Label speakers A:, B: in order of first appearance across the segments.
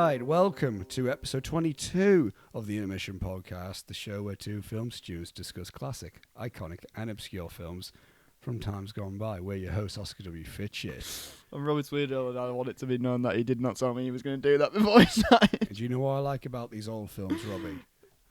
A: right, welcome to episode 22 of the Intermission podcast, the show where two film stews discuss classic, iconic, and obscure films from times gone by. We're your host, Oscar W. Fitchett.
B: I'm Robbie Tweedle, and I want it to be known that he did not tell me he was going to do that before he started.
A: Do you know what I like about these old films, Robbie?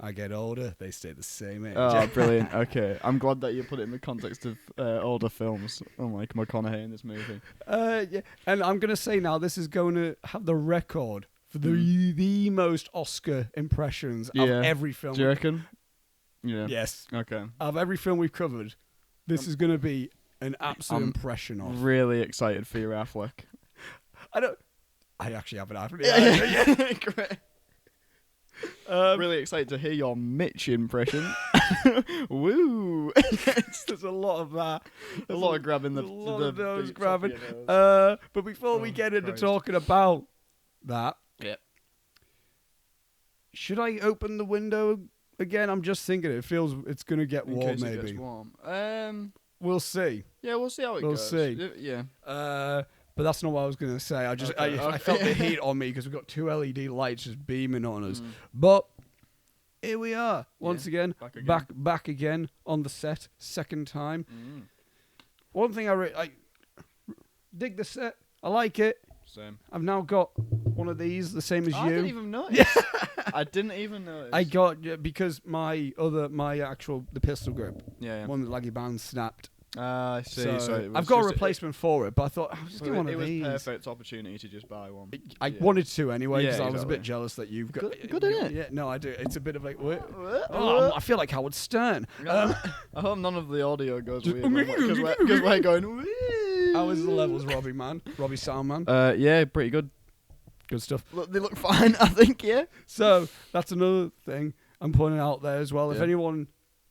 A: I get older, they stay the same age.
B: Oh, brilliant. Okay. I'm glad that you put it in the context of older films, unlike McConaughey in this movie.
A: Yeah. And I'm going to say now, this is going to have the record for the most Oscar impressions of every film.
B: Do you reckon? Yeah.
A: Yes.
B: Okay.
A: Of every film we've covered, this is going to be an absolute impression of.
B: Really excited for your Affleck.
A: I actually haven't had
B: Yeah. Great. Really excited to hear your Mitch impression. Woo!
A: There's a lot of that.
B: A lot of grabbing the
A: nose
B: the
A: grabbing.
B: top of your nose.
A: But before we get into
B: Christ.
A: talking about that,
B: Yep.
A: should I open the window again? I'm just thinking it feels it's going to get
B: In
A: warm.
B: case
A: Maybe
B: it gets warm.
A: We'll see.
B: Yeah, we'll see how it goes.
A: We'll see.
B: Yeah.
A: But that's not what I was going to say. I felt the heat on me because we've got two LED lights just beaming on us. But here we are once again, back again on the set, second time. One thing I dig the set. I like it.
B: Same.
A: I've now got one of these, the same as you.
B: I didn't even notice. I didn't even notice.
A: I got because the pistol grip, one of the laggy bands snapped.
B: I see. So
A: I've got a replacement for it, but I thought I'll just get one of these.
B: It was perfect opportunity to just buy one.
A: I wanted to anyway because I was a
B: exactly.
A: bit jealous that you've got.
B: Good, isn't it?
A: Yeah, no, I do. It's a bit of like, I feel like Howard Stern.
B: I hope none of the audio goes weird because we're going. Wee.
A: How is the levels, Robbie, man? Robbie Sound, man?
B: Yeah, pretty good.
A: Good stuff.
B: They look fine, I think. Yeah.
A: So that's another thing I'm putting out there as well. If
B: Yeah.
A: anyone.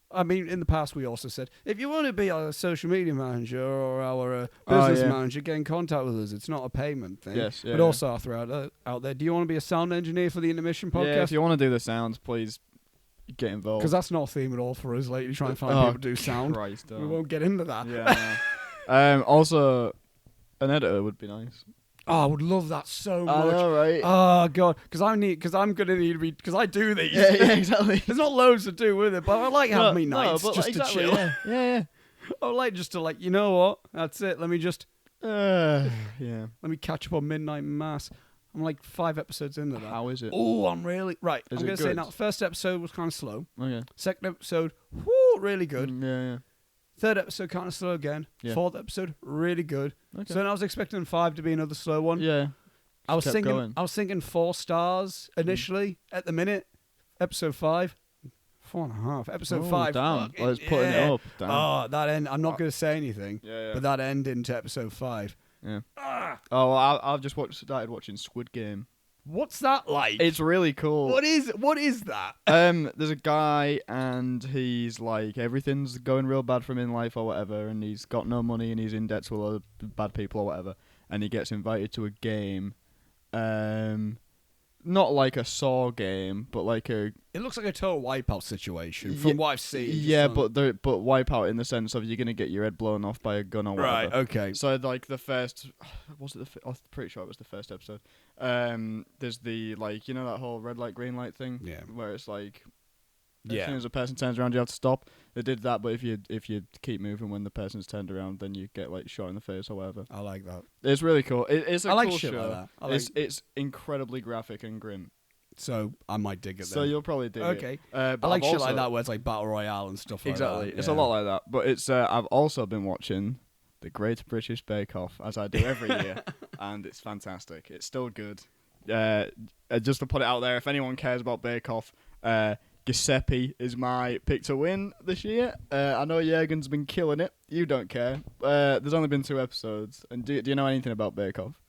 A: I mean, in the past, we also said, if you want to be our social media manager or our business manager, get in contact with us. It's not a payment thing.
B: Yes,
A: but also, I'll throw out there, do you want to be a sound engineer for the Intermission podcast?
B: Yeah, if you want to do the sounds, please get involved.
A: Because that's not a theme at all for us lately, trying to find people to do sound.
B: Christ,
A: we won't get into that.
B: Yeah. Also, an editor would be nice.
A: Oh, I would love that so much.
B: I know, right?
A: Oh god, because I do these.
B: Yeah, exactly.
A: There's not loads to do with it, but I like having me nights just to chill.
B: Yeah.
A: I would like just to you know what? That's it. Let me just
B: yeah.
A: let me catch up on Midnight Mass. I'm like 5 episodes into that.
B: How is it?
A: Oh, I'm really right.
B: Is
A: I'm
B: it
A: gonna say
B: good?
A: now. First episode was kind of slow.
B: Okay.
A: Second episode, really good.
B: Yeah.
A: Third episode kind of slow again.
B: Yeah.
A: Fourth episode, really good.
B: Okay.
A: So then I was expecting 5 to be another slow one.
B: Yeah.
A: I was
B: kept going.
A: thinking 4 stars initially. At the minute, episode 5, 4.5. Episode 5.
B: Down. I was putting it up. Down.
A: Oh, that end. I'm not going to say anything.
B: Yeah.
A: But that end into episode 5.
B: Yeah. Oh, well, I've just started watching Squid Game.
A: What's that like?
B: It's really cool.
A: What is that?
B: There's a guy and he's like everything's going real bad for him in life or whatever, and he's got no money and he's in debt to a lot of bad people or whatever, and he gets invited to a game, not like a Saw game, but like a.
A: It looks like a total Wipeout situation from what I've seen.
B: Yeah, but Wipeout in the sense of you're gonna get your head blown off by a gun or whatever.
A: Right. Okay.
B: So like the first, I'm pretty sure it was the first episode. There's the that whole red light green light thing.
A: Yeah.
B: Where it's like. As soon as a person turns around, you have to stop. They did that, but if you keep moving when the person's turned around, then you get shot in the face or whatever.
A: I like that.
B: It's really cool. It's a
A: I like
B: cool
A: shit
B: show.
A: like that.
B: It's incredibly graphic and grim.
A: So I might dig it.
B: So
A: then.
B: you'll probably dig it.
A: Okay.
B: But
A: I like
B: I've
A: shit like that where it's like Battle Royale and stuff like that.
B: Exactly. It's a lot like that. But it's I've also been watching the Great British Bake Off, as I do every year, and it's fantastic. It's still good. Just to put it out there, if anyone cares about Bake Off, Giuseppe is my pick to win this year. I know Jürgen's been killing it. You don't care. There's only been 2 episodes. And do you know anything about Bake Off?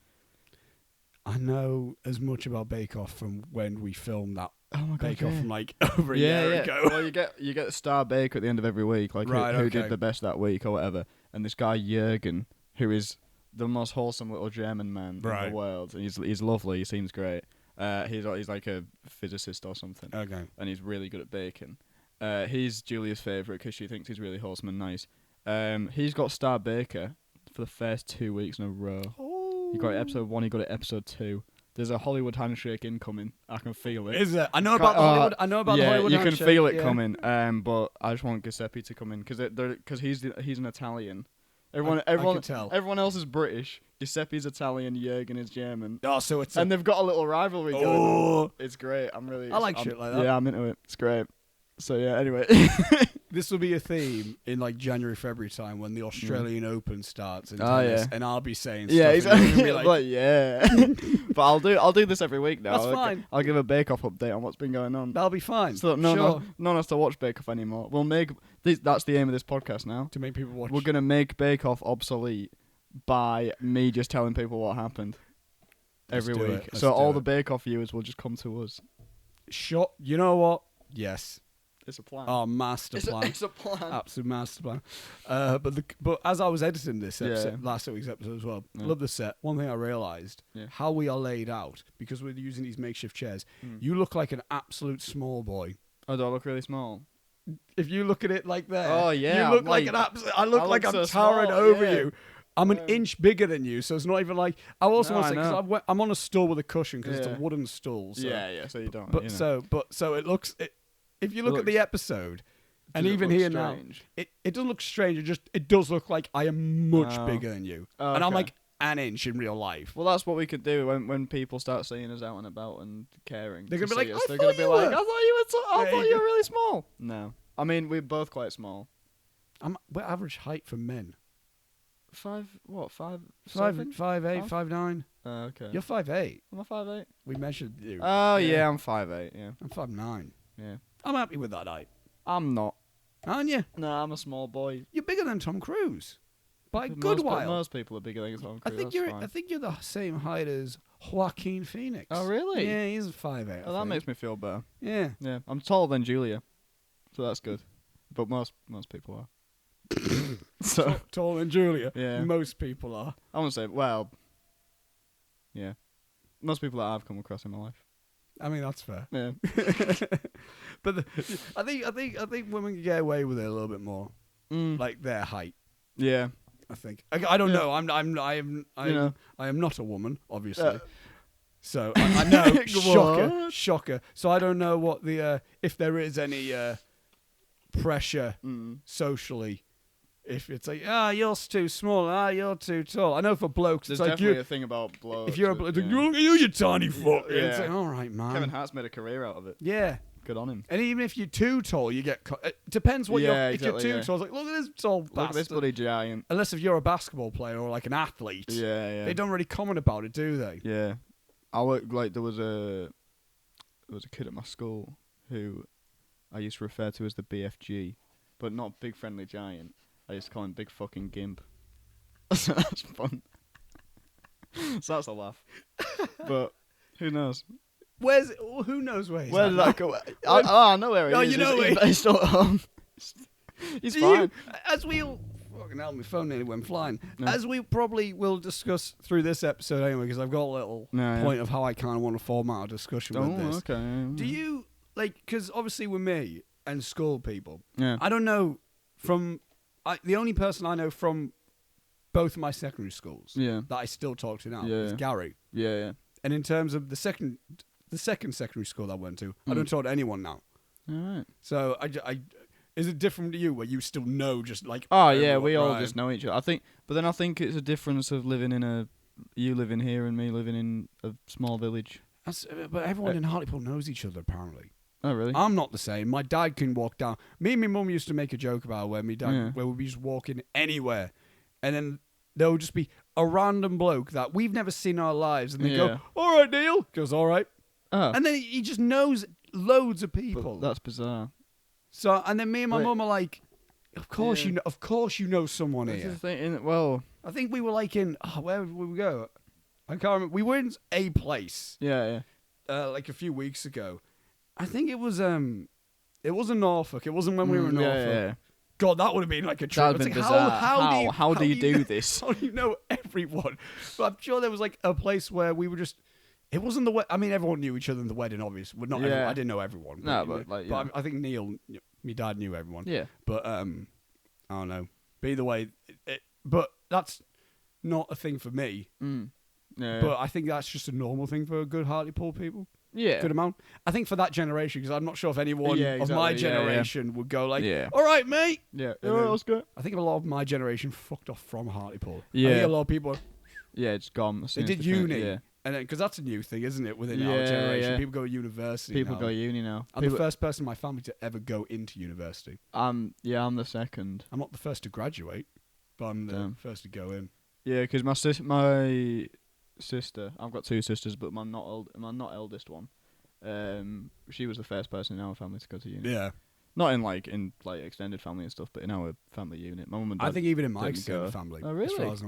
A: I know as much about Bake Off from when we filmed that Bake Off from over a year ago.
B: Well, you get the star baker at the end of every week, who did the best that week or whatever. And this guy Jürgen, who is the most wholesome little German man in the world, and he's lovely. He seems great. He's like a physicist or something.
A: Okay.
B: And he's really good at baking. He's Julia's favourite because she thinks he's really wholesome and nice. He's got star baker for the first 2 weeks in a row.
A: Oh.
B: He got it episode 1. He got it episode 2. There's a Hollywood handshake incoming. I can feel it.
A: Is it? I know about the Hollywood. I know about the Hollywood
B: you
A: handshake.
B: can feel it coming. But I just want Giuseppe to come in because he's an Italian.
A: I can tell.
B: Everyone else is British. Giuseppe's Italian. Jürgen is German.
A: Oh, so it's
B: and they've got a little rivalry going on. It's great. I like
A: shit like that.
B: Yeah, I'm into it. It's great. So yeah. Anyway.
A: This will be a theme in like January, February time when the Australian Open starts in
B: Oh,
A: tennis,
B: yeah.
A: and I'll be saying
B: Yeah,
A: stuff. And
B: exactly.
A: you're gonna be like,
B: But I'll do this every week now.
A: That's fine.
B: I'll give a Bake Off update on what's been going on.
A: that'll be fine.
B: So no one has to watch Bake Off anymore. We'll make that's the aim of this podcast now.
A: To make people watch.
B: We're gonna make Bake Off obsolete by me just telling people what happened every
A: Let's do
B: week.
A: it. Let's
B: So
A: do
B: all
A: it.
B: the Bake Off viewers will just come to us.
A: Sure. You know what? Yes.
B: It's a plan.
A: Oh, master plan.
B: It's a plan.
A: Absolute master plan. But as I was editing this episode, last week's episode as well, love the set. One thing I realised, how we are laid out, because we're using these makeshift chairs, you look like an absolute small boy.
B: Oh, do I look really small?
A: If you look at it like that,
B: Oh, yeah,
A: you look
B: I'm
A: like
B: like-
A: an absolute. I look
B: I
A: like
B: look
A: I'm
B: so
A: towering
B: small,
A: over
B: yeah.
A: you. I'm an inch bigger than you, so it's not even like. I also
B: No,
A: want to
B: I
A: say
B: know.
A: because I'm on a stool with a cushion because it's a
B: Yeah.
A: wooden stool. So.
B: Yeah. So you don't.
A: But
B: you know.
A: so it looks. If you look at
B: looks-
A: the episode, and
B: Does it
A: even
B: look
A: here
B: strange?
A: now, it doesn't look strange. It does look like I am much
B: Oh.
A: bigger than you,
B: Oh,
A: and I'm
B: okay.
A: like an inch in real life.
B: Well, that's what we could do when people start seeing us out and about and caring.
A: They're
B: to
A: gonna be
B: see
A: like,
B: us.
A: "I
B: They're
A: thought
B: gonna be
A: you
B: like,
A: were."
B: I thought you were. I
A: There
B: thought
A: you
B: you
A: go.
B: were really small. No, I mean we're both quite small.
A: We're average height for men.
B: 5'8",
A: 5'8", 5'9".
B: Okay.
A: You're 5'8".
B: Am I 5'8"?
A: We measured you.
B: Oh yeah, I'm 5'8". Yeah.
A: I'm 5'9".
B: Yeah.
A: I'm happy with that height.
B: I'm not.
A: Aren't you?
B: No, I'm a small boy.
A: You're bigger than Tom Cruise by a
B: Most
A: good
B: pe-
A: while.
B: Most people are bigger than Tom
A: I
B: Cruise.
A: think
B: that's
A: you're.
B: fine.
A: I think you're the same height as Joaquin Phoenix.
B: Oh really?
A: Yeah, he's 5'8".
B: Well, that makes me feel better.
A: Yeah.
B: Yeah, I'm taller than Julia, so that's good. But most people are. So
A: Taller than Julia.
B: Yeah.
A: Most people are.
B: I want to say, well, yeah, most people that I've come across in my life.
A: I mean, that's fair.
B: Yeah.
A: But I think women can get away with it a little bit more, like their height.
B: Yeah.
A: I think. I don't know.
B: know.
A: I am not a woman, obviously. So I know. Shocker.
B: What?
A: Shocker. So I don't know what the if there is any pressure socially. If it's like, you're too small, you're too tall. I know for blokes,
B: There's
A: it's like
B: definitely a thing about blokes.
A: if you're a bloke, it's like, look at you tiny fuck.
B: Yeah.
A: It's like, all right, man.
B: Kevin Hart's made a career out of it.
A: Yeah.
B: Good on him.
A: And even if you're too tall, you get. It depends what
B: Yeah,
A: you're. If
B: exactly,
A: you're too
B: yeah.
A: tall, it's like, look at this tall bastard.
B: Look at this bloody giant.
A: Unless if you're a basketball player or like an athlete,
B: Yeah.
A: they don't really comment about it, do they?
B: Yeah. There was a kid at my school who I used to refer to as the BFG, but not Big Friendly Giant. I used to call him Big Fucking Gimp. So that's fun. So that's a laugh. But who knows?
A: Who knows where he's
B: Where
A: at
B: did
A: now?
B: that go? I know where he
A: Oh,
B: is.
A: you know
B: he's,
A: where
B: he's, he's still at home. He's
A: Do
B: fine.
A: you, as we all, fucking hell, my phone nearly went flying.
B: No.
A: As we probably will discuss through this episode anyway, because I've got a little point of how I kind of want to format our discussion with this.
B: Okay.
A: Do you, because obviously with me and school people,
B: Yeah.
A: I don't know the only person I know from both of my secondary schools
B: Yeah.
A: that I still talk to now
B: Yeah.
A: is Gary.
B: Yeah.
A: And in terms of the second secondary school that I went to, I don't talk to anyone now.
B: All right.
A: So is it different to you where you still know just like?
B: Oh yeah, we all
A: right.
B: just know each other. I think it's a difference of living in you living here and me living in a small village.
A: But everyone in Hartlepool knows each other apparently.
B: Oh really?
A: I'm not the same. My dad can walk down. Me and my mum used to make a joke about where we'd be just walking anywhere, and then there would just be a random bloke that we've never seen in our lives, and they go, "All right, Neil." Goes, "All right," and then he just knows loads of people.
B: But that's bizarre.
A: So, and then me and my mum are like, "Of course you know someone
B: That's
A: here."
B: the thing, well,
A: I think we were like in where did we go? I can't remember. We were in a place.
B: yeah.
A: Like a few weeks ago. I think it was in Norfolk. It wasn't when we were in Norfolk.
B: Yeah.
A: God, that would have been like a trip.
B: That would have been bizarre. How do you do this?
A: How do you know everyone? But I'm sure there was like a place where we were just. It wasn't the I mean, everyone knew each other in the wedding, obviously. Well, not everyone. I didn't know everyone.
B: No,
A: but
B: like,
A: but I think Neil, my dad, knew everyone.
B: Yeah.
A: But I don't know. But either way, but that's not a thing for me.
B: Yeah.
A: But I think that's just a normal thing for good Hartlepool people.
B: Yeah.
A: Good amount. I think for that generation, because I'm not sure if anyone of my generation would go like, all right, mate.
B: Yeah. Oscar.
A: I think a lot of my generation fucked off from Hartlepool.
B: Yeah.
A: I think a lot of people...
B: Yeah, it's gone.
A: They did uni. And then, because that's a new thing, isn't it, within our generation? People go to university
B: People go uni now.
A: I'm the first person in my family to ever go into university.
B: I'm the second.
A: I'm not the first to graduate, but I'm the first to go in.
B: Yeah, because my sister, I've got two sisters, but my not eldest one, she was the first person in our family to go to uni.
A: Yeah.
B: Not in extended family and stuff, but in our family unit. My mum and dad.
A: I think even in my extended family.
B: Oh, really?
A: As far as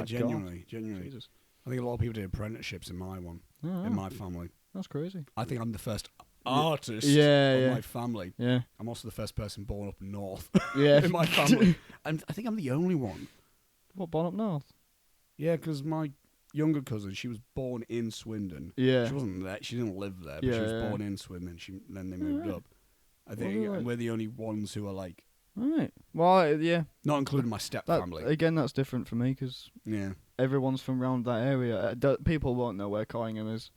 A: genuinely.
B: Jesus.
A: I think a lot of people did apprenticeships in my one, in my family.
B: That's crazy.
A: I think I'm the first artist of my family.
B: Yeah.
A: I'm also the first person born up north
B: in
A: my family. And I think I'm the only one.
B: What, born up north?
A: Yeah, because my younger cousin, she was born in Swindon.
B: Yeah.
A: She wasn't there. She didn't live there, but she was born in Swindon. Then they moved up. I think we're the only ones who are like...
B: Right. Well, yeah.
A: Not including my step-family.
B: Again, that's different for me, because everyone's from around that area. People won't know where Collingham is.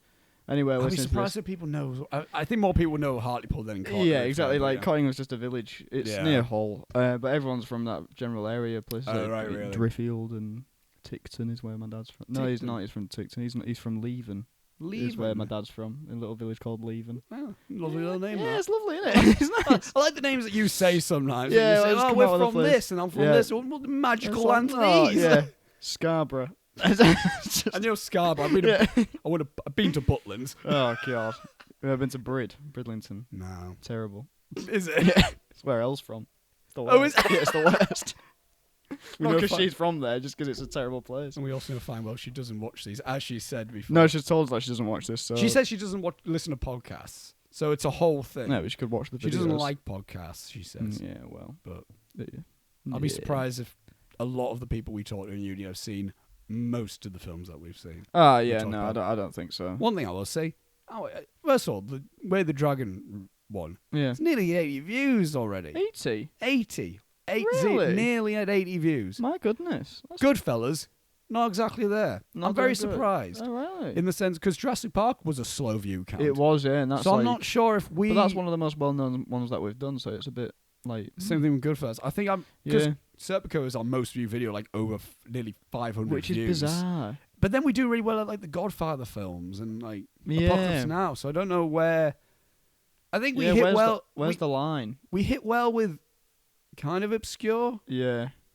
B: Anyway,
A: I'd be surprised if people know... I think more people know Hartlepool than Collingham.
B: Yeah, exactly. Colingham's just a village. It's near Hull. But everyone's from that general area. Places like
A: really?
B: Driffield and Ticton is where my dad's from. No, he's not. He's from Ticton. He's from Leven. Is where my dad's from, in a little village called Leven.
A: Oh, lovely little name.
B: Yeah, it's lovely, isn't it? It's nice.
A: I like the names that you say sometimes.
B: Yeah,
A: you say, we're from this, and I'm from this. What the magical lands are these?
B: Yeah, Scarborough.
A: I know Scarborough. I've been to Butland.
B: Oh god, I've been to Bridlington.
A: No,
B: terrible.
A: Is it?
B: Yeah. It's where Elle's from. It's the worst.
A: Is it?
B: Yeah, it's the worst. Not because she's from there, just because it's a terrible place.
A: And we also know fine well she doesn't watch these, as she said before.
B: No, she's told us that she doesn't watch this. So.
A: She says she doesn't listen to podcasts, so it's a whole thing.
B: No, but she could watch the videos.
A: She doesn't like podcasts, she says.
B: Yeah, well.
A: But I'll be surprised if a lot of the people we talk to in uni have seen most of the films that we've seen.
B: Ah, yeah, no, I don't think so.
A: One thing I will say, first of all, the Way the Dragon one, it's nearly 80 views already.
B: 80?
A: 80.
B: Really?
A: Nearly at 80 views.
B: My goodness.
A: Goodfellas, not exactly there. I'm very surprised.
B: Oh, really?
A: In the sense, because Jurassic Park was a slow view count.
B: It was, yeah. And that's
A: so I'm not sure if we...
B: But that's one of the most well-known ones that we've done, so it's a bit like...
A: Same thing with Goodfellas. I think because Serpico is our most viewed video, like over nearly 500 views.
B: Which is bizarre.
A: But then we do really well at like the Godfather films and like Apocalypse Now, so I don't know where... I think we hit well...
B: Where's the line?
A: We hit well with... kind of obscure,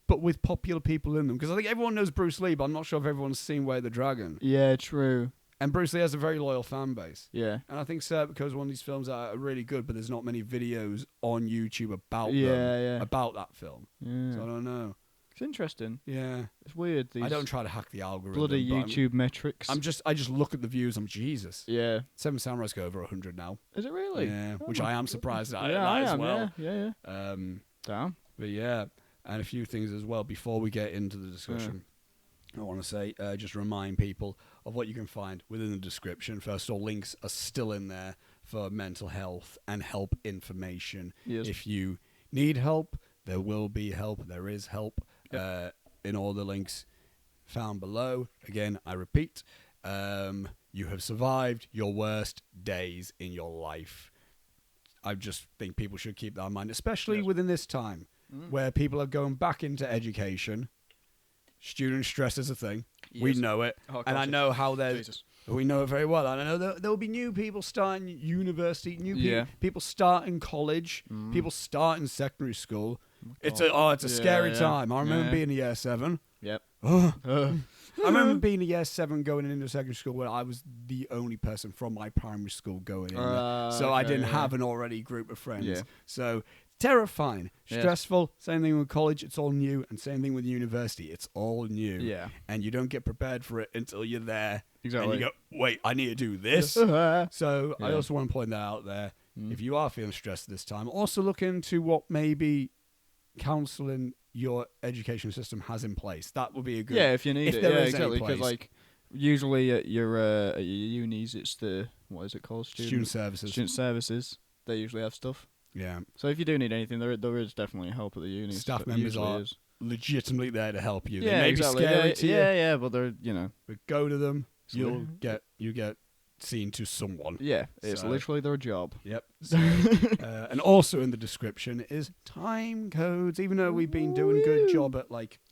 A: but with popular people in them. Because I think everyone knows Bruce Lee, but I'm not sure if everyone's seen Way of the Dragon.
B: Yeah, true.
A: And Bruce Lee has a very loyal fan base.
B: Yeah.
A: And I think Serpico is one of these films that are really good, but there's not many videos on YouTube about about that film.
B: Yeah.
A: So I don't know.
B: It's interesting.
A: Yeah.
B: It's weird.
A: I don't try to hack the algorithm.
B: Bloody YouTube metrics.
A: I just look at the views. I'm Jesus.
B: Yeah.
A: Seven Samurai's go over 100 now.
B: Is it really?
A: Yeah. Which I am surprised at.
B: Yeah, I
A: as
B: am.
A: well.
B: Yeah. Damn.
A: But yeah, and a few things as well before we get into the discussion. I want to say, just remind people of what you can find within the description. First of all, links are still in there for mental health and help information.
B: Yes.
A: If you need help, there will be help. There is help in all the links found below. Again, I repeat, you have survived your worst days in your life. I just think people should keep that in mind, especially within this time where people are going back into education. Student stress is a thing. Yes. We know it. And I know how there's... We know it very well. And I know there will be new people starting university, people starting college, people starting secondary school. It's a scary time. I remember being in year 7.
B: Yep.
A: I remember being in year 7 going into secondary school where I was the only person from my primary school going in there. So I didn't have an already group of friends. Yeah. So terrifying, stressful. Same thing with college. It's all new. And same thing with university. It's all new. Yeah. And you don't get prepared for it until you're there. Exactly. And you go, wait, I need to do this. So I also want to point that out there. If you are feeling stressed this time, also look into what maybe counselling your education system has in place. That would be a good...
B: Yeah, if you need it. Yeah, exactly. Because like usually at your unis, it's the... What is it called?
A: Student services.
B: Student services. They usually have stuff.
A: Yeah.
B: So if you do need anything, there is definitely help at the uni.
A: Staff members are legitimately there to help you.
B: Yeah,
A: they may
B: exactly.
A: be scary to you.
B: Yeah, but they're,
A: But go to them. you get seen to someone.
B: Yeah, it's literally their job.
A: Yep. So, and also in the description is time codes. Even though we've been doing a good job at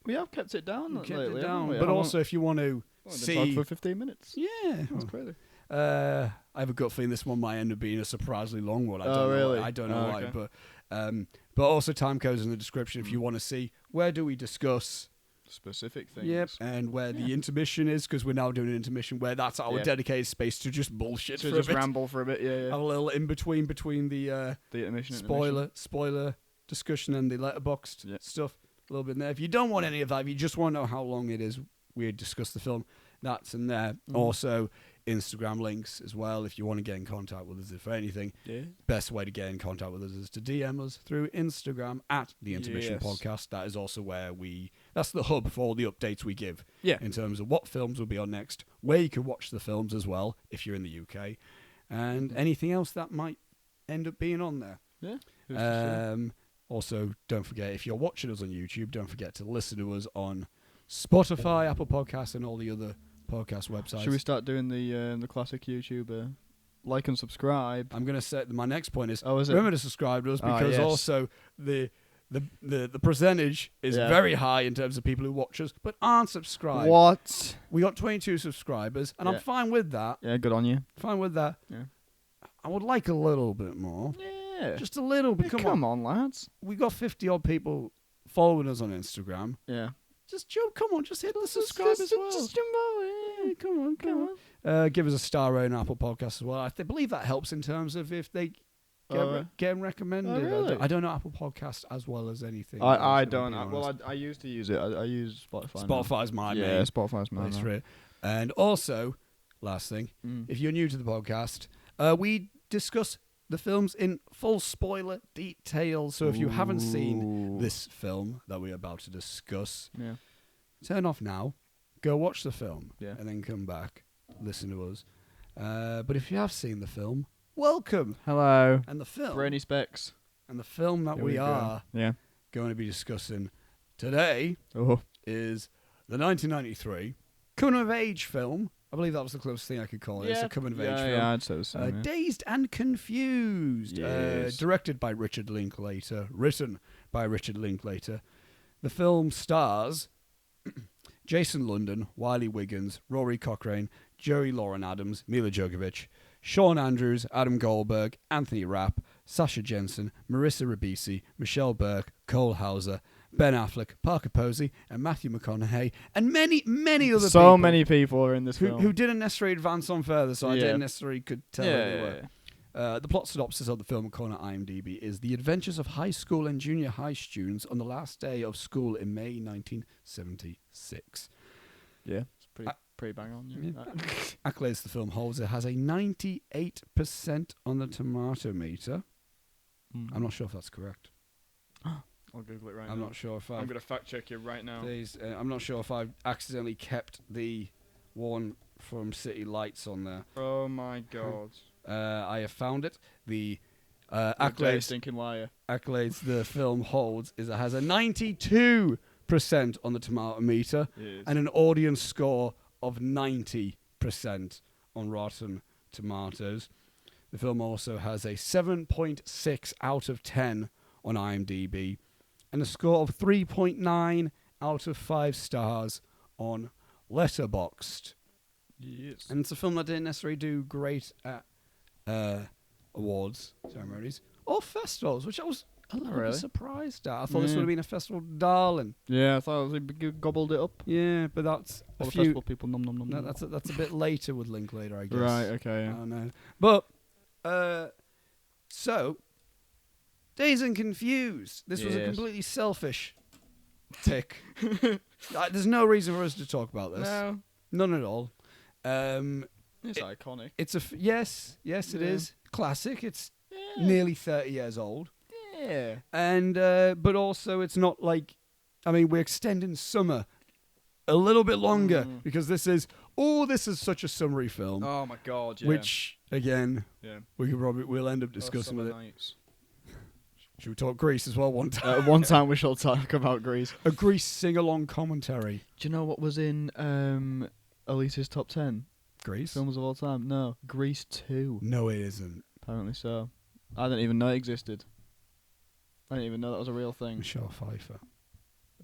B: we have kept it down lately.
A: But also if you want to see
B: for 15 minutes.
A: Yeah,
B: that's crazy.
A: I have a gut feeling this one might end up being a surprisingly long one. I don't know why, but also time codes in the description if you want to see where do we discuss
B: specific things.
A: Yep, and where the intermission is, because we're now doing an intermission where that's our dedicated space to just bullshit for a bit.
B: Ramble for a bit, yeah.
A: Have a little in between the
B: intermission,
A: spoiler discussion and the Letterboxd stuff. A little bit in there. If you don't want any of that, if you just want to know how long it is we discuss the film, that's in there. Also, Instagram links as well if you want to get in contact with us. If anything, best way to get in contact with us is to DM us through Instagram at the Intermission Podcast. That is also where that's the hub for all the updates we give in terms of what films will be on next, where you can watch the films as well if you're in the UK, and anything else that might end up being on there. Also, don't forget, if you're watching us on YouTube, don't forget to listen to us on Spotify, Apple Podcasts, and all the other podcast websites.
B: Should we start doing the classic YouTuber like and subscribe?
A: I'm going to say my next point is,
B: is
A: remember to subscribe to us, because also the percentage is very high in terms of people who watch us but aren't subscribed.
B: What?
A: We got 22 subscribers, and I'm fine with that.
B: Yeah, good on you.
A: Fine with that. Yeah. I would like a little bit more.
B: Yeah.
A: Just a little bit.
B: Come on, lads.
A: We got 50 odd people following us on Instagram.
B: Yeah.
A: Just come on, just hit the subscribe as well. Just jump over. Come on. Give us a star rating on Apple Podcasts as well. I believe that helps in terms of if they get recommended.
B: Oh, really?
A: I don't know Apple Podcasts as well as anything.
B: I don't. I used to use it. I use Spotify.
A: Spotify's my main.
B: Yeah, Spotify's mine.
A: That's right. And also, last thing, if you're new to the podcast, we discuss the films in full spoiler detail. So if you haven't seen this film that we're about to discuss, turn off now, go watch the film, and then come back, listen to us. But if you have seen the film, welcome.
B: Hello.
A: And the film.
B: Brainy Specs.
A: And the film that we are going to be discussing today is the 1993 coming-of-age film. I believe that was the closest thing I could call it. It's a coming-of-age film.
B: Yeah, I'd say so.
A: Dazed and Confused.
B: Yes.
A: Directed by Richard Linklater. Written by Richard Linklater. The film stars Jason London, Wiley Wiggins, Rory Cochrane, Joey Lauren Adams, Mila Jovovich, Sean Andrews, Adam Goldberg, Anthony Rapp, Sasha Jensen, Marissa Ribisi, Michelle Burke, Cole Hauser, Ben Affleck, Parker Posey, and Matthew McConaughey, and many, many other people.
B: So many people are in this film.
A: Who didn't necessarily advance on further, so I didn't necessarily could tell who they were. The plot synopsis of the film, according to IMDb, is the adventures of high school and junior high students on the last day of school in May 1976.
B: Yeah, it's pretty bang on. Yeah.
A: Accolades the film holds. It has a 98% on the tomato meter. I'm not sure if that's correct.
B: I'll Google it right now.
A: I'm not sure if
B: I'm going to fact check you right now.
A: I'm not sure if I've accidentally kept the one from City Lights on there.
B: Oh my god.
A: I have found it. The
B: stinking liar.
A: accolades the film holds is it has a 92% on the tomato meter and an audience score of 90% on Rotten Tomatoes. The film also has a 7.6 out of 10 on IMDb and a score of 3.9 out of 5 stars on Letterboxd.
B: Yes.
A: And it's a film that didn't necessarily do great at awards ceremonies or festivals, which I was a little bit surprised at. I thought this would have been a festival darling.
B: Yeah, I thought it gobbled it up.
A: Yeah, but that's
B: all the festival people nom nom nom.
A: No, that's a bit later with Linklater, I guess.
B: Right. Okay. Yeah.
A: I don't know. But so Dazed and Confused. This was a completely selfish tick. There's no reason for us to talk about this.
B: No.
A: None at all.
B: It's iconic.
A: It's yes, it is classic. It's nearly 30 years old.
B: Yeah.
A: And but also it's not like, I mean, we're extending summer a little bit longer because this is such a summery film.
B: Oh my god, yeah.
A: Which again, we'll end up discussing with it.
B: Nights.
A: Should we talk Grease as well one time?
B: One time we shall talk about Grease.
A: A Grease sing-along commentary.
B: Do you know what was in Elise's top 10?
A: Grease?
B: films of all time. No, Grease 2.
A: No, it isn't.
B: Apparently so. I didn't even know it existed. I didn't even know that was a real thing.
A: Michelle Pfeiffer.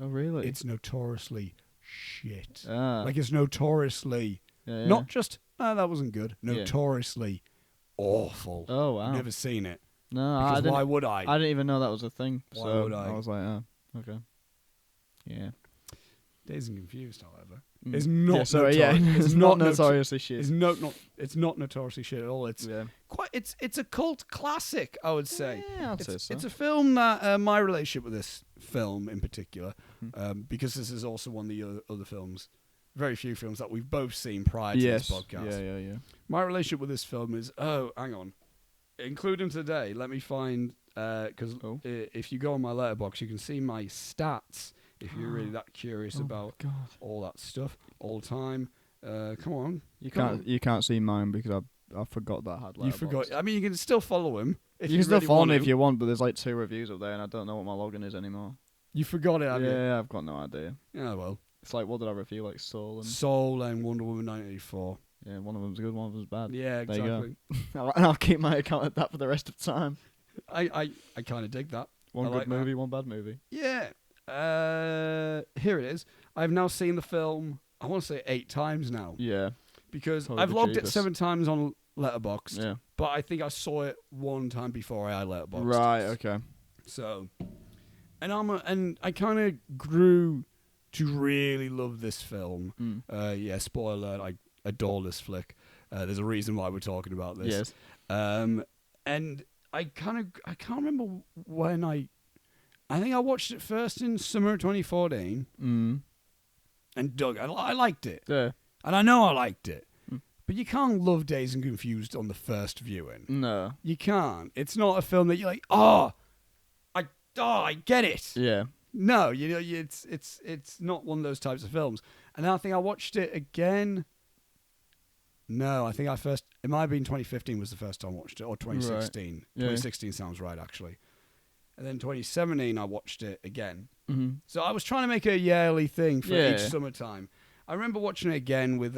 B: Oh, really?
A: It's notoriously shit.
B: Ah.
A: Like, it's notoriously
B: Yeah.
A: not just, that wasn't good. Notoriously awful.
B: Oh, wow.
A: I've never seen it.
B: No,
A: Because
B: I didn't.
A: why would I?
B: I didn't even know that was a thing.
A: Why
B: So
A: would I?
B: was like, oh, okay. Yeah.
A: Dazed and Confused, however,
B: Mm.
A: is not.
B: Yeah, sorry,
A: it's
B: not
A: not
B: notoriously shit.
A: It's not notoriously shit at all. It's quite. It's a cult classic, I would say.
B: Yeah, I'd say so.
A: It's a film that my relationship with this film in particular, because this is also one of the other films, very few films that we've both seen prior to this podcast.
B: Yeah.
A: My relationship with this film is hang on, including today. Let me find because if you go on my Letterboxd, you can see my stats. If you're really that curious about all that stuff all the time, come on.
B: You can't see mine because I forgot that I had Letterboxd.
A: You forgot. I mean, you can still follow him.
B: You can still follow me if you want, but there's like 2 reviews up there, and I don't know what my login is anymore.
A: You forgot it, have you?
B: Yeah, I've got no idea.
A: Yeah, well.
B: It's like, what did I review? Like Soul
A: and Wonder Woman 1984.
B: Yeah, one of them's good, one of them's bad.
A: Yeah, exactly.
B: And I'll keep my account at that for the rest of the time.
A: I kind of dig that.
B: One good
A: like
B: movie,
A: that.
B: one bad movie.
A: Yeah. Here it is. I've now seen the film, I want to say 8 times now.
B: Yeah.
A: Because
B: Holy
A: I've logged it
B: bejeebus.
A: 7 times on Letterboxd.
B: Yeah.
A: But I think I saw it 1 time before I had Letterboxd.
B: Right, okay.
A: So, and I kind of grew to really love this film. Yeah, spoiler alert, I adore this flick. There's a reason why we're talking about this.
B: Yes.
A: And I can't remember when I think I watched it first in summer 2014. And Doug, I liked it.
B: Yeah.
A: And I know I liked it. But you can't love Dazed and Confused on the first viewing.
B: No.
A: You can't. It's not a film that you're like, I get it.
B: Yeah.
A: No, it's not one of those types of films. And I think I watched it again. No, I think it might have been 2015 was the first time I watched it, or 2016.
B: Right. Yeah.
A: 2016 sounds right, actually. And then 2017, I watched it again.
B: Mm-hmm.
A: So I was trying to make it a yearly thing for
B: Yeah.
A: each summertime. I remember watching it again with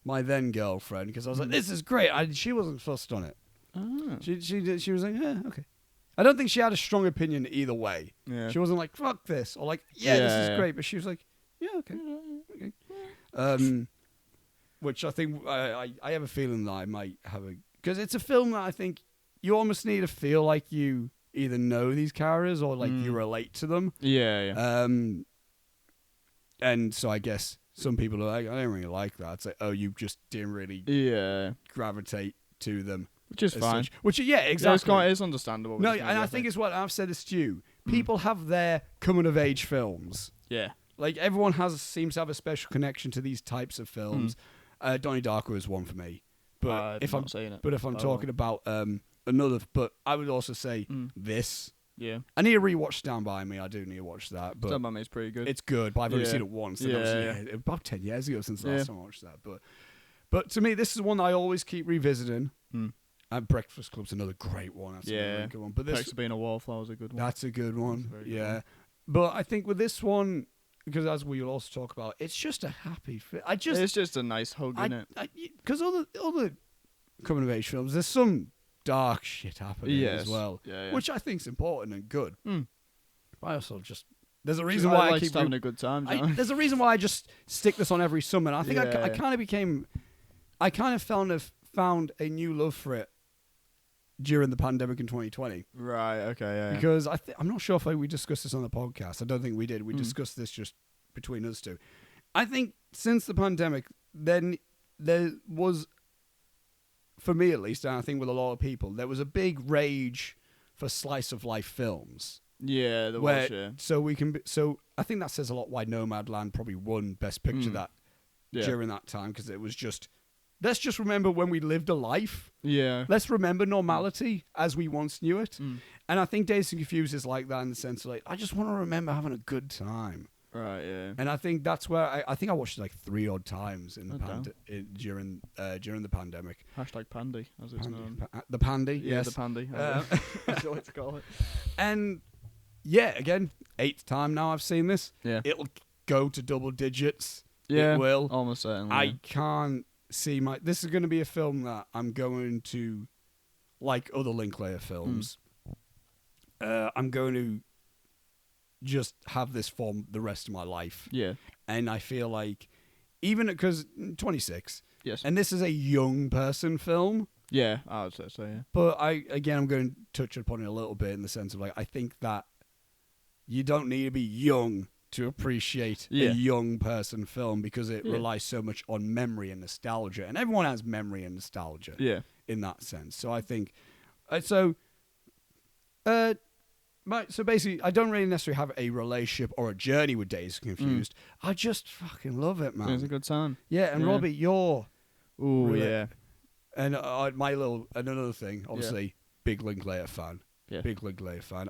A: my then girlfriend, because I was like, this is great. She wasn't fussed on it.
B: Ah.
A: She was like, okay. I don't think she had a strong opinion either way.
B: Yeah.
A: She wasn't like, fuck this, or like, this is great. But she was like, yeah, okay. Which I think I have a feeling that I might have because it's a film that I think you almost need to feel like you either know these characters or like you relate to them.
B: Yeah.
A: And so I guess some people are like, I don't really like that. It's like, oh, you just didn't really gravitate to them.
B: Which is fine.
A: Which, yeah, exactly.
B: It's understandable.
A: No, and I think it's what I've said this to you. People have their coming-of-age films.
B: Yeah.
A: Like, everyone seems to have a special connection to these types of films. Donnie Darko is one for me. But if I'm talking about another, but I would also say this.
B: Yeah.
A: I need to rewatch Stand By Me. I do need to watch that. But
B: Stand By Me is pretty good.
A: It's good, but I've only seen it once. And about 10 years ago since the last time I watched that. But to me, this is one that I always keep revisiting. And Breakfast Club's another great one. That's another really good one. But
B: Perks of Being a Wallflower is a good one.
A: That's a good one. Yeah.
B: Good.
A: But I think with this one, because as we'll also talk about, it's just a happy film.
B: It's just a nice hug, isn't it?
A: Because other coming of age films, there's some dark shit happening as well, which I think's important and good. But I also there's a reason why I keep
B: having a good time.
A: There's a reason why I just stick this on every summer. And I think I kind of found a new love for it during the pandemic in 2020.
B: Right, okay, yeah.
A: Because I'm not sure if we discussed this on the podcast. I don't think we did. We discussed this just between us two. I think since the pandemic, then there was, for me at least, and I think with a lot of people, there was a big rage for slice of life films.
B: Yeah, there was, yeah.
A: So I think that says a lot why Nomadland probably won Best Picture during that time, because it was just, let's just remember when we lived a life.
B: Yeah.
A: Let's remember normality as we once knew it. And I think Dazed and Confused is like that in the sense of like, I just want to remember having a good time.
B: Right, yeah.
A: And I think that's where I think I watched it like 3 odd times in during the pandemic.
B: Hashtag Pandy, as it's known.
A: The Pandy, yes.
B: The Pandy. That's what I like to call it.
A: And yeah, again, 8th time now I've seen this.
B: Yeah.
A: It'll go to double digits.
B: Yeah.
A: It will.
B: Almost certainly.
A: I can't see this is going to be a film that I'm going to, like other Linklater films, I'm going to just have this form the rest of my life.
B: Yeah.
A: And I feel like, even because 26,
B: Yes.
A: and this is a young person film.
B: Yeah, I would say so, yeah.
A: But I'm going to touch upon it a little bit in the sense of, like, I think that you don't need to be young to appreciate a young person film, because it relies so much on memory and nostalgia. And everyone has memory and nostalgia in that sense. So I think... So basically, I don't really necessarily have a relationship or a journey with Dazed and Confused. I just fucking love it, man.
B: It's a good time.
A: Yeah, and Robbie, you're...
B: Ooh, yeah.
A: And another thing, obviously, big Linklater fan.
B: Yeah.
A: Big Linklater fan.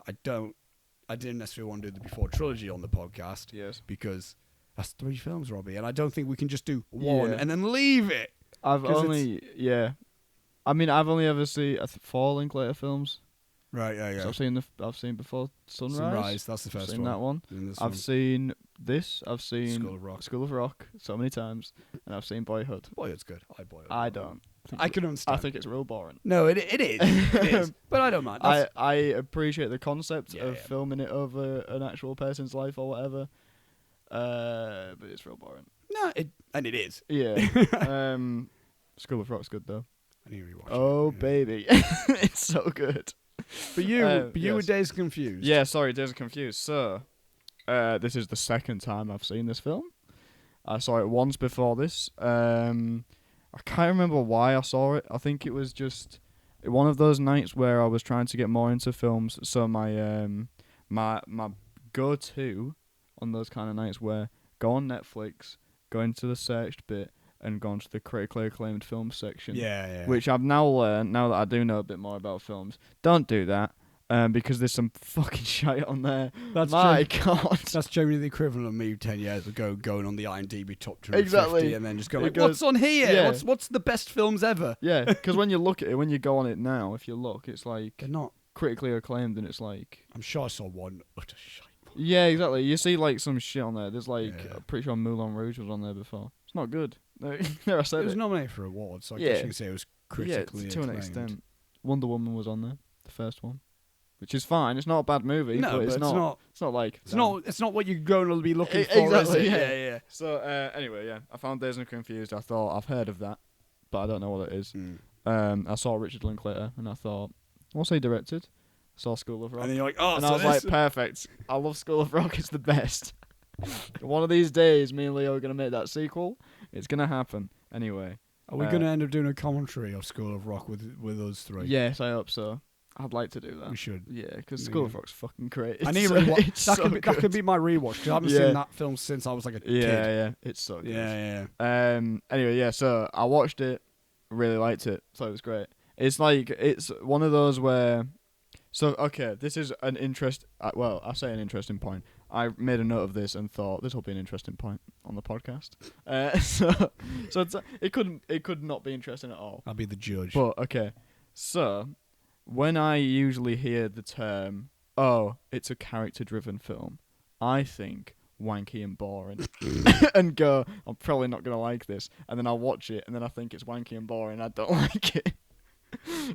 A: I didn't necessarily want to do the Before trilogy on the podcast.
B: Yes.
A: Because that's 3 films, Robbie, and I don't think we can just do one and then leave it.
B: I've only ever seen 4 Linklater films.
A: Right, yeah.
B: So I've seen Before Sunrise.
A: Sunrise, that's the first
B: I've seen
A: one.
B: that one. I've seen this. I've seen School of Rock so many times, and I've seen Boyhood.
A: Boyhood's good. Boyhood.
B: I don't.
A: I can understand.
B: I think it's real boring.
A: No, it is. It is. But I don't mind.
B: I appreciate the concept of filming it over an actual person's life or whatever. But it's real boring.
A: No, it is.
B: Yeah. School of Rock's good though.
A: I need to rewatch it.
B: Oh baby, it's so good.
A: But you were Dazed Confused.
B: Yeah, sorry, Dazed Confused. So, this is the second time I've seen this film. I saw it once before this. I can't remember why I saw it. I think it was just one of those nights where I was trying to get more into films. So my my go-to on those kind of nights were go on Netflix, go into the searched bit, and go into the critically acclaimed film section.
A: Yeah.
B: Which I've now learned, now that I do know a bit more about films, don't do that. Because there's some fucking shit on there. My God.
A: That's generally the equivalent of me 10 years ago going on the IMDb top 250
B: exactly.
A: and then just going, what's on here?
B: Yeah.
A: What's the best films ever?
B: Yeah, because when you look at it, when you go on it now, if you look, it's like...
A: They're not
B: critically acclaimed, and it's like...
A: I'm sure I saw one utter shite.
B: Yeah, exactly. You see like some shit on there. There's like... I'm pretty sure Moulin Rouge was on there before. It's not good. No, I said
A: it was nominated for awards, so I guess you can say it was critically acclaimed.
B: To an extent. Wonder Woman was on there, the first one. Which is fine. It's not a bad movie.
A: No,
B: but it's not. It's not like.
A: It's not what you're going to be looking for.
B: Exactly.
A: Is it? Yeah.
B: So anyway, I found Dazed and Confused. I thought I've heard of that, but I don't know what it is. I saw Richard Linklater, and I thought, what's he directed? I saw School of Rock,
A: and then you're like, oh,
B: and
A: so
B: I was like, perfect. I love School of Rock. It's the best. One of these days, me and Leo are gonna make that sequel. It's gonna happen. Anyway,
A: are we gonna end up doing a commentary of School of Rock with us 3?
B: Yes, I hope so. I'd like to do that.
A: We should.
B: Yeah, because School of Rock's fucking great.
A: I need to rewatch. That could be my rewatch, because I haven't seen that film since I was like a kid.
B: Yeah, it's so good.
A: Yeah.
B: Anyway, so I watched it, really liked it, so it was great. It's like, it's one of those where... So, okay, this is an interest... I say an interesting point. I made a note of this and thought, this will be an interesting point on the podcast. So it could not be interesting at all.
A: I'll be the judge.
B: But, okay, so... When I usually hear the term, oh, it's a character-driven film, I think wanky and boring. And go, I'm probably not going to like this. And then I'll watch it, and then I think it's wanky and boring, I don't like it.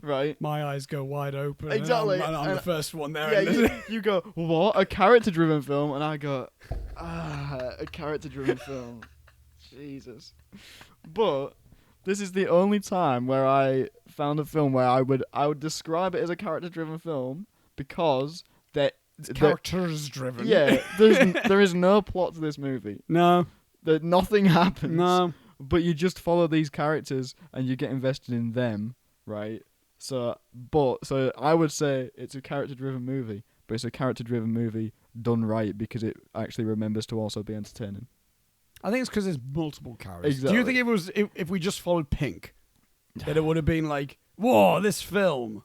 B: Right?
A: My eyes go wide open.
B: Exactly.
A: And I'm the first one there.
B: Yeah, you go, what? A character-driven film? And I go, a character-driven film. Jesus. But... This is the only time where I found a film where I would describe it as a character-driven film because
A: it's characters-driven.
B: Yeah, there is no plot to this movie.
A: No,
B: nothing happens.
A: No,
B: but you just follow these characters and you get invested in them, right? So I would say it's a character-driven movie, but it's a character-driven movie done right because it actually remembers to also be entertaining.
A: I think it's because there's multiple characters.
B: Exactly.
A: Do you think if we just followed Pink, that it would have been like, whoa, this film?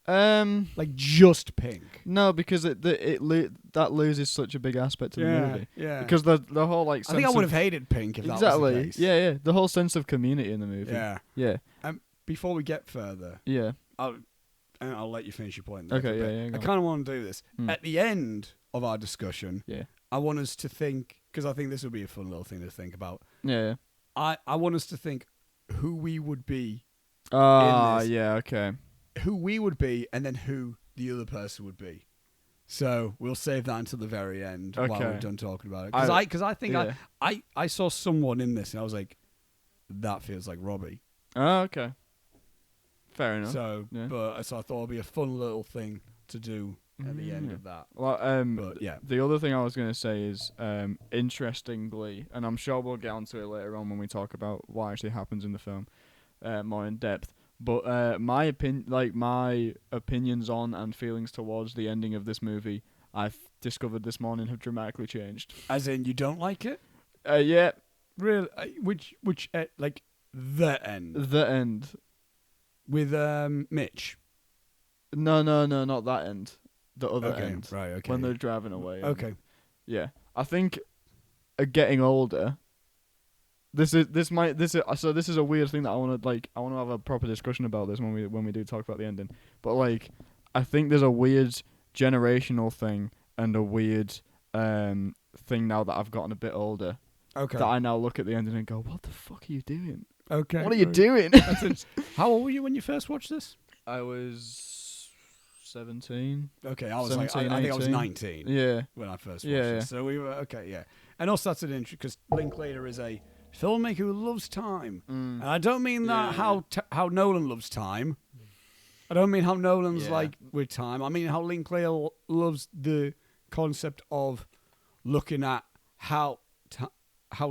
A: Like just Pink.
B: No, because that loses such a big aspect of the movie.
A: Yeah.
B: Because the whole like.
A: I think I would have hated Pink if that was the case.
B: Yeah. The whole sense of community in the movie. Yeah.
A: Before we get further.
B: Yeah.
A: I'll let you finish your point. There,
B: okay. Yeah.
A: I kind of want to do this at the end of our discussion.
B: Yeah.
A: I want us to think, because I think this will be a fun little thing to think about.
B: Yeah.
A: I want us to think, who we would be.
B: Yeah, okay.
A: Who we would be, and then who the other person would be. So we'll save that until the very end while we're done talking about it. Because I think I saw someone in this, and I was like, that feels like Robbie.
B: Oh, okay. Fair enough.
A: So, so I thought it'd be a fun little thing to do at the end of that.
B: Well,
A: but yeah.
B: The other thing I was going to say is, interestingly, and I'm sure we'll get onto it later on when we talk about what actually happens in the film more in depth. But my opinions on and feelings towards the ending of this movie, I've discovered this morning, have dramatically changed.
A: As in, you don't like it?
B: Yeah.
A: Really? Which like the end?
B: The end.
A: With Mitch?
B: No, not that end. The other end.
A: Right, okay.
B: When they're driving away.
A: Okay.
B: Yeah. I think getting older, this is a weird thing that I want to have a proper discussion about this when we do talk about the ending. But like, I think there's a weird generational thing and a weird thing now that I've gotten a bit older.
A: Okay.
B: That I now look at the ending and go, what the fuck are you doing?
A: Okay.
B: What are you doing?
A: How old were you when you first watched this?
B: I was 17.
A: Okay, I was
B: 17,
A: I think I was 19.
B: Yeah.
A: When I first watched this. So we were and also that's an interesting because Linklater is a filmmaker who loves time, and I don't mean that how Nolan loves time. I don't mean how Nolan's like with time. I mean how Linklater loves the concept of looking at how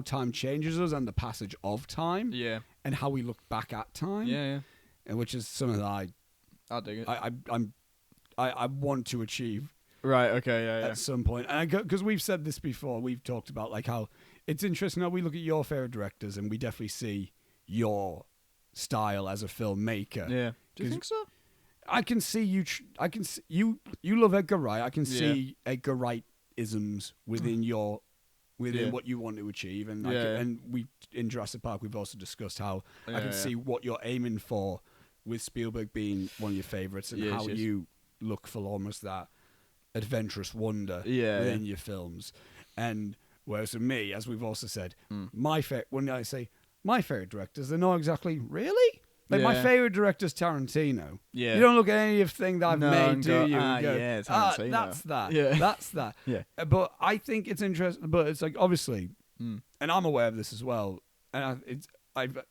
A: time changes us and the passage of time.
B: Yeah.
A: And how we look back at time.
B: Yeah.
A: And which is something that
B: I dig it.
A: I want to achieve.
B: Right. Okay. Yeah.
A: At some point, and because we've said this before, we've talked about like how it's interesting how we look at your favorite directors, and we definitely see your style as a filmmaker.
B: Yeah. Do you think so?
A: I can see you. I can see you. You love Edgar Wright. I can see Edgar Wright isms within your. Within what you want to achieve, and and we in Jurassic Park we've also discussed how I can see what you're aiming for, with Spielberg being one of your favorites, and how you look for almost that adventurous wonder within your films. And whereas for me, as we've also said, when I say my favorite directors, they're not exactly really. Like, my favorite director's Tarantino. Yeah. You don't look at any of the thing that I've made, do you? And go,
B: Tarantino.
A: That's that.
B: Yeah.
A: That's that.
B: Yeah.
A: But I think it's interesting. But it's like, obviously, and I'm aware of this as well. And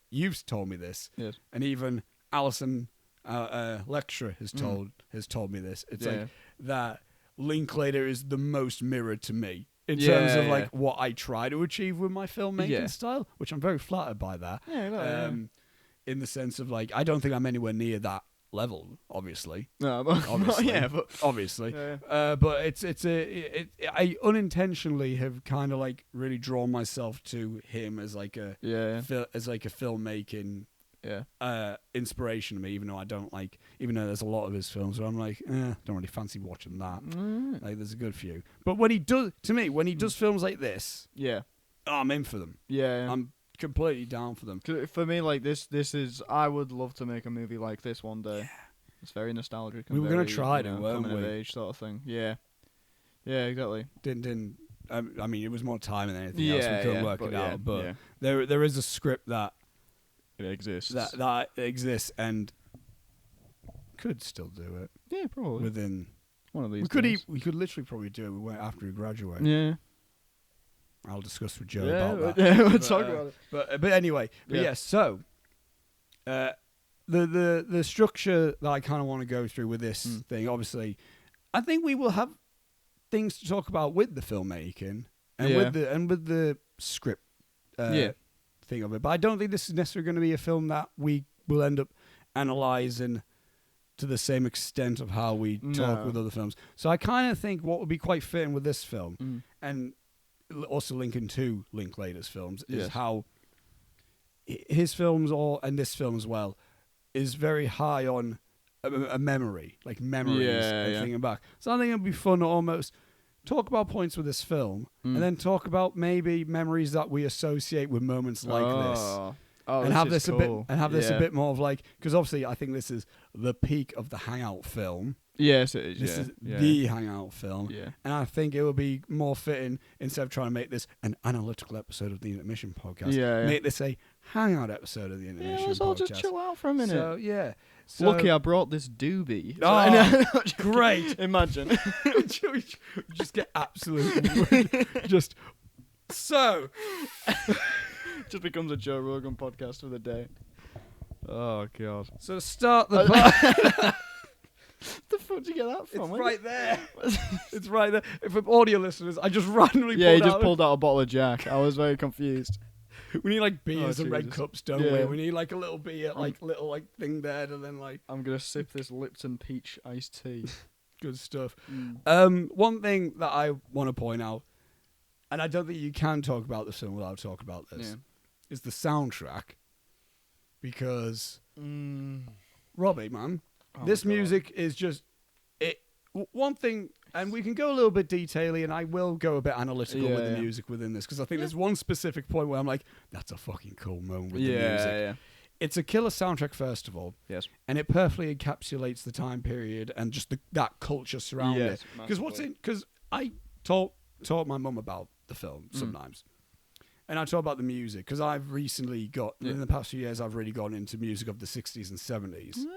A: you've told me this.
B: Yes.
A: And even Alison, lecturer, has told me this. It's like that Linklater is the most mirrored to me. In terms of like what I try to achieve with my filmmaking style, which I'm very flattered by that. In the sense of like, I don't think I'm anywhere near that level, obviously.
B: No, but
A: obviously. But I unintentionally have kind of like really drawn myself to him as like a filmmaking inspiration to me. Even though there's a lot of his films where I'm like, don't really fancy watching that. Like, there's a good few. But when he does films like this, I'm in for them. I'm completely down for them.
B: For me, like this is, I would love to make a movie like this one day. It's very nostalgic.
A: We were going to try it, weren't we?
B: Coming of age sort of thing. Yeah, exactly.
A: I mean, it was more time than anything else. We couldn't work it out. But there is a script that
B: it exists.
A: That exists and could still do it.
B: Yeah, probably
A: within
B: one of these.
A: We could literally probably do it after we graduate.
B: Yeah.
A: I'll discuss with Joe about that.
B: Yeah, we'll talk about it.
A: But anyway, so the structure that I kind of want to go through with this thing, obviously, I think we will have things to talk about with the filmmaking and with the script thing of it. But I don't think this is necessarily going to be a film that we will end up analysing to the same extent of how we talk with other films. So I kind of think what would be quite fitting with this film, and also linking to Linklater's films, is how his films, and this film as well, is very high on a memory, like memories and thinking back. So I think it'd be fun to almost talk about points with this film, and then talk about maybe memories that we associate with moments like this. And have this cool. a bit more of like, because obviously I think this is the peak of the Hangout film.
B: Yes, it is.
A: This is the Hangout film.
B: Yeah.
A: And I think it would be more fitting, instead of trying to make this an analytical episode of the Intermission podcast, make this a hangout episode of the Intermission
B: let's
A: podcast.
B: all just chill out for a minute.
A: So, yeah. So,
B: Lucky I brought this doobie.
A: Oh, great.
B: Imagine.
A: Just get absolutely just so.
B: Just becomes a Joe Rogan podcast for the day. Oh, God.
A: So to start the pod.
B: The fuck did you get that from?
A: It's right there. It's right there. If for audio listeners, I just randomly
B: pulled out a bottle of Jack. I was very confused.
A: We need like beers and red
B: Jesus.
A: cups, don't we? We need like a little beer, like little like thing there, and then like
B: I'm gonna sip this Lipton peach iced tea.
A: Good stuff. One thing that I want to point out, and I don't think you can talk about the film without talking about this, is the soundtrack. Because Robbie, man, this music is just it. One thing. And we can go a little bit detaily, and I will go a bit analytical with the music within this, because I think there's one specific point where I'm like, that's a fucking cool moment with the music. Yeah. It's a killer soundtrack, first of all.
B: Yes.
A: And it perfectly encapsulates the time period and just that culture surrounding it. Because I taught my mum about the film sometimes. And I talk about the music, because I've recently in the past few years, I've really gone into music of the 60s and 70s.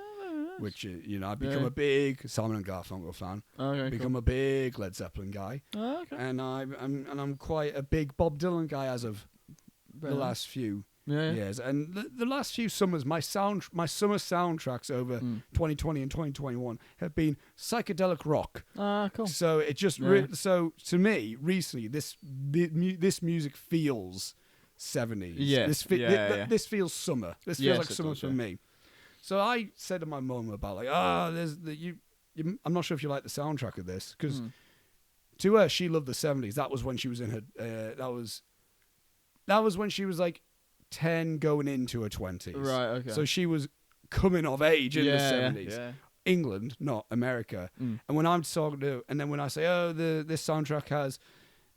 A: Which, I've become a big Simon & Garfunkel fan. Become a big Led Zeppelin guy. And I'm quite a big Bob Dylan guy as of the last few years. And the last few summers, my summer soundtracks over 2020 and 2021 have been psychedelic rock.
B: Cool.
A: So it just so to me recently this music feels 70s.
B: Yeah.
A: This feels summer. This feels like summer for me. So I said to my mum about like, I'm not sure if you like the soundtrack of this, because to her she loved the 70s. That was when she was in her. That was when she was like 10, going into her 20s.
B: Right. Okay.
A: So she was coming of age in the 70s.
B: Yeah.
A: England, not America. And when I'm talking to, and then when I say, this soundtrack has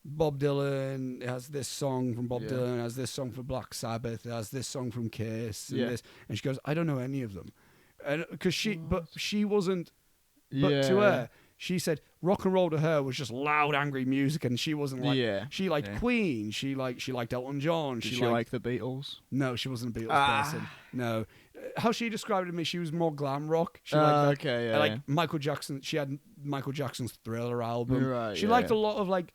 A: Bob Dylan, it has this song from Bob Dylan, it has this song from Black Sabbath, it has this song from Kiss, and this, and she goes, I don't know any of them, and because she wasn't, but to her, she said rock and roll to her was just loud, angry music, and she wasn't like, she liked Queen, she liked Elton John,
B: Did she liked the Beatles?
A: No, she wasn't a Beatles person. No, how she described it to me, she was more glam rock. She liked like Michael Jackson. She had Michael Jackson's Thriller album.
B: Right,
A: she liked a lot of like.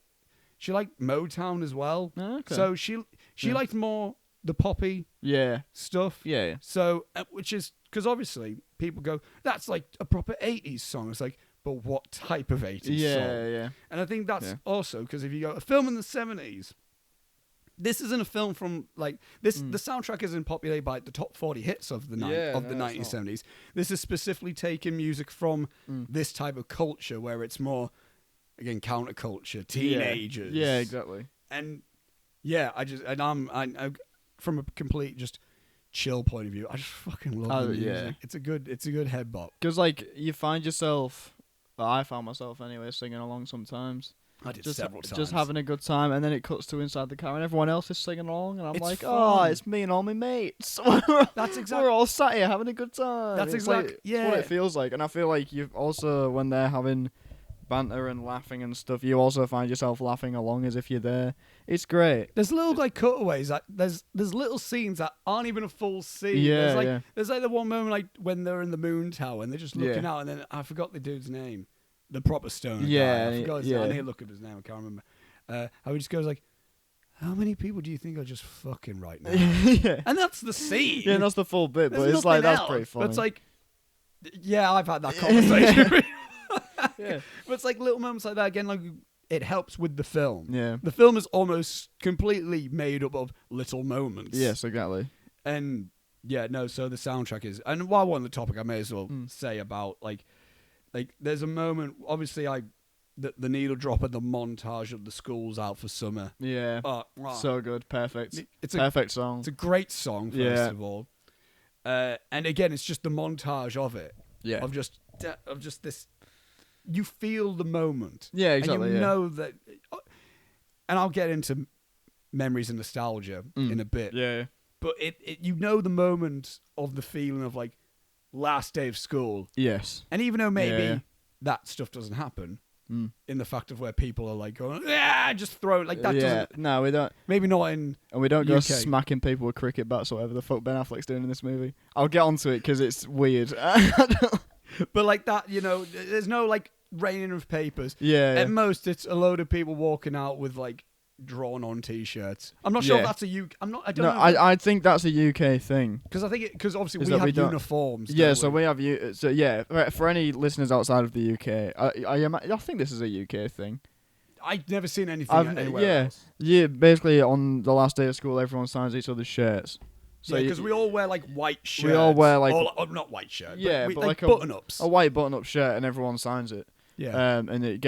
A: She liked Motown as well. So she liked more the poppy stuff. Yeah. So, which is, because obviously people go, that's like a proper 80s song. It's like, but what type of 80s song? Yeah. And I think that's also, because if you go, a film in the 70s, this isn't a film from like, the soundtrack isn't populated by the top 40 hits of the 1970s. This is specifically taking music from this type of culture where it's more, again, counterculture, teenagers.
B: Yeah, exactly.
A: And I'm from a complete just chill point of view, I just fucking love the music. Yeah. It's a good head bop.
B: Because like you find yourself, I found myself anyway, singing along sometimes.
A: I did several times.
B: Just having a good time, and then it cuts to inside the car, and everyone else is singing along, and I'm
A: it's
B: like,
A: fun.
B: It's me and all my mates.
A: That's exactly.
B: We're all sat here having a good time.
A: That's exactly.
B: It's what it feels like, and I feel like you've also, when they're having banter and laughing and stuff, you also find yourself laughing along as if you're there. It's great.
A: There's little like cutaways. There's little scenes that aren't even a full scene. There's like the one moment like when they're in the moon tower and they're just looking out, and then I forgot the dude's name, the proper stoner guy. I forgot his name. I need to look up his name. I can't remember. How he just goes like, how many people do you think are just fucking right now? And that's the scene.
B: Yeah, that's the full bit. But it's like that's pretty funny.
A: But it's like, I've had that conversation. But it's like little moments like that again, like it helps with the film.
B: Yeah,
A: the film is almost completely made up of little moments.
B: Yes, exactly.
A: And so the soundtrack is, and while we're on the topic, I may as well say about like there's a moment, obviously the needle drop and the montage of the schools out for summer.
B: Yeah, so good, perfect. It's a perfect song.
A: It's a great song, first of all, and again, it's just the montage of it.
B: Yeah,
A: of just this. You feel the moment.
B: Yeah, exactly.
A: And you know that, and I'll get into memories and nostalgia in a bit.
B: Yeah.
A: But you know the moment of the feeling of like last day of school.
B: Yes.
A: And even though maybe that stuff doesn't happen, in the fact of where people are like going, yeah, just throw it like that. Doesn't,
B: no, we don't.
A: Maybe not in.
B: And we don't go
A: UK.
B: smacking people with cricket bats or whatever the fuck Ben Affleck's doing in this movie. I'll get onto it because it's weird.
A: But like that, there's no like raining of papers.
B: Yeah.
A: At most, it's a load of people walking out with like drawn on T-shirts. I'm not sure if that's a UK. I don't know.
B: I think that's a UK thing.
A: Because because obviously we have uniforms.
B: Yeah, so we have for any listeners outside of the UK, I think this is a UK thing.
A: I've never seen anything anywhere else.
B: Yeah, basically on the last day of school, everyone signs each other's shirts.
A: So because we all wear like white shirts.
B: We all wear like
A: not white shirt.
B: Yeah,
A: but
B: like
A: button-ups.
B: A white button-up shirt, and everyone signs it.
A: Yeah.
B: And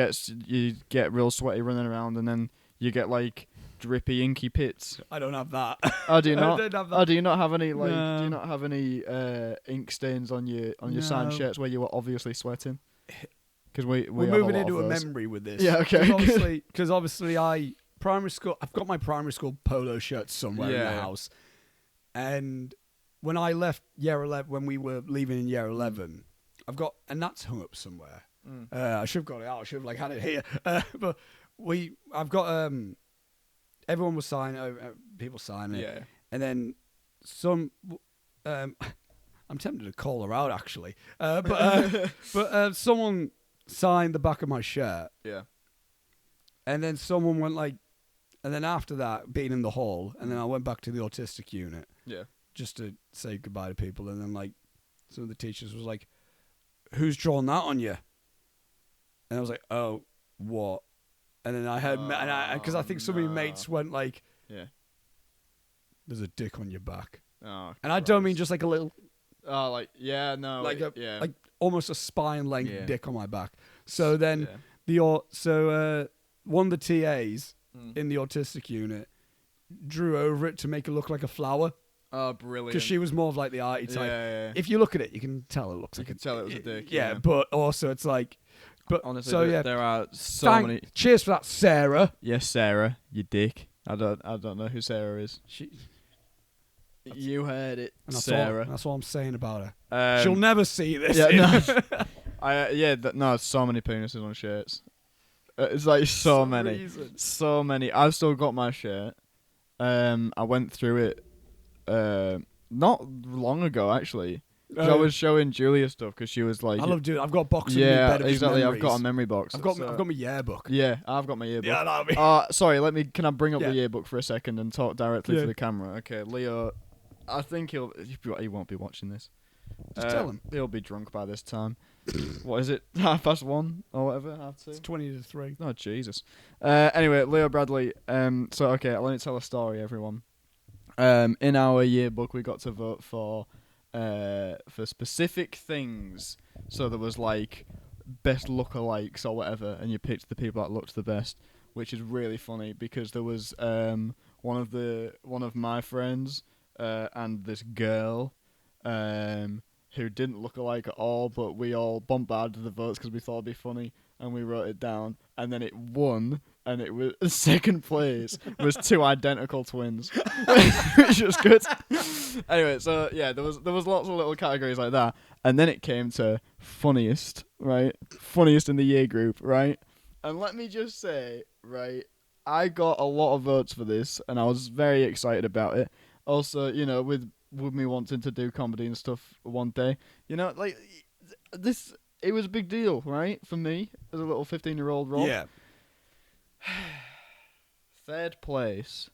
B: you get real sweaty running around, and then you get like drippy, inky pits.
A: I don't have that.
B: Oh, do you not?
A: I don't have that.
B: Oh, do you not have any like?
A: No.
B: Do you not have any ink stains on your signed shirts where you were obviously sweating? Because we're
A: moving into a memory with this.
B: Yeah, okay.
A: Because obviously, I've got my primary school polo shirt somewhere in the house, and when I left year 11, when we were leaving in year 11, and that's hung up somewhere. I should have got it out. I should have had it here. But I've got everyone was signing, people signing it, and then some. I'm tempted to call her out actually, but someone signed the back of my shirt.
B: Yeah.
A: And then someone went like, and then after that, being in the hall, and then I went back to the autistic unit.
B: Yeah.
A: Just to say goodbye to people, and then like, some of the teachers was like, "Who's drawn that on you?" And I was like, "Oh, what?" And then I heard, because I think some of my mates went like,
B: "Yeah,
A: there's a dick on your back."
B: Oh,
A: and I don't mean just like a little.
B: Oh, like
A: like almost a spine length dick on my back. So then one of the TAs in the autistic unit drew over it to make it look like a flower.
B: Oh, brilliant!
A: Because she was more of like the arty type.
B: Yeah.
A: If you look at it, you can tell it looks like.
B: You can tell it was a dick.
A: Yeah, but also it's like. But
B: honestly,
A: so
B: there are so many.
A: Cheers for that, Sarah.
B: Yes, Sarah, you dick. I don't know who Sarah is. You heard it, Sarah.
A: That's what I'm saying about her. She'll never see this.
B: No, so many penises on shirts. It's like so many. So many. I've still got my shirt. I went through it not long ago, actually. I was showing Julia stuff because she was like,
A: I love doing it. I've got a box in my bed of
B: exactly.
A: memories.
B: I've got a memory box.
A: I've got my yearbook.
B: Yeah, I've got my yearbook.
A: Yeah, that'll be.
B: Sorry, can I bring up the yearbook for a second and talk directly to the camera? Okay, Leo, I think he won't be watching this.
A: Just tell him.
B: He'll be drunk by this time. What is it? 1:30 or whatever? 2:30?
A: It's 20 to 3.
B: Oh, Jesus. Anyway, Leo Bradley. Let me tell a story, everyone. In our yearbook, we got to vote for specific things. So there was like best lookalikes or whatever, and you picked the people that looked the best, which is really funny because there was one of my friends and this girl who didn't look alike at all, but we all bombarded the votes because we thought it'd be funny, and we wrote it down, and then it won, and it was second place was two identical twins, which was good. Anyway, so yeah, there was lots of little categories like that, and then it came to funniest, right? Funniest in the year group, right? And let me just say, right, I got a lot of votes for this, and I was very excited about it. Also, with me wanting to do comedy and stuff one day, like this, it was a big deal, right, for me as a little 15-year-old Rob.
A: Yeah.
B: Third place,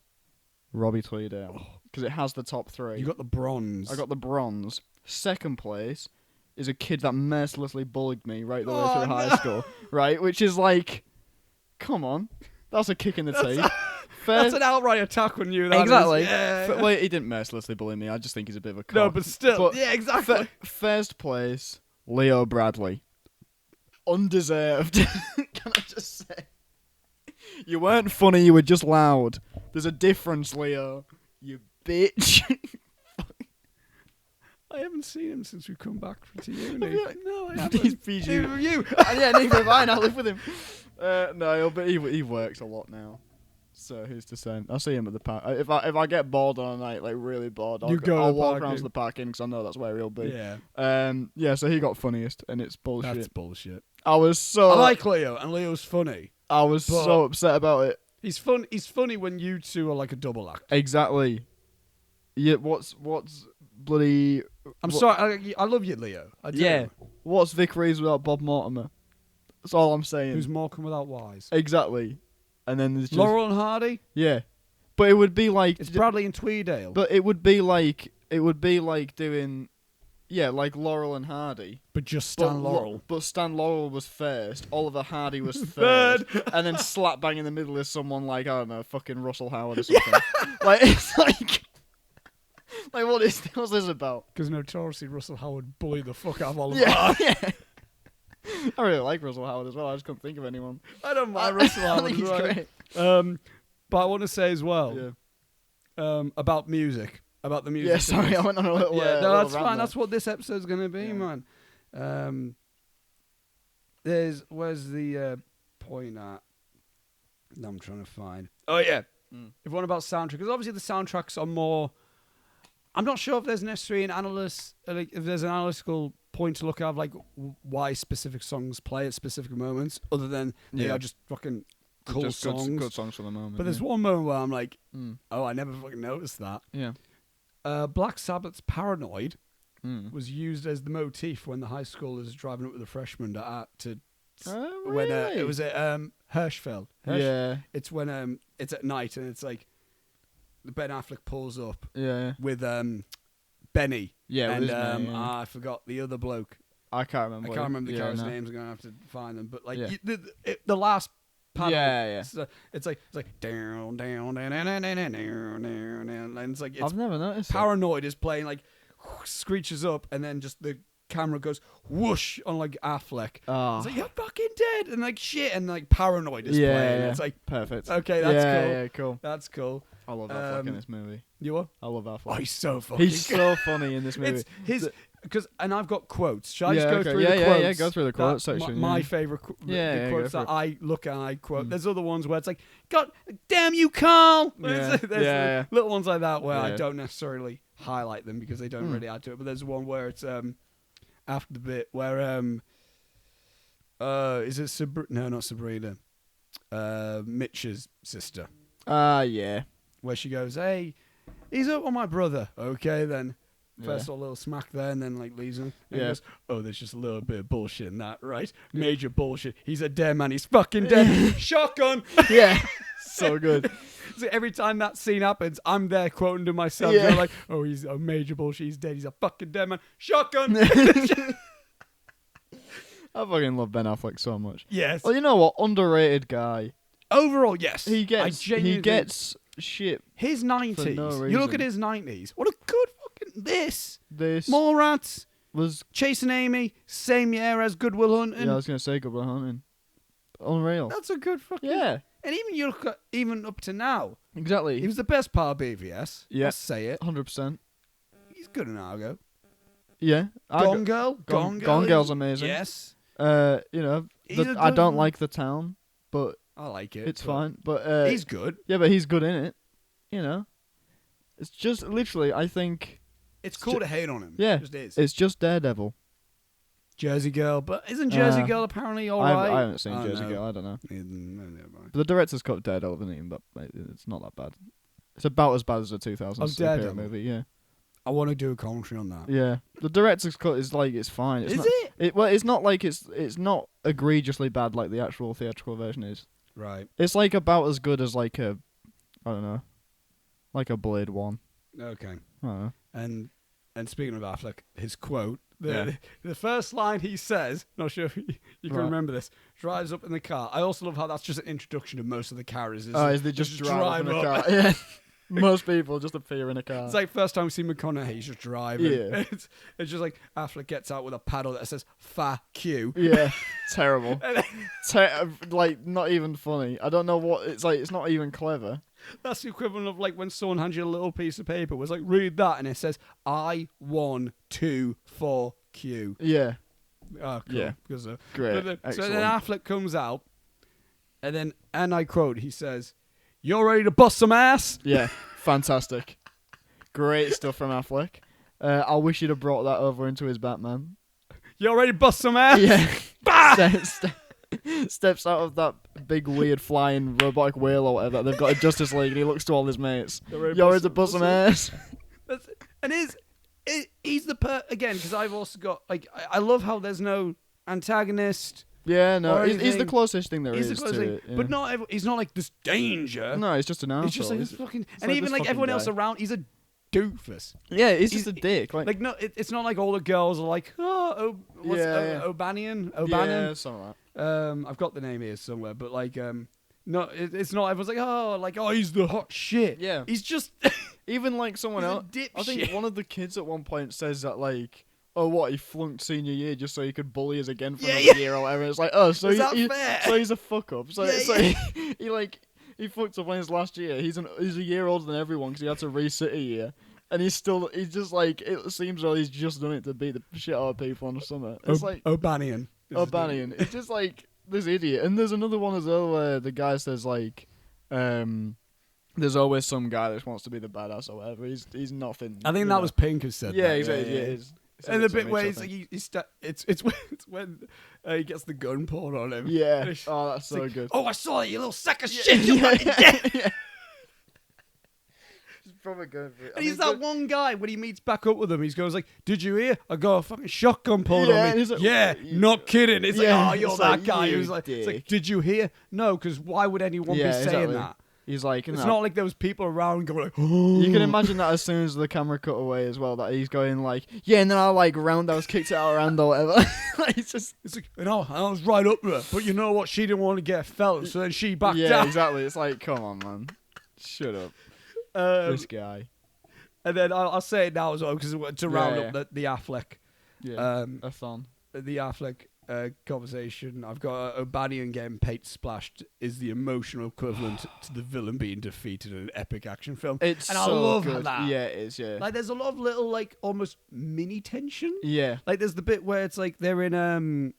B: Robbie Tweedale, because it has the top 3.
A: You got the bronze.
B: I got the bronze. Second place is a kid that mercilessly bullied me right the way through high school, right, which is like, come on, that's a kick in the teeth.
A: That's an outright attack on you.
B: Exactly.
A: Yeah.
B: Well, he didn't mercilessly bully me. I just think he's a bit of a cock.
A: No, but still. Yeah, exactly.
B: First place, Leo Bradley. Undeserved. Can I just say? You weren't funny, you were just loud. There's a difference, Leo. You bitch.
A: I haven't seen him since we've come back to uni.
B: No, I haven't. He's PG.
A: Neither have you.
B: Yeah, neither have I. I live with him. No, but he works a lot now. So who's to say? I'll see him at the park. If I get bored on a night, like really bored, I'll
A: go
B: walk around to the parking because I know that's where he'll be.
A: Yeah.
B: Yeah. So he got funniest, and it's bullshit.
A: That's bullshit.
B: I
A: like Leo, and Leo's funny.
B: I was so upset about it.
A: He's funny when you two are like a double act.
B: Exactly. Yeah. What's bloody?
A: Sorry. I love you, Leo. I do.
B: Yeah. What's Vic Reeves without Bob Mortimer? That's all I'm saying.
A: Who's Morecambe without Wise?
B: Exactly. And then there's just
A: Laurel and Hardy.
B: Yeah. But it would be like
A: it's Bradley and Tweedale.
B: But it would be like doing, like Laurel and Hardy.
A: But just Stan Laurel.
B: But Stan Laurel was first. Oliver Hardy was third. And then slap bang in the middle is someone like, I don't know, fucking Russell Howard or something. Like it's like what's this about?
A: Because notoriously Russell Howard bullied the fuck out of Oliver Hardy.
B: Yeah. I really like Russell Howard as well. I just couldn't think of anyone.
A: I don't mind Russell Howard.
B: I think he's great.
A: But I want to say as well about music. About the music.
B: Yeah, sorry, I went on a little.
A: Yeah, no, that's fine.
B: There.
A: That's what this episode's gonna be, man. Where's the point at? that I'm trying to find. Oh yeah, if one about soundtrack, because obviously the soundtracks are more. I'm not sure if there's necessarily an analyst, like if there's an analytical point to look at, like why specific songs play at specific moments, other than they are just fucking cool
B: just
A: songs.
B: Good songs for the moment.
A: But there's one moment where I'm like, oh, I never fucking noticed that.
B: Yeah.
A: Black Sabbath's Paranoid was used as the motif when the high schoolers was driving up with the freshmen to
B: really?
A: when it was at Hirschfeld.
B: Yeah.
A: It's when it's at night and it's like Ben Affleck pulls up with Benny.
B: Yeah,
A: and
B: with his name,
A: I forgot the other bloke.
B: I can't remember.
A: I can't remember the character's names. I'm gonna have to find them. But like the last panel, it's like down, down, down, down, down, down, and it's like
B: I've never noticed.
A: Paranoid is playing like screeches up, and then just the camera goes whoosh on like Affleck. It's like you're fucking dead, and like shit, and like Paranoid is playing. And it's like
B: perfect.
A: Okay, that's cool.
B: Yeah, cool.
A: That's cool.
B: I love Affleck in this movie.
A: You what?
B: I love Affleck.
A: Oh, he's so funny.
B: He's so funny in this movie.
A: And I've got quotes. Shall I just go through the quotes?
B: Yeah, go through the quotes section.
A: My favourite quotes that I look at and I quote. There's other ones where it's like, God damn you, Carl! There's little ones like that where I don't necessarily highlight them because they don't really add to it. But there's one where it's after the bit where is it Sabrina? No, not Sabrina. Mitch's sister.
B: Yeah.
A: Where she goes, hey, he's up on my brother. Okay, then. First a little smack there, and then like leaves him. And goes, oh, there's just a little bit of bullshit in that, right? Major bullshit. He's a dead man. He's fucking dead. Shotgun.
B: Yeah. So good.
A: So every time that scene happens, I'm there quoting to myself. Yeah. Like, oh, he's a major bullshit. He's dead. He's a fucking dead man. Shotgun.
B: I fucking love Ben Affleck so much.
A: Yes.
B: Well, you know what? Underrated guy.
A: Overall, yes.
B: He gets shit.
A: His 90s.
B: No
A: you look at his 90s. What a good fucking this.
B: This.
A: Mallrats
B: was
A: Chasing Amy. Same year as Good Will Hunting.
B: Yeah, I was gonna say Good Will Hunting. Unreal.
A: That's a good fucking.
B: Yeah.
A: And even you look at even up to now.
B: Exactly.
A: He was the best part of BVS.
B: Yeah.
A: I'll say it.
B: 100%.
A: He's good in Argo.
B: Yeah.
A: Gone Girl.
B: Gone Girl's amazing.
A: Yes.
B: You know, I don't like The Town, but
A: I like it.
B: It's fine, but
A: he's good.
B: Yeah, but he's good in it. You know, it's just literally. I think
A: it's cool to hate on him.
B: Yeah,
A: it just is.
B: It's just Daredevil.
A: Jersey Girl, but isn't Jersey Girl apparently all right?
B: I haven't seen Jersey Girl. I don't know. But the director's cut Daredevil, isn't he? But it's not that bad. It's about as bad as a 2000s superhero movie. Yeah.
A: I want to do a commentary on that.
B: Yeah, the director's cut is like it's fine. It's
A: is
B: not,
A: it?
B: Well, it's not like it's not egregiously bad like the actual theatrical version is.
A: Right.
B: It's like about as good as like a, I don't know, like a Blade 1.
A: Okay.
B: I don't know.
A: And speaking of Affleck, his quote, the first line he says, not sure if you can remember this, drives up in the car. I also love how that's just an introduction of most of the characters.
B: Is they just drive up in a car? Yeah. Most people just appear in a car.
A: It's like first time we see McConaughey, he's just driving.
B: Yeah.
A: It's just like Affleck gets out with a paddle that says "Fa Q."
B: Yeah, terrible. Like not even funny. I don't know what it's like. It's not even clever.
A: That's the equivalent of like when someone hands you a little piece of paper. It was like read that, and it says I-1-2-4-Q.
B: Yeah.
A: Oh, cool.
B: Yeah.
A: Great. So then Affleck comes out, and I quote, he says, You're ready to bust some ass?
B: Yeah, fantastic. Great stuff from Affleck. I wish he'd have brought that over into his Batman.
A: You're ready to bust some ass?
B: Yeah.
A: Bah!
B: Steps out of that big weird flying robotic whale or whatever that they've got in Justice League, and he looks to all his mates. You're ready to bust some ass?
A: And he's the again, because I've also got, like, I love how there's no antagonist.
B: Yeah, no, he's the closest thing there is to it. Yeah.
A: But he's not like this danger.
B: No, he's just an asshole.
A: He's just like this fucking, and even like everyone else around, he's a doofus.
B: Yeah, he's just a dick. Like
A: no, it's not like all the girls are like, O'Banion?
B: Yeah, something like that.
A: I've got the name here somewhere, but like, no, it's not. Everyone's like, oh, he's the hot shit.
B: Yeah,
A: he's just
B: even like someone else. I think one of the kids at one point says that like, oh, what, he flunked senior year just so he could bully us again for another year or whatever. It's like, oh, so he's a fuck up. So he fucked up on his last year. He's a year older than everyone because he had to resit a year. And he's just like, it seems like he's just done it to beat the shit out of people on the summer. It's like
A: O'Banion.
B: It's just like this idiot. And there's another one as well where the guy says like, there's always some guy that wants to be the badass or whatever. He's nothing.
A: I think that was Pink who said that.
B: Yeah, exactly. Yeah, it is.
A: And the bit where he's like, it's when he gets the gun pulled on him.
B: Yeah. Oh, that's so
A: like,
B: good.
A: Oh, I saw you, little sack of shit. You fucking dead.
B: He's probably good for it.
A: And he's that one guy when he meets back up with him. He goes like, "Did you hear? I got a fucking shotgun pulled on me."
B: Like,
A: yeah, not kidding. It's like, oh, you're that
B: like,
A: guy. Who's like, it's like, did you hear? No, because why would anyone be saying that?
B: He's like,
A: it's not like there was people around going like, oh.
B: You can imagine that as soon as the camera cut away as well, that he's going like, yeah, and then I like roundhouse kicked it out around or whatever.
A: It's like, and I was right up there, but you know what? She didn't want to get felt, so then she backed down.
B: Yeah, exactly. It's like, come on, man, shut up, this guy. And
A: then I'll say it now as well because to round up the Affleck,
B: the
A: Affleck conversation. I've got O'Banion getting paint splashed is the emotional equivalent to the villain being defeated in an epic action film.
B: I love
A: that.
B: Yeah, it is. Yeah,
A: like there's a lot of little like almost mini tension.
B: Yeah,
A: like there's the bit where it's like they're in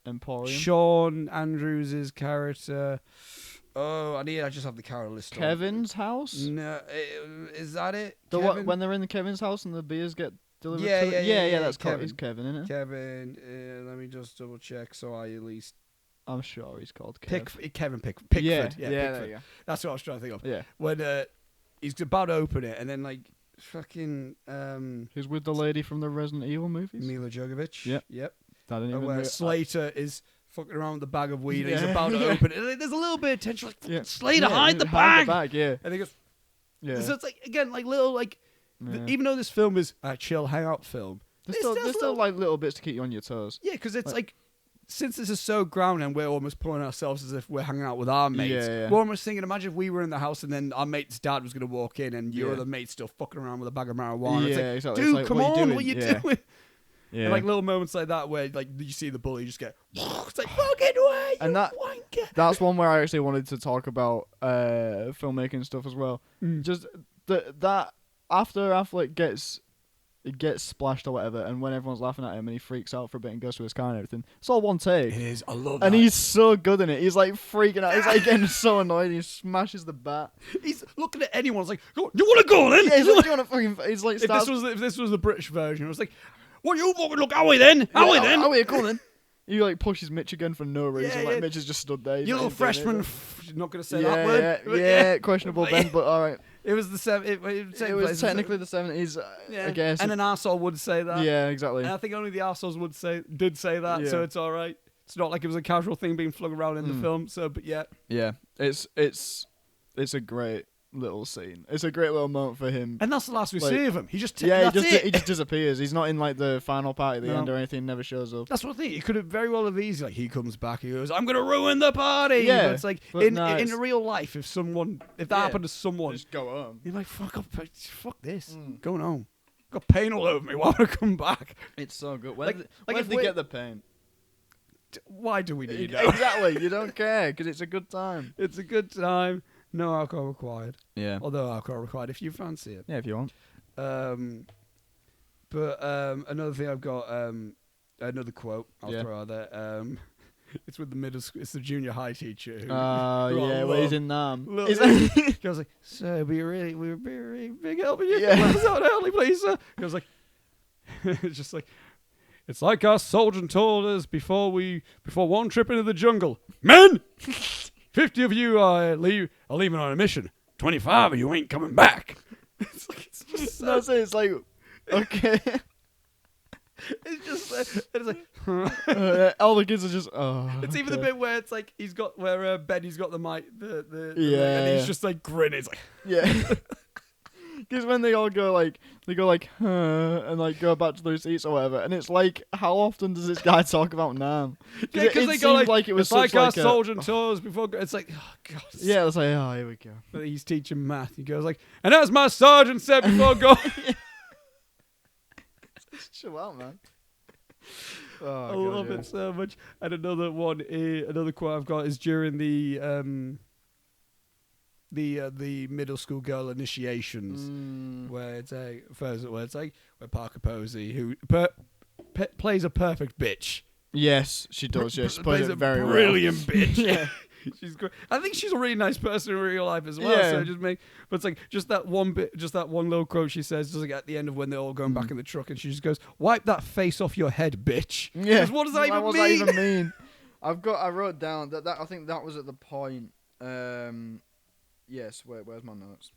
B: Emporium.
A: Sean Andrews' character. Oh, I just have the character list.
B: Kevin's house.
A: No, is that it?
B: When they're in the Kevin's house and the beers get delivered.
A: Yeah.
B: That's
A: Kevin.
B: It's Kevin, isn't it?
A: Kevin. Let me just double check so I at least.
B: I'm sure he's called Kevin.
A: Kevin Pickford.
B: Yeah,
A: Pickford.
B: there you go.
A: That's what I was trying to think of.
B: Yeah.
A: When he's about to open it, and then like fucking
B: who's with the lady from the Resident Evil movies?
A: Mila Jovovich.
B: Yep. That didn't even
A: where Slater is fucking around with the bag of weed. And he's about to open it. There's a little bit of tension. Like Slater, hide the bag.
B: Yeah.
A: And he goes.
B: Yeah.
A: So it's like again, like little like. Even though this film is a chill hangout film,
B: there's still like little bits to keep you on your toes.
A: Yeah, because it's like since this is so grounded and we're almost pulling ourselves as if we're hanging out with our mates.
B: Yeah.
A: We're almost thinking, imagine if we were in the house and then our mate's dad was going to walk in and your other mate's still fucking around with a bag of marijuana.
B: Yeah,
A: it's like,
B: exactly.
A: Dude,
B: like,
A: come on, what are you doing?
B: Yeah.
A: And like little moments like that where like you see the bully just get, it's like, fucking way, you wanker.
B: That's one where I actually wanted to talk about filmmaking stuff as well. Just that after Affleck gets splashed or whatever, and when everyone's laughing at him and he freaks out for a bit and goes to his car and everything, it's all one take.
A: It is. I love that.
B: And he's so good in it. He's like freaking out. He's like getting so annoyed. He smashes the bat.
A: He's looking at anyone. It's like, you want to go then?
B: Yeah, he's like, do you want to fucking? He's like,
A: if this was the British version, it was like, what you fucking look? How we then? How we then?
B: How we coming? He like pushes Mitch again for no reason. Like Mitch has just stood there.
A: You little freshman. Not gonna say that
B: word. Yeah, questionable Ben, but all right.
A: It was the it
B: was technically the 70s, I guess.
A: And an arsehole would say that.
B: Yeah, exactly.
A: And I think only the arseholes did say that, so it's all right. It's not like it was a casual thing being flung around in the film. So, but yeah.
B: Yeah, it's a great little scene. It's a great little moment for him.
A: And that's the last we see of him. He just
B: he just disappears. He's not in like the final part at the end or anything. Never shows up.
A: That's what I think. He could have very well have easy. Like he comes back, he goes, "I'm gonna ruin the party."
B: Yeah,
A: but it's like in real life, if that happened to someone,
B: just go home.
A: You're like, fuck this, going home. Got pain all over me. Why would I come back?
B: It's so good. When if they get the pain?
A: Why do we need that?
B: Exactly. You don't care because it's a good time.
A: It's a good time. No alcohol required.
B: Yeah.
A: Although alcohol required if you fancy it.
B: Yeah, if you want.
A: But another thing I've got, another quote I'll throw out there. It's with the middle school. It's the junior high teacher.
B: Yeah, where he's in Nam.
A: He goes like, "Sir, we're really big helping you.
B: Yeah.
A: Let us out early, please, sir." He goes like, "It's just like, it's like our sergeant told us before one trip into the jungle. Men, 50 of you are leaving on a mission. 25 of you ain't coming back." It's just so,
B: That's it. It's like, okay.
A: it's just like
B: all the kids are just. Oh.
A: it's even the bit where it's like where Benny's got the mic,
B: Yeah,
A: and he's just like grinning. It's like,
B: yeah. Because when they all go like, and like go back to their seats or whatever, and it's like, how often does this guy talk about Nam?
A: yeah, because they go like
B: it was
A: it's like
B: such
A: our
B: like
A: soldier tours before. It's like, oh god.
B: Yeah, it's like, oh, here we go.
A: But he's teaching math. He goes like, and as my sergeant said before going.
B: Chill out, man. Oh,
A: I love it so much. And another quote I've got is during the middle school girl initiations, where it's where Parker Posey, who plays a perfect bitch.
B: Yes, she does. Yes, plays it very
A: brilliant
B: well.
A: bitch.
B: Yeah.
A: She's great. I think she's a really nice person in real life as well.
B: Yeah.
A: So but it's like just that one little quote she says, just like at the end of when they're all going back in the truck, and she just goes, "Wipe that face off your head, bitch."
B: Yeah.
A: What does that even mean?
B: What does that even mean? I wrote down that I think that was at the point. Yes. Where's my notes?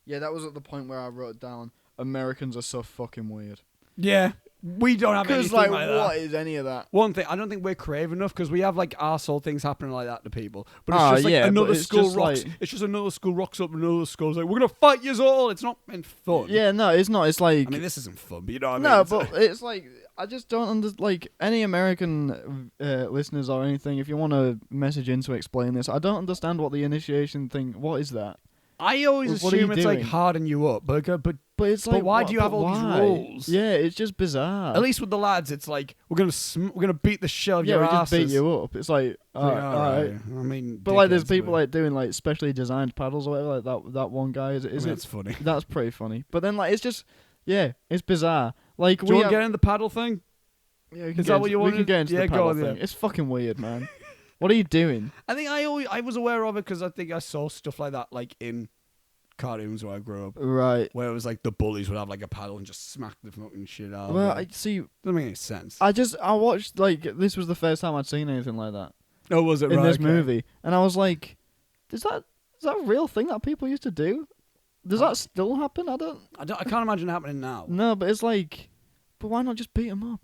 B: Yeah, that was at the point where I wrote down Americans are so fucking weird.
A: Yeah. We don't have anything like that.
B: What is any of that?
A: One thing, I don't think we're crave enough because we have like arsehole things happening like that to people. But it's just like another school rocks. It's just another school rocks up, another school's like, we're gonna fight you all. It's not meant fun.
B: Yeah, no, it's not. It's like,
A: I mean, this isn't fun, but you know what I mean.
B: No, but it's like, I just don't understand. Like, any American listeners or anything, if you want to message in to explain this, I don't understand what the initiation thing. What is that?
A: I always assume it's like harden you up, but
B: it's like,
A: why do you have all these rules?
B: Yeah, it's just bizarre.
A: At least with the lads, it's like we're gonna beat the shell of your asses.
B: Yeah, we just beat you up. It's like, all right.
A: I mean,
B: but like, there's people like doing like specially designed paddles or whatever. Like that one guy is it?
A: That's funny.
B: That's pretty funny. But then like, it's just it's bizarre. Like,
A: do you want to get in the paddle thing?
B: Yeah,
A: is that what you want?
B: We can get into the paddle thing. It's fucking weird, man. What are you doing?
A: I think I was aware of it because I think I saw stuff like that like in cartoons where I grew up,
B: right?
A: Where it was like the bullies would have like a paddle and just smack the fucking shit out.
B: Well, I see.
A: Doesn't make any sense.
B: I watched like this was the first time I'd seen anything like that.
A: Oh, was it
B: in this movie? And I was like, is that a real thing that people used to do? Does that still happen? I
A: can't imagine it happening now.
B: No, but it's like, but why not just beat them up?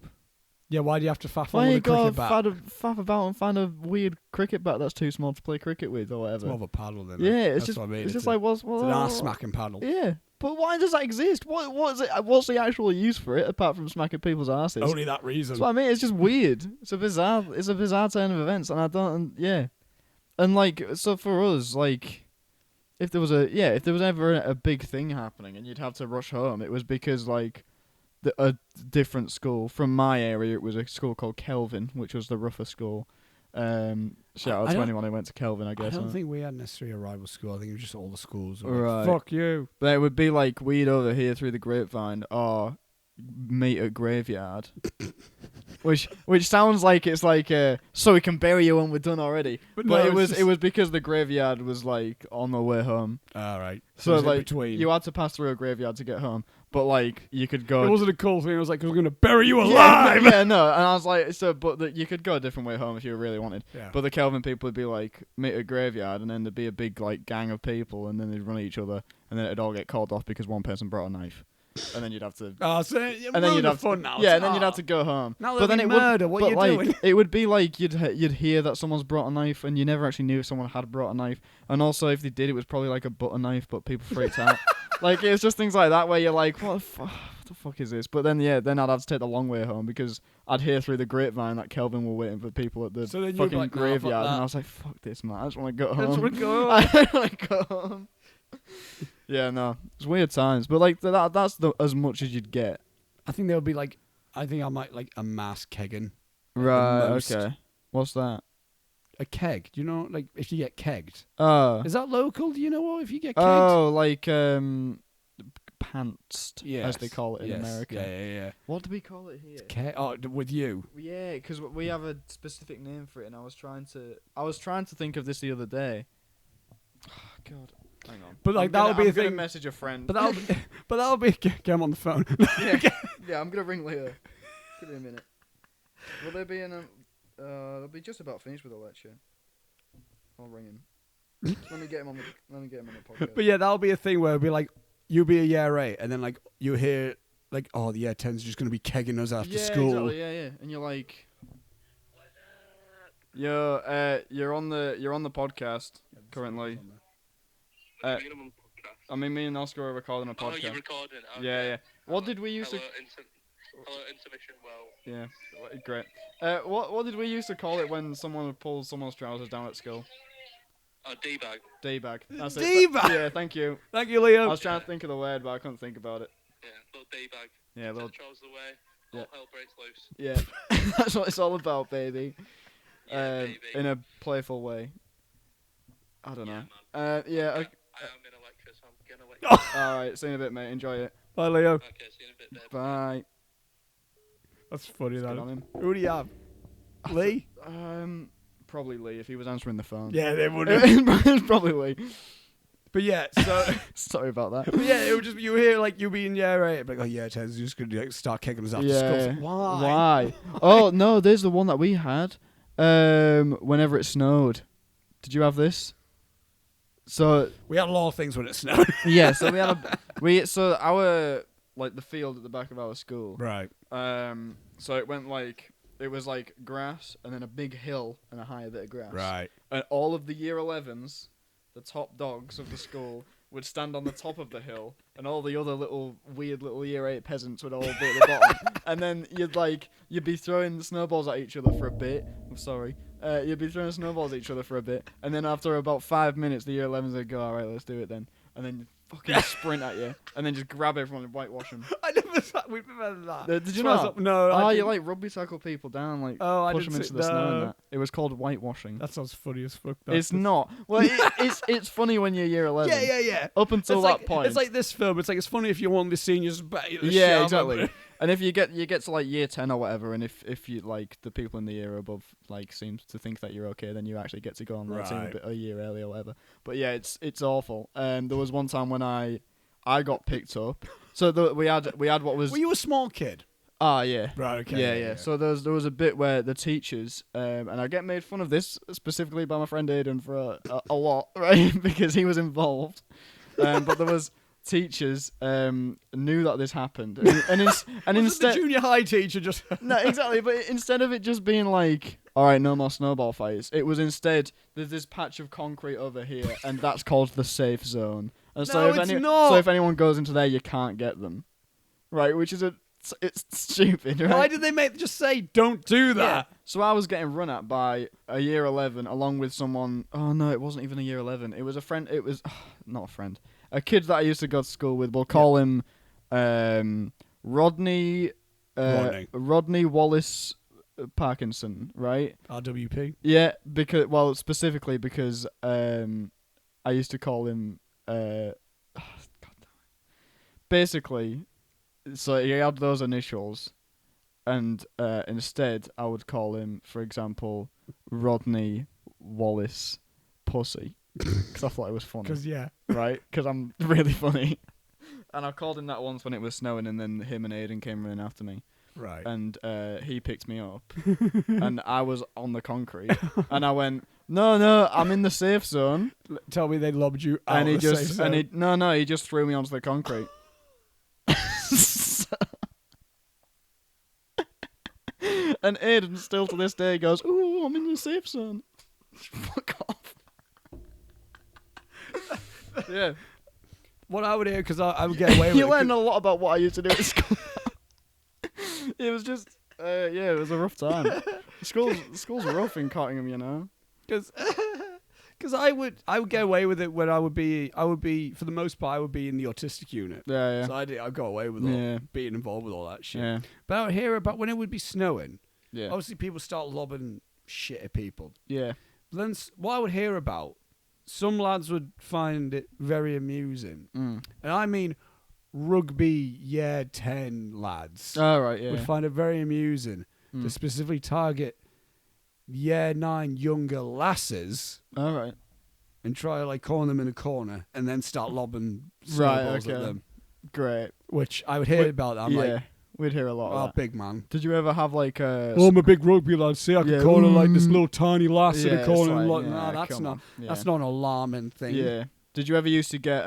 A: Yeah, why do you have to faff
B: on
A: with a cricket bat?
B: Why you gotta faff about and find a weird cricket bat that's too small to play cricket with or whatever?
A: It's more of a paddle than
B: it's
A: just what I mean.
B: It's just like, what's
A: an ass smacking paddle.
B: Yeah, but why does that exist? What is it? What's the actual use for it apart from smacking people's asses?
A: Only that reason.
B: That's what I mean. It's just weird. It's a bizarre turn of events, and I don't. Yeah, and like, so for us, like, if there was ever a big thing happening and you'd have to rush home, it was because like a different school from my area. It was a school called Kelvin, which was the rougher school. Shout out to anyone who went to Kelvin, I guess.
A: I don't think we had necessarily a rival school. I think it was just all the schools.
B: Right.
A: Like, fuck you.
B: But it would be like, we'd overhear through the grapevine, or meet at graveyard. which sounds like it's like so we can bury you when we're done already. But no, it was because the graveyard was like on the way home.
A: Alright.
B: So like you had to pass through a graveyard to get home. But like you could go.
A: It wasn't a cool thing. It was like, we're gonna bury you alive.
B: Yeah, no. And I was like, but you could go a different way home if you really wanted.
A: Yeah.
B: But the Kelvin people would be like, meet a graveyard, and then there'd be a big like gang of people, and then they'd run at each other, and then it'd all get called off because one person brought a knife. And then you'd have to.
A: And then you'd have fun now.
B: Yeah, and then you'd have to go home.
A: Now but then it murder. What are you doing?
B: It would be like you'd hear that someone's brought a knife, and you never actually knew if someone had brought a knife. And also, if they did, it was probably like a butter knife, but people freaked out. Like it's just things like that where you're like, what the fuck is this? But then then I'd have to take the long way home because I'd hear through the grapevine that Kelvin were waiting for people at the fucking like, graveyard, and I was like, fuck this, man. I just want to go home. I want to go home. Yeah, no, it's weird times, but like that's as much as you'd get.
A: I think there would be like, I might like a mass kegging.
B: Right. Okay. What's that?
A: A keg. Do you know, like, if you get kegged?
B: Oh.
A: Is that local? Do you know what? If you get kegged?
B: Oh, like pantsed, as they call it in America.
A: Yeah.
B: What do we call it here?
A: With you.
B: Yeah, because we have a specific name for it, and I was trying to think of this the other day. Oh, God, hang on.
A: But like that would be a thing.
B: I'm gonna message a friend.
A: But that'll be get him on the phone.
B: yeah, I'm gonna ring Leo. Give me a minute. Will they be in a? They'll be just about finished with the lecture. I'll ring him. Let me get him on the podcast.
A: But yeah, that'll be a thing where it'll be like you'll be a year 8, and then like you hear like, oh, the year 10's just gonna be kegging us after school.
B: Exactly, yeah, and you're like, you're on the podcast currently. I mean, me and Oscar are recording a podcast.
C: Oh, you're recording. Okay.
B: Yeah. What did we used to?
C: Hello, Intermission. Well.
B: Yeah, great. What did we used to call it when someone pulls someone's trousers down at school?
C: Oh, D-bag.
B: D-bag. That's it.
A: D-bag.
B: Yeah, thank you.
A: Thank you, Leo.
B: I was trying to think of the word, but I couldn't think about it.
C: Yeah, little D-bag.
B: Yeah, little.
C: Trousers away. All hell breaks loose.
B: Yeah, that's what it's all about, baby.
C: Yeah, baby.
B: In a playful way. I don't know.
C: Yeah, man.
B: Yeah.
C: I am in a lecture, so I'm gonna let you.
B: All right. See you in a bit, mate. Enjoy it.
A: Bye, Leo.
C: Okay, see you in a bit, babe.
B: Bye.
A: That's funny.
B: Let's
A: That.
B: get on him.
A: Who do you have? Lee?
B: Probably Lee if he was answering the phone.
A: Yeah, they would.
B: It's probably Lee.
A: But yeah, so
B: Sorry about that.
A: but yeah, it would just you hear like you being year 8, like, oh yeah, Ted's just gonna like, start kicking us after school.
B: Why? Oh no, there's the one that we had. Whenever it snowed. Did you have this? So
A: we had a lot of things when it snowed.
B: yeah, so we had our like the field at the back of our school.
A: Right.
B: So it went like it was like grass and then a big hill and a higher bit of grass.
A: Right.
B: And all of the year 11s, the top dogs of the school, would stand on the top of the hill, and all the other weird little year 8 peasants would all be at the bottom. And then you'd be throwing snowballs at each other for a bit. I'm sorry. You'd be throwing snowballs at each other for a bit, and then after about 5 minutes, the year 11s would go, all right, let's do it then. And then fucking sprint at you, and then just grab everyone and whitewash them.
A: We've never had that.
B: Did you not?
A: No.
B: Oh, you like rugby tackle people down, like push them into the snow and that. It was called whitewashing.
A: That sounds funny as fuck.
B: It's not. Well, it's funny when you're year 11.
A: Yeah.
B: Up until that point.
A: It's like this film. It's like it's funny if you're one of the seniors.
B: Yeah, exactly. And if you get to like year 10 or whatever, and if you like the people in the year above like seem to think that you're okay, then you actually get to go on that team a year early or whatever. But yeah, it's awful. There was one time when I got picked up. So we had what was.
A: Were you a small kid?
B: Ah, yeah.
A: Right. Okay.
B: Yeah. So there was a bit where the teachers, and I get made fun of this specifically by my friend Aidan for a lot, right? Because he was involved. But there was teachers knew that this happened, and instead
A: the junior high teacher just
B: no, exactly. But instead of it just being like, all right, no more snowball fights, it was instead there's this patch of concrete over here, and that's called the safe zone. And so if anyone goes into there, you can't get them, right? Which is it's stupid, right?
A: Why did they just say don't do that?
B: Yeah. So I was getting run at by a year 11 along with someone. Oh no, it wasn't even a year 11. It was a friend. It was not a friend. A kid that I used to go to school with. We'll call him Rodney Wallace Parkinson, right?
A: RWP.
B: Yeah, specifically because I used to call him basically. So he had those initials, and instead I would call him, for example, Rodney Wallace Pussy, because I thought it was funny.
A: Because
B: right? Because I'm really funny. And I called him that once when it was snowing, and then him and Aidan came running after me.
A: Right.
B: And he picked me up, and I was on the concrete, and I went, no, I'm in the safe zone.
A: Tell me they lobbed you out
B: and he
A: of the
B: just
A: safe zone.
B: He just threw me onto the concrete. And Aidan still to this day goes, "Ooh, I'm in the safe zone." Fuck off. Yeah.
A: What I would hear, because I would get away with it.
B: You learn a lot about what I used to do at school. It was just, it was a rough time. School's rough in Cottingham, you know.
A: Because I would get away with it when I would be for the most part I would be in the autistic unit.
B: Yeah.
A: So I'd go away with being involved with all that shit.
B: Yeah.
A: But I would hear about when it would be snowing.
B: Yeah.
A: Obviously, people start lobbing shit at people.
B: Yeah.
A: But then what I would hear about, some lads would find it very amusing,
B: Mm.
A: and I mean rugby year 10 lads
B: All right, yeah.
A: would find it very amusing to specifically target year 9 younger lasses.
B: All right.
A: And try like corner them in a corner and then start lobbing snowballs at them.
B: Great.
A: Which I would hear about that. I'm like,
B: we'd hear a lot of that.
A: big man.
B: Did you ever have like a...
A: Oh, I'm a big rugby lad. See, I can corner like this little tiny lass in a corner.
B: Like,
A: And like, nah, that's not an alarming thing.
B: Yeah. Did you ever used to get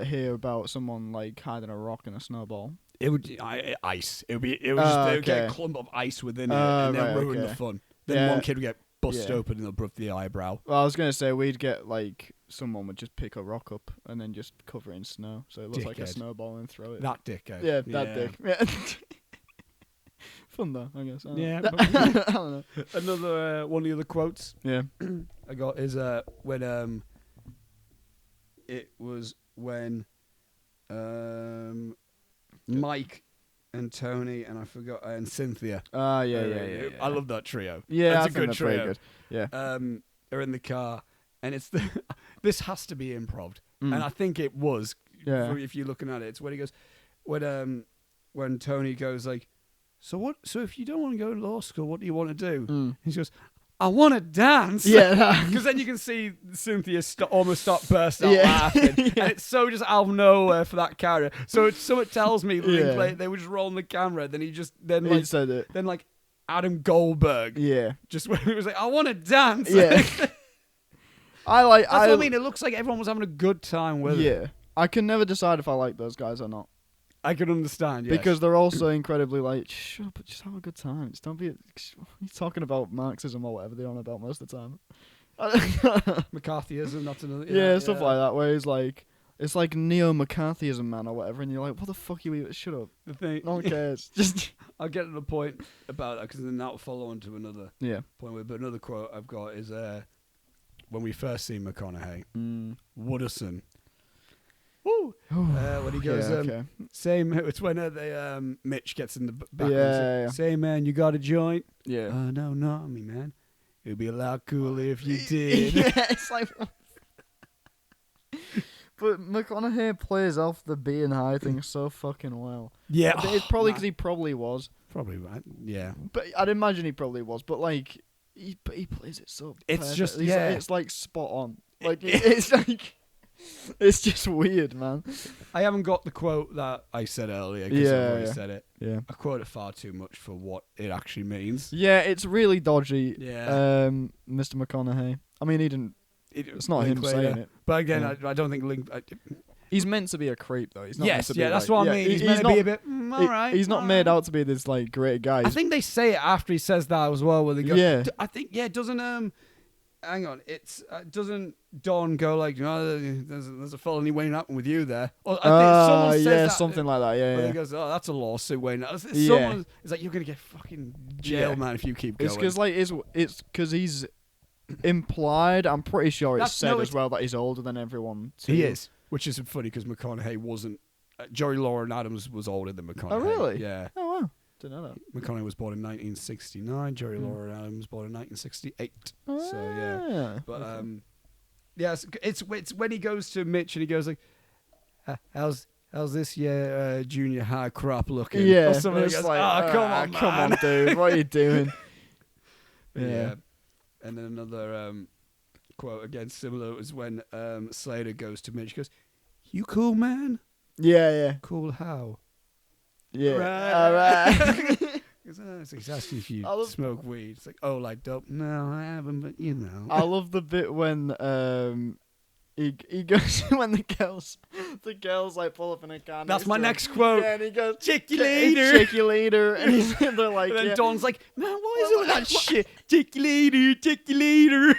B: hear about someone like hiding a rock in a snowball?
A: It would ice. It would just they would get a clump of ice within it and then ruin the fun. Then one kid would get bust open and above the eyebrow.
B: Well, I was gonna say we'd get like someone would just pick a rock up and then just cover it in snow, so it looks like a snowball and throw it.
A: That dickhead.
B: Yeah, that dick. Yeah. Fun though, I guess.
A: Yeah.
B: I don't know.
A: Another one of the other quotes.
B: Yeah.
A: I got is when it was when Mike and Tony and I forgot and Cynthia.
B: Yeah.
A: I love that trio.
B: Yeah,
A: that's
B: I
A: a
B: think
A: good
B: they're pretty
A: trio.
B: good. Yeah.
A: Are in the car and it's this has to be improv, and I think it was.
B: Yeah.
A: If you're looking at it, it's when he goes when Tony goes like, so if you don't want to go to law school, what do you want to do? He goes, I want to dance.
B: Yeah.
A: Because then you can see Cynthia almost stop burst out laughing. And it's so just out of nowhere for that character. So it tells me Linklater, they were just rolling the camera. Then he said it. Then like Adam Goldberg.
B: Yeah.
A: Just when he was like, I want to dance.
B: Yeah. That's what
A: I mean. It looks like everyone was having a good time with it.
B: Yeah. I can never decide if I like those guys or not.
A: I can understand, yes.
B: Because they're also incredibly like, shut up, just have a good time. Just don't be he's talking about Marxism or whatever they're on about most of the time.
A: McCarthyism, that's another...
B: Yeah, stuff like that, where he's like, it's like neo-McCarthyism, man, or whatever, and you're like, what the fuck are you... Shut up.
A: The thing...
B: No one cares. Just...
A: I'll get to the point about that, because then that will follow on to another point with. But another quote I've got is when we first see McConaughey, Wooderson. Woo! When he goes, same. It's when Mitch gets in the back.
B: Yeah.
A: Say, man, you got a joint?
B: Yeah.
A: No, not me, man. It'd be a lot cooler if you did.
B: Yeah, it's like. But McConaughey plays off the being high thing so fucking well.
A: Yeah,
B: it's probably because he probably was.
A: Probably right. Yeah,
B: but I'd imagine he probably was. But like, he plays it so.
A: It's
B: perfect.
A: just
B: it's like spot on. Like it's like. It's just weird, man.
A: I haven't got the quote that I said earlier because I've already said it.
B: Yeah.
A: I quote it far too much for what it actually means.
B: Yeah, it's really dodgy.
A: Yeah.
B: Mr. McConaughey. I mean, he didn't. It's not him saying it.
A: But again, I don't think
B: he's meant to be a creep, though. He's not meant to be
A: that's
B: like,
A: what I mean. He's meant to be a bit. All right.
B: He's not made out to be this like great guy.
A: I think they say it after he says that as well. Where they go.
B: Yeah.
A: I think it doesn't. Hang on, doesn't Don go like, there's a felony waiting up with you there? Or I think someone says that,
B: something like that. Yeah.
A: He goes, oh, that's a lawsuit waiting up.
B: Yeah.
A: Someone is like, you're gonna get fucking jail, man, if you keep going.
B: It's because like it's because he's implied. I'm pretty sure it's said as well that he's older than everyone. Too.
A: He is, which is funny because McConaughey wasn't. Joey Lauren Adams was older than McConaughey.
B: Oh really?
A: Yeah.
B: Oh wow. Didn't know that.
A: McConaughey was born in 1969. Joey Lauren Adams born in 1968. So yeah, but it's when he goes to Mitch and he goes like, "How's this year junior high crop looking?"
B: Yeah,
A: or something.
B: It's
A: goes,
B: like,
A: come on,
B: dude, what are you doing?
A: Yeah. And then another quote again similar was when Slater goes to Mitch. He goes, "You cool, man?"
B: Yeah.
A: Cool how?
B: Yeah. All right.
A: He's asking if you smoke weed. It's like, oh, like dope? No, I haven't, but you know.
B: I love the bit when he goes when the girls like pull up in a car.
A: That's my next quote.
B: Yeah, and he goes,
A: check you later.
B: Check you later. And they're like,
A: and then Don's like, man, why is it with that shit? Check you later.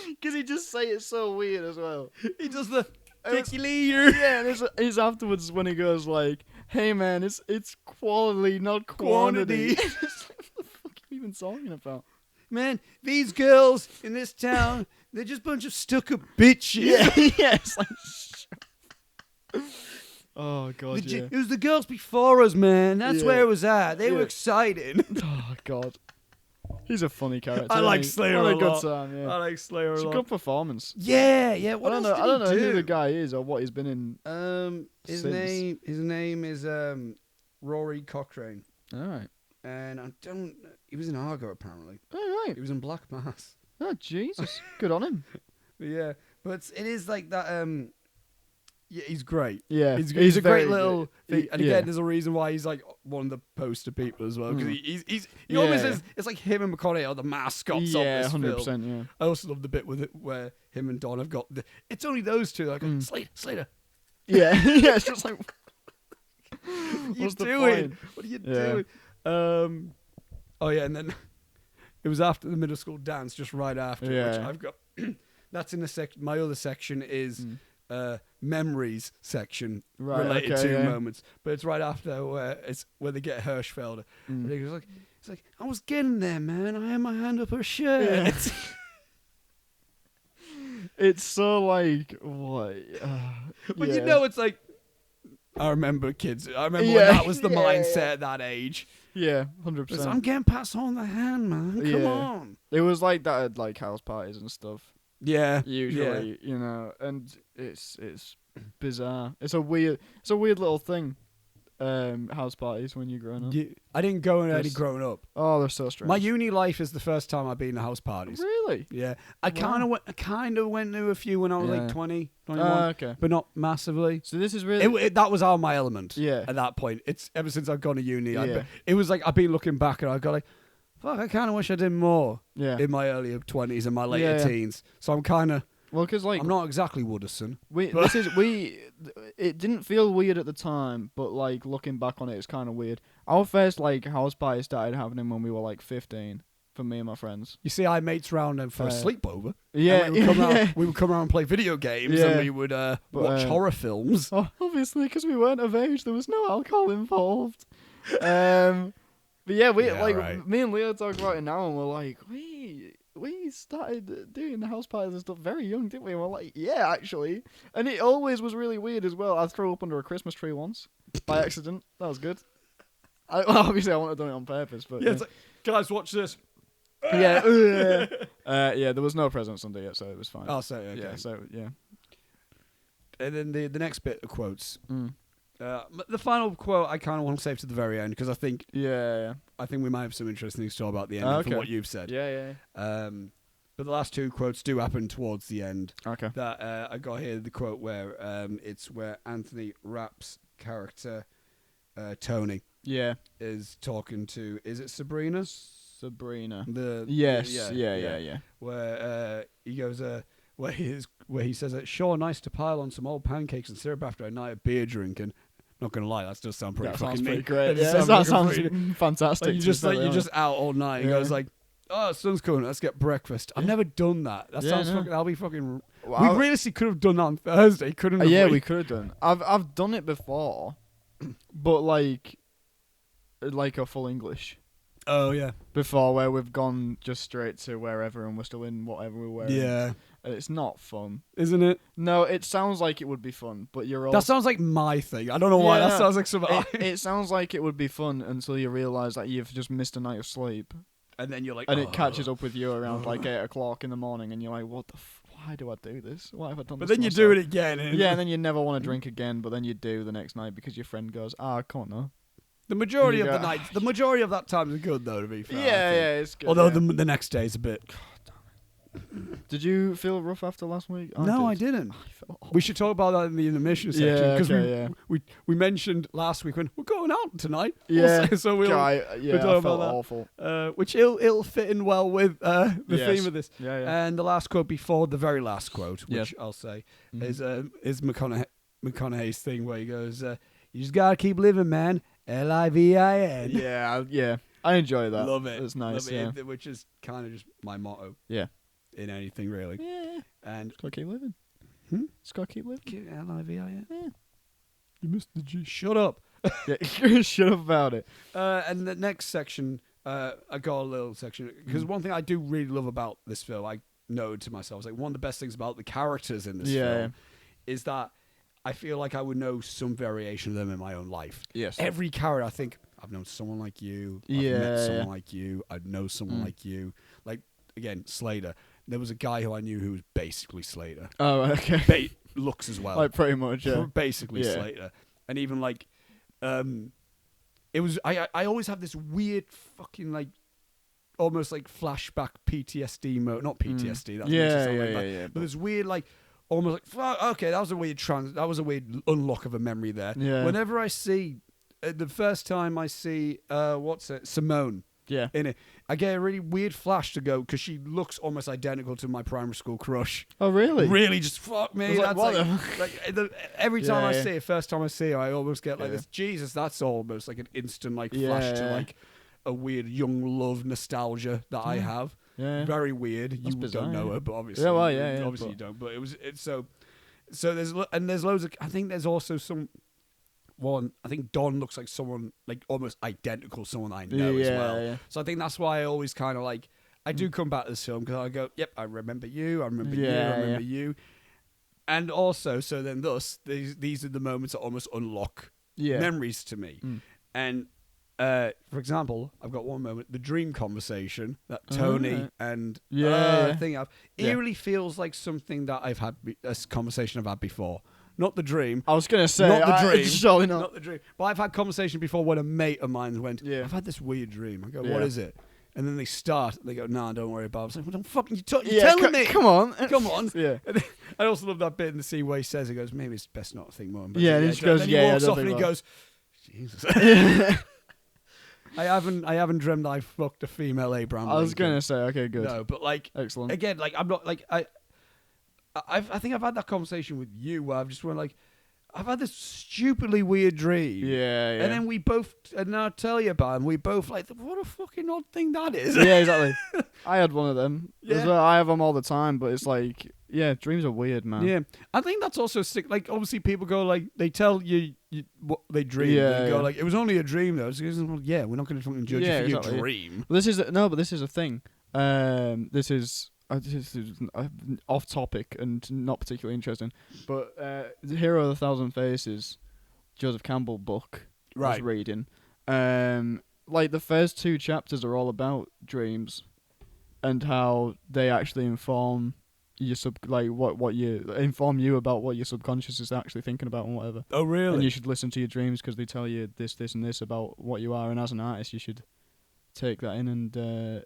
B: Because he just say it so weird as well.
A: He does the check you later.
B: Yeah, and it's afterwards when he goes like, hey man, it's quality, not quantity. What the fuck are you even talking about?
A: Man, these girls in this town, they're just a bunch of stuck-up bitches.
B: Yeah, it's like, oh god,
A: It was the girls before us, man. That's where it was at. They were excited.
B: Oh god. He's a funny character.
A: I like Slayer
B: what
A: a
B: a good
A: lot.
B: time. Yeah.
A: I like Slayer
B: It's
A: a
B: a
A: lot.
B: good performance.
A: Yeah. What else did
B: I don't know
A: he
B: who the
A: do?
B: guy is or what he's been in.
A: His
B: since.
A: name is Rory Cochrane,
B: All right.
A: and he was in Argo apparently.
B: All right.
A: He was in Black Mass.
B: Oh Jesus. Good on him.
A: Yeah, but it is like that. Yeah, he's great.
B: Yeah.
A: He's a
B: very
A: great little
B: good.
A: thing. And
B: Yeah.
A: again, there's a reason why he's like one of the poster people as well, because he
B: Yeah.
A: always is. It's like him and McConaughey are the mascots of
B: Yeah,
A: this
B: 100%.
A: film.
B: Yeah.
A: I also love the bit with it where him and Don have got it's only those two. Like Slater.
B: Yeah. Yeah. It's just like.
A: What are you
B: What's the
A: doing?
B: point?
A: What are you
B: Yeah.
A: doing? Oh yeah, and then it was after the middle school dance, just right after, which
B: Yeah.
A: I've got. That's in the section. My other section is memories section
B: Right,
A: related
B: okay,
A: to
B: yeah.
A: moments, but it's right after where they get Hirschfelder. And he goes it's like I was getting there, man. I had my hand up her shirt.
B: Yeah. It's so like what?
A: But
B: yeah.
A: you know, it's like I remember kids. I remember when
B: Yeah.
A: that was the
B: Yeah,
A: mindset
B: yeah.
A: at that age.
B: Yeah,
A: It's, I'm
B: 100%.
A: getting passed on the hand, man. Come
B: Yeah.
A: on.
B: It was like that at like house parties and stuff.
A: Yeah.
B: Usually, you know, and it's bizarre. It's a weird little thing. House parties when you're growing up.
A: I didn't go in any
B: Yes.
A: growing up.
B: Oh, they're so strange.
A: My uni life is the first time I've been to house parties.
B: Really?
A: Yeah, I kind of went to a few when I was
B: Yeah.
A: like 20, 21,
B: Okay.
A: but not massively.
B: So this is really.
A: That was all my element.
B: Yeah.
A: At that point, it's ever since I've gone to uni.
B: Yeah.
A: It was like I've been looking back and I got like, fuck, I kind of wish I did more
B: Yeah.
A: in my earlier 20s and my later
B: Yeah.
A: teens. So I'm kind of.
B: Well, because like
A: I'm not exactly Wooderson.
B: It didn't feel weird at the time, but like looking back on it, it's kind of weird. Our first like house party started happening when we were like 15 for me and my friends.
A: You see, I mates round them for a sleepover.
B: Yeah,
A: And we would come around and play video games,
B: Yeah.
A: and we would watch horror films.
B: Oh, obviously, because we weren't of age, there was no alcohol involved. But yeah,
A: right.
B: me and Leo talk about it now, and we're like, we started doing the house parties and stuff very young, didn't we? And we're like, yeah, actually. And it always was really weird as well. I threw up under a Christmas tree once by accident. That was good. Obviously, I wouldn't have done it on purpose, but
A: Yeah, it's like, guys, watch this.
B: yeah, yeah. There was no presents under yet, so it was fine.
A: I'll say okay.
B: Yeah, so yeah.
A: And then the next bit of quotes.
B: Mm.
A: The final quote I kind of want to save to the very end because I think
B: Yeah.
A: we might have some interesting things to talk about at the end
B: Okay.
A: from what you've said.
B: Yeah.
A: But the last two quotes do happen towards the end.
B: Okay.
A: That I got here the quote where it's where Anthony Rapp's character Tony
B: Yeah.
A: is talking to, is it Sabrina?
B: Sabrina.
A: The
B: Yes. Yeah.
A: Where he goes where he says sure, nice to pile on some old pancakes and syrup after a night of beer drinking. Not gonna lie, that does sound pretty
B: That
A: fucking
B: sounds pretty
A: neat.
B: great.
A: That
B: Yeah, that
A: sounds
B: sounds fantastic.
A: Like you're just out all night. He
B: Yeah.
A: goes like, oh, sun's coming, let's get breakfast. I've never done that. That
B: Yeah,
A: sounds
B: no.
A: fucking. That'll be fucking.
B: Well,
A: we realistically could have done that on Thursday, couldn't
B: yeah,
A: we?
B: we could have done. I've done it before, but like a full English
A: Oh yeah.
B: before, where we've gone just straight to wherever and we're still in whatever we're wearing.
A: Yeah.
B: And it's not fun.
A: Isn't it?
B: No, it sounds like it would be fun, but you're all.
A: That sounds like my thing. I don't know why. That
B: Yeah.
A: sounds like something.
B: It sounds like it would be fun until you realise that you've just missed a night of sleep,
A: and then you're like,
B: and
A: oh.
B: it catches up with you around like 8 o'clock in the morning, and you're like, "What the? Why do I do this? Why have I done
A: But
B: this?"
A: then
B: to
A: you do
B: myself?"
A: it again. And
B: Yeah, and then you never want to drink again, but then you do the next night because your friend goes, come on now.
A: the majority
B: and
A: of
B: you
A: the
B: go,
A: nights, the majority of that time is good though. To be fair. I think.
B: Yeah, it's good.
A: Although
B: yeah.
A: the next day is a bit.
B: Did you feel rough after last week?
A: No, I didn't. We should talk about that in the intermission section
B: Yeah,
A: because
B: okay,
A: we mentioned last week when we're going out tonight.
B: Yeah,
A: so we'll
B: I
A: talk
B: felt
A: about that.
B: awful.
A: which it'll fit in well with the
B: Yes.
A: theme of this.
B: Yeah.
A: And the last quote before the very last quote, which
B: Yes.
A: I'll say
B: Mhm.
A: is McConaughey's thing where he goes, "You just gotta keep living, man. LIVIN."
B: yeah. I enjoy that.
A: Love it.
B: It's nice.
A: Love it, which is kind of just my motto.
B: Yeah.
A: In anything really.
B: Yeah.
A: And
B: Just gotta keep living.
A: Hmm?
B: Just gotta keep living.
A: LIVIN.
B: Yeah.
A: You missed the G. Shut up.
B: Yeah. Shut up about it.
A: And the next section, I got a little section because one thing I do really love about this film, I noted to myself, like one of the best things about the characters in this film is that I feel like I would know some variation of them in my own life.
B: Yes.
A: Every character, I think, I've known someone like you. I've
B: Yeah,
A: met someone
B: yeah.
A: like you. I know someone like you. Like, again, Slater. There was a guy who I knew who was basically Slater.
B: Oh, okay.
A: Looks as well.
B: Like pretty much, yeah.
A: Basically
B: Yeah.
A: Slater. And even like, it was, I always have this weird fucking like, almost like flashback PTSD mode. Not PTSD. That makes it sound like that.
B: Yeah.
A: But this weird like, almost like, fuck, okay, that was a weird unlock of a memory there.
B: Yeah.
A: Whenever I see, the first time I see, Simone
B: Yeah.
A: in it, I get a really weird flash to go because she looks almost identical to my primary school crush.
B: Oh, really?
A: Really, just fuck me.
B: I was like,
A: That's
B: what
A: like every time I
B: Yeah.
A: see it, first time I see her, I almost get like
B: Yeah.
A: this. Jesus, that's almost like an instant like
B: Yeah.
A: flash to like a weird young love nostalgia that I have.
B: Yeah.
A: Very weird.
B: That's
A: You
B: bizarre,
A: don't know
B: yeah.
A: her, but obviously,
B: Yeah, well, yeah,
A: obviously
B: but-
A: you don't. But it's so there's loads of. I think there's also some. One, I think Don looks like someone like almost identical to someone I know as well.
B: Yeah.
A: So I think that's why I always kind of like I do come back to this film because I go, yep, I remember you, I remember you, I
B: Yeah,
A: remember you, and also so then thus these are the moments that almost unlock
B: Yeah.
A: memories to me.
B: Mm.
A: And for example, I've got one moment, the dream conversation that Tony
B: Alright.
A: and
B: Yeah.
A: thing have
B: Yeah.
A: eerily feels like something that I've had a conversation I've had before. Not the dream.
B: I was gonna say,
A: Not the dream.
B: Surely not.
A: Not the dream. But I've had conversation before when a mate of mine went,
B: Yeah.
A: I've had this weird dream. I go,
B: Yeah.
A: what is it? And then they start, they go, nah, don't worry about it. I was like, well, don't fucking, you're
B: Yeah,
A: telling me.
B: Come on.
A: Come on.
B: Yeah.
A: And I also love that bit in the scene where he says, he goes, maybe it's best not to think more. But
B: Yeah, and he just goes,
A: then
B: yeah,
A: he
B: yeah,
A: walks
B: don't
A: off and he
B: think
A: goes, Jesus. I haven't dreamt I fucked a female Abraham
B: I was
A: Lincoln.
B: gonna say, okay, good.
A: No, but like,
B: Excellent.
A: again, like, I'm not, like, I think I've had that conversation with you where I've just went like, I've had this stupidly weird dream.
B: Yeah.
A: And then we both, and now I tell you about it, and we both like, what a fucking odd thing that is.
B: Yeah, exactly. I had one of them
A: Yeah.
B: as well. I have them all the time, but it's like, yeah, dreams are weird, man.
A: Yeah. I think that's also sick. Like, obviously, people go, like, they tell you what they dream.
B: Yeah,
A: They go,
B: yeah.
A: like, it was only a dream, though. So, well, yeah, we're not going to fucking judge
B: Yeah,
A: you for
B: exactly.
A: your dream.
B: But this is but this is a thing. This is off topic and not particularly interesting. But the Hero of a Thousand Faces, Joseph Campbell book, I was
A: Right.
B: reading. Like the first 2 chapters are all about dreams, and how they actually inform your inform you about what your subconscious is actually thinking about and whatever.
A: Oh, really?
B: And you should listen to your dreams because they tell you this, and this about what you are. And as an artist, you should take that in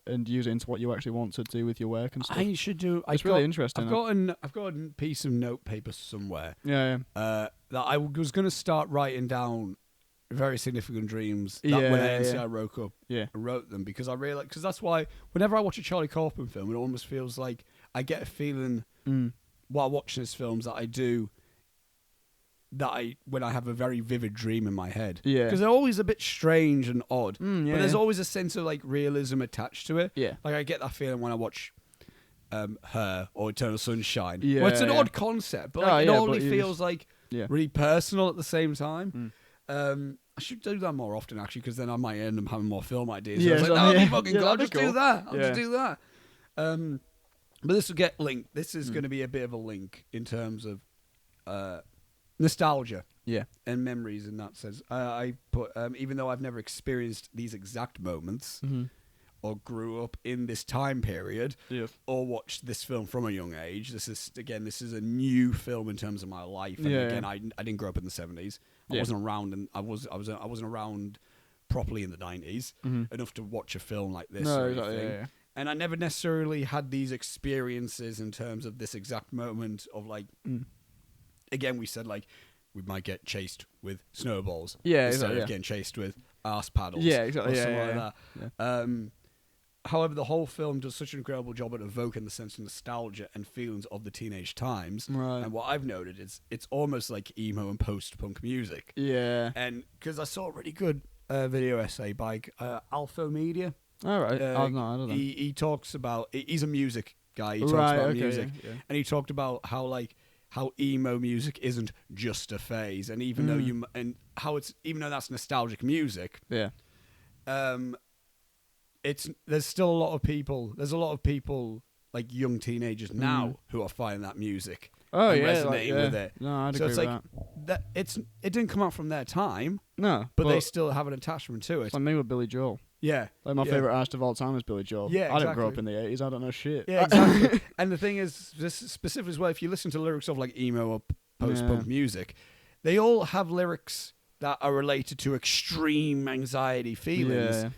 B: and use it into what you actually want to do with your work and stuff.
A: I should do.
B: It's really interesting.
A: I've got a piece of notepaper somewhere
B: Yeah.
A: that I was going to start writing down very significant dreams that
B: Yeah,
A: when
B: yeah.
A: NCI woke up.
B: Yeah.
A: I wrote them because I realized, because that's why whenever I watch a Charlie Kaufman film, it almost feels like I get a feeling while watching his films that I do when I have a very vivid dream in my head.
B: Yeah.
A: Because they're always a bit strange and odd.
B: Yeah.
A: But there's always a sense of like realism attached to it.
B: Yeah.
A: Like I get that feeling when I watch Her or Eternal Sunshine.
B: Yeah,
A: Well, it's an
B: yeah.
A: odd concept, but
B: Oh,
A: like, it
B: yeah,
A: only
B: but you
A: feels like
B: Yeah.
A: really personal at the same time. I should do that more often actually, because then I might end up having more film ideas.
B: Yeah,
A: I was like,
B: so-
A: that'll
B: yeah.
A: be fucking
B: Yeah,
A: cool. I'll
B: that'd
A: just
B: be
A: do
B: cool.
A: that. I'll
B: Yeah.
A: just do that. But this will get linked. This is going to be a bit of a link in terms of nostalgia.
B: Yeah.
A: And memories in that sense. I put, even though I've never experienced these exact moments or grew up in this time period
B: Yeah.
A: or watched this film from a young age, this is a new film in terms of my life. And
B: Yeah,
A: again,
B: yeah.
A: I didn't grow up in the 70s. I
B: Yeah.
A: wasn't around, and I wasn't around properly in the 90s enough to watch a film like this
B: No,
A: or
B: exactly.
A: anything.
B: Yeah.
A: And I never necessarily had these experiences in terms of this exact moment of like, again, we said like, we might get chased with snowballs.
B: Yeah,
A: instead
B: exactly,
A: of
B: yeah.
A: getting chased with arse paddles.
B: Yeah, exactly,
A: Or
B: yeah,
A: something
B: yeah,
A: like
B: yeah.
A: that. However, the whole film does such an incredible job at evoking the sense of nostalgia and feelings of the teenage times.
B: Right.
A: And what I've noted is it's almost like emo and post-punk music.
B: Yeah.
A: And because I saw a really good video essay by Alpha Media.
B: All right. I don't know.
A: He talks about, he's a music guy. He talks
B: Right,
A: about
B: okay,
A: music.
B: yeah.
A: And he talked about how emo music isn't just a phase, and even though even though that's nostalgic music,
B: Yeah.
A: there's still a lot of people like young teenagers now who are finding that music and
B: yeah,
A: resonating with it.
B: No, I'd
A: So
B: agree
A: it's
B: with
A: like
B: that.
A: it didn't come out from their time,
B: No,
A: but they still have an attachment to it.
B: it's like me with Billy Joel.
A: Yeah.
B: Like my
A: Yeah.
B: favorite artist of all time is Billy Joel.
A: Yeah,
B: I didn't grow up
A: exactly.
B: in the 80s. I don't know shit.
A: Yeah, exactly. And the thing is, this specifically as well, if you listen to lyrics of like emo or post-punk music, they all have lyrics that are related to extreme anxiety feelings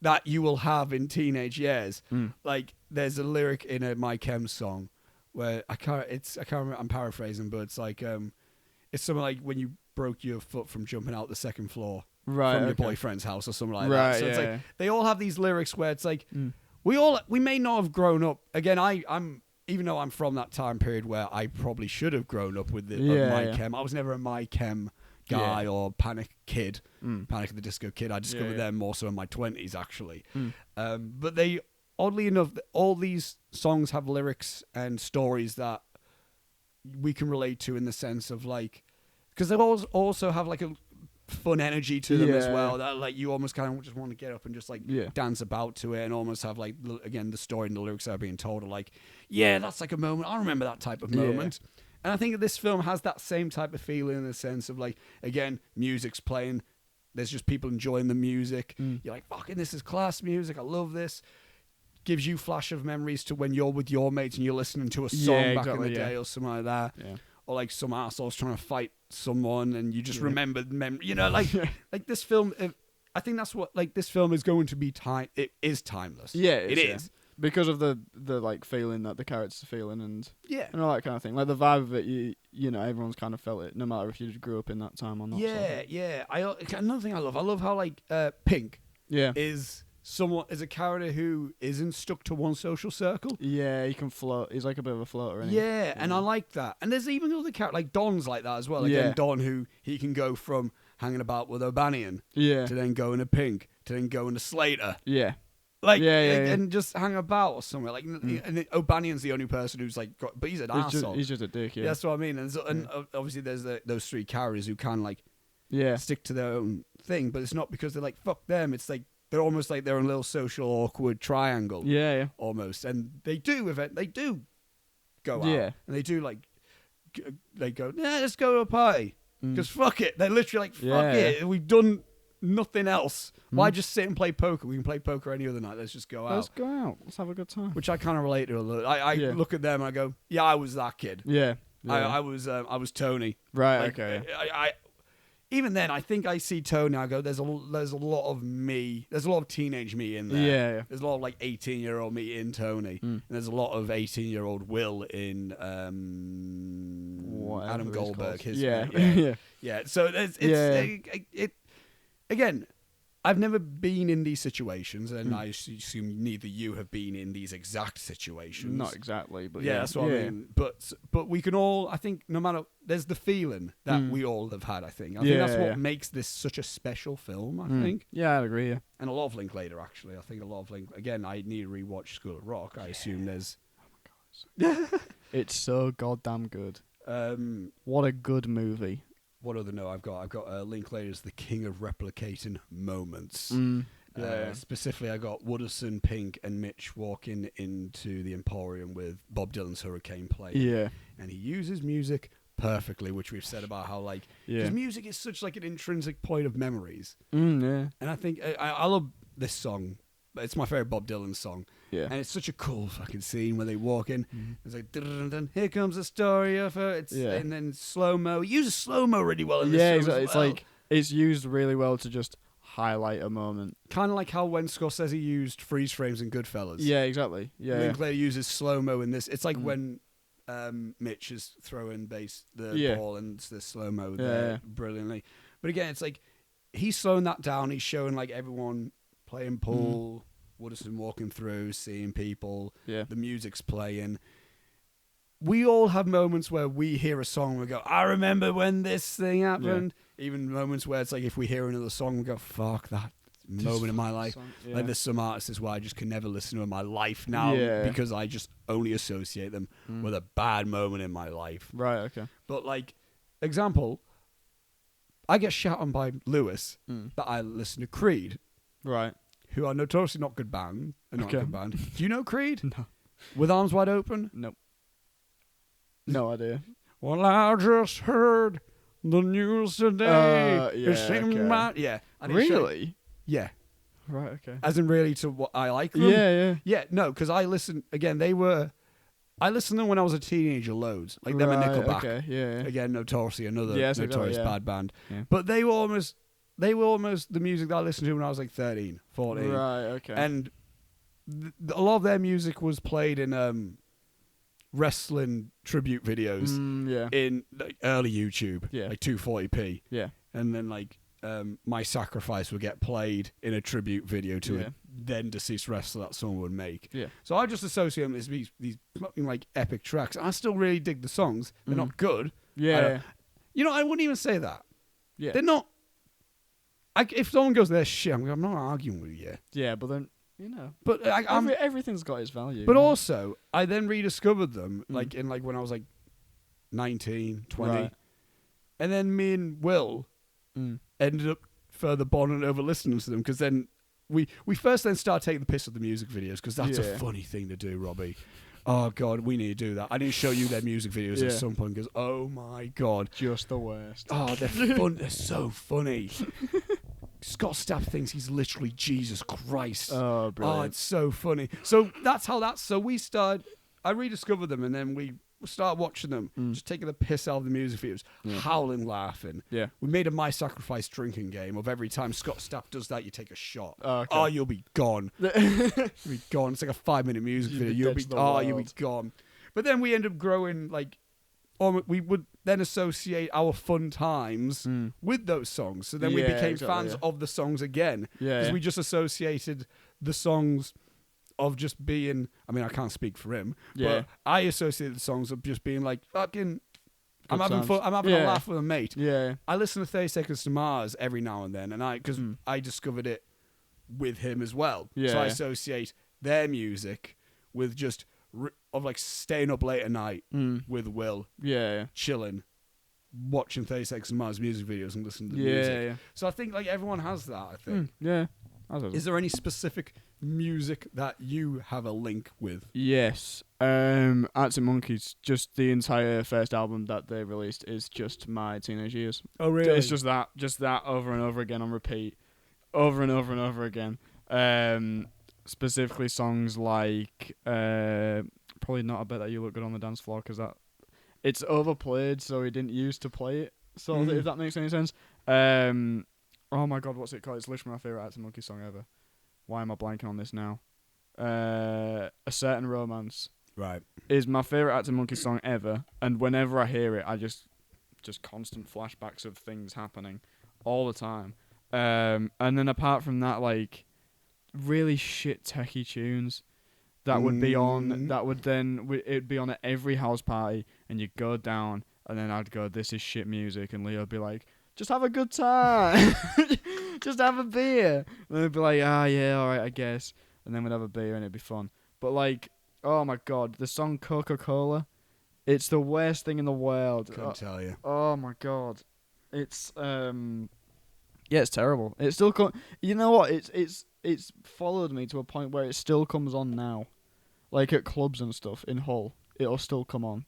A: that you will have in teenage years. Like there's a lyric in a My Chem song where I can't remember, I'm paraphrasing, but it's like it's something like when you broke your foot from jumping out the second floor from your boyfriend's house or something like that. So it's like they all have these lyrics where it's like we may not have grown up. Again, I'm even though I'm from that time period where I probably should have grown up with My Chem. I was never a My Chem guy or Panic Kid, Panic at the Disco Kid. I discovered them more so in my 20s actually. But they, oddly enough, all these songs have lyrics and stories that we can relate to in the sense of like, because they also have like a fun energy to them as well, that like you almost kind of just want to get up and just like dance about to it, and almost have like again the story and the lyrics that are being told are like, yeah, that's like a moment, I remember that type of moment. And I think that this film has that same type of feeling in the sense of like, again, music's playing, there's just people enjoying the music, you're like, fucking this is class music, I love this. Gives you flash of memories to when you're with your mates and you're listening to a song back in the day or something like that. Or like some assholes trying to fight someone and you just remember you know, like like this film, I think that's what, like, this film is going to be it is timeless. It is.
B: Because of the like feeling that the characters are feeling and all that kind of thing. Like the vibe of it, you know, everyone's kind of felt it, no matter if you grew up in that time or not.
A: Another thing I love how like Pink is a character who isn't stuck to one social circle.
B: Yeah, he can float. He's like a bit of a floater, isn't he?
A: Yeah, and I like that. And there's even other characters, like Don's like that as well. Again, Don, who he can go from hanging about with O'Banion to then going to Pink, to then going to Slater. And just hang about or somewhere. Like, and O'Banion's the only person who's like, but he's an arsehole.
B: He's just a dick,
A: That's what I mean. And obviously there's those three characters who can like stick to their own thing, but it's not because they're like, fuck them. It's like, they're almost like their own little social awkward triangle. Almost. And they do go out. And they do like, they go, let's go to a party. Because fuck it. They're literally like, fuck it. We've done nothing else. Why just sit and play poker? We can play poker any other night. Let's just go out.
B: Let's go out. Let's have a good time.
A: Which I kind of relate to a little. I look at them and I go, yeah, I was that kid. I was Tony.
B: Right.
A: Like,
B: okay.
A: Even then, I think I see Tony. I go, there's a lot of me. There's a lot of teenage me in there. There's a lot of like 18-year-old me in Tony. And there's a lot of 18-year-old Will in Adam Goldberg. So it's again, I've never been in these situations, and I assume neither you have been in these exact situations.
B: Not exactly, but
A: that's what I mean. But we can all, I think, no matter, there's the feeling that we all have had. I think that's what makes this such a special film. I think.
B: Yeah, I'd agree. Yeah,
A: and a lot of Linklater actually. I think a lot of again. I need to rewatch School of Rock. I assume there's.
B: Oh my god, it's so goddamn good. What a good movie.
A: What other note I've got Linklater's The King of Replicating Moments. Specifically, I got Wooderson, Pink, and Mitch walking into the Emporium with Bob Dylan's Hurricane playing. And he uses music perfectly, which we've said about how like because music is such like an intrinsic point of memories. And I think I love this song. It's my favorite Bob Dylan song. And it's such a cool fucking scene where they walk in. It's like, dun, here comes the story of her. And then slow-mo. He uses slow-mo really well in this film
B: exactly.
A: as well.
B: It's like, it's used really well to just highlight a moment.
A: Kind of like how when Scorsese used freeze frames in Goodfellas.
B: Yeah, exactly.
A: Linklater uses slow-mo in this. It's like when Mitch is throwing the ball and it's the slow-mo there brilliantly. But again, it's like, he's slowing that down. He's showing like everyone playing pool, Wooderson walking through, seeing people, the music's playing. We all have moments where we hear a song and we go, I remember when this thing happened. Even moments where it's like, if we hear another song, we go, fuck that moment in my life. Like there's some artists where I just can never listen to in my life now because I just only associate them with a bad moment in my life.
B: Right, okay.
A: But like, example, I get shot on by Lewis that I listen to Creed.
B: Right.
A: Who are notoriously not good band. Not good band. Do you know Creed?
B: No.
A: With Arms Wide Open?
B: Nope. No idea.
A: Well, I just heard the news today.
B: Yeah,
A: It seemed
B: okay.
A: yeah. I didn't show-
B: Really?
A: Yeah.
B: Right. Okay.
A: As in really to what I like them?
B: Yeah.
A: Yeah, no, because I listened, again, I listened to them when I was a teenager loads. Like them and
B: Right,
A: Nickelback.
B: Okay. Yeah.
A: Again, Notoriously, another
B: Yes,
A: notorious
B: yeah.
A: bad band.
B: Yeah.
A: But they were almost the music that I listened to when I was like 13, 14.
B: Right. Okay.
A: And a lot of their music was played in wrestling tribute videos
B: yeah.
A: in like, early YouTube,
B: Yeah.
A: like 240p.
B: Yeah.
A: And then like My Sacrifice would get played in a tribute video to
B: Yeah.
A: a then deceased wrestler that someone would make.
B: Yeah.
A: So I just associate them as these fucking like epic tracks. I still really dig the songs. They're not good.
B: Yeah.
A: I wouldn't even say that.
B: Yeah.
A: They're not. If someone goes, "They're shit," I'm not arguing with you.
B: Yeah, but then
A: But
B: everything's got its value.
A: But also, I then rediscovered them like when I was like 19, 20.
B: Right.
A: And then me and Will ended up further bonding over listening to them because then we first then started taking the piss of the music videos because that's a funny thing to do, Robbie. Oh God, we need to do that. I need to show you their music videos at some point because oh my God,
B: just the worst.
A: oh they're fun. They're so funny. Scott Stapp thinks he's literally Jesus Christ.
B: Oh, brilliant.
A: Oh, it's so funny. So that's how that's. So we started. I rediscovered them, and then we started watching them, just taking the piss out of the music videos, howling, laughing.
B: Yeah.
A: We made a My Sacrifice drinking game of every time Scott Stapp does that, you take a shot.
B: Oh, okay.
A: Oh, you'll be gone. You'll be gone. It's like a 5-minute music video. You'll be gone. But then we end up growing like. Or we would then associate our fun times with those songs. So then we became fans of the songs again. Because we just associated the songs of just being... I mean, I can't speak for him. But I associated the songs of just being like, fucking... I'm having fun. I'm having a laugh with a mate.
B: Yeah.
A: I listen to 30 Seconds to Mars every now and then. And because I discovered it with him as well.
B: Yeah.
A: So I associate their music with just... of like staying up late at night with Will, chilling, watching 30 Seconds to Mars music videos and listening to the music.
B: Yeah.
A: So I think like everyone has that. I think.
B: Yeah.
A: Is there any specific music that you have a link with?
B: Yes. Arctic Monkeys. Just the entire first album that they released is just my teenage years.
A: Oh really?
B: It's just that over and over again on repeat, over and over and over again. Specifically songs like probably Not a Bet That You Look Good on the Dance Floor because it's overplayed, so he didn't used to play it. So if that makes any sense. Oh my God, what's it called? It's literally my favorite Arctic Monkeys song ever. Why am I blanking on this now? A Certain Romance.
A: Right.
B: Is my favorite Arctic Monkeys song ever, and whenever I hear it, I just constant flashbacks of things happening all the time. And then apart from that, like. Really shit techie tunes that would be on it'd be on at every house party and you'd go down and then I'd go, this is shit music, and Leo'd be like, just have a good time. Just have a beer. And they'd be like, yeah, alright, I guess. And then we'd have a beer and it'd be fun. But like, oh my God, the song Coca-Cola, it's the worst thing in the world.
A: Couldn't tell you.
B: Oh my God. It's it's terrible. It's still you know what? It's followed me to a point where it still comes on now. Like at clubs and stuff in Hull, it'll still come on.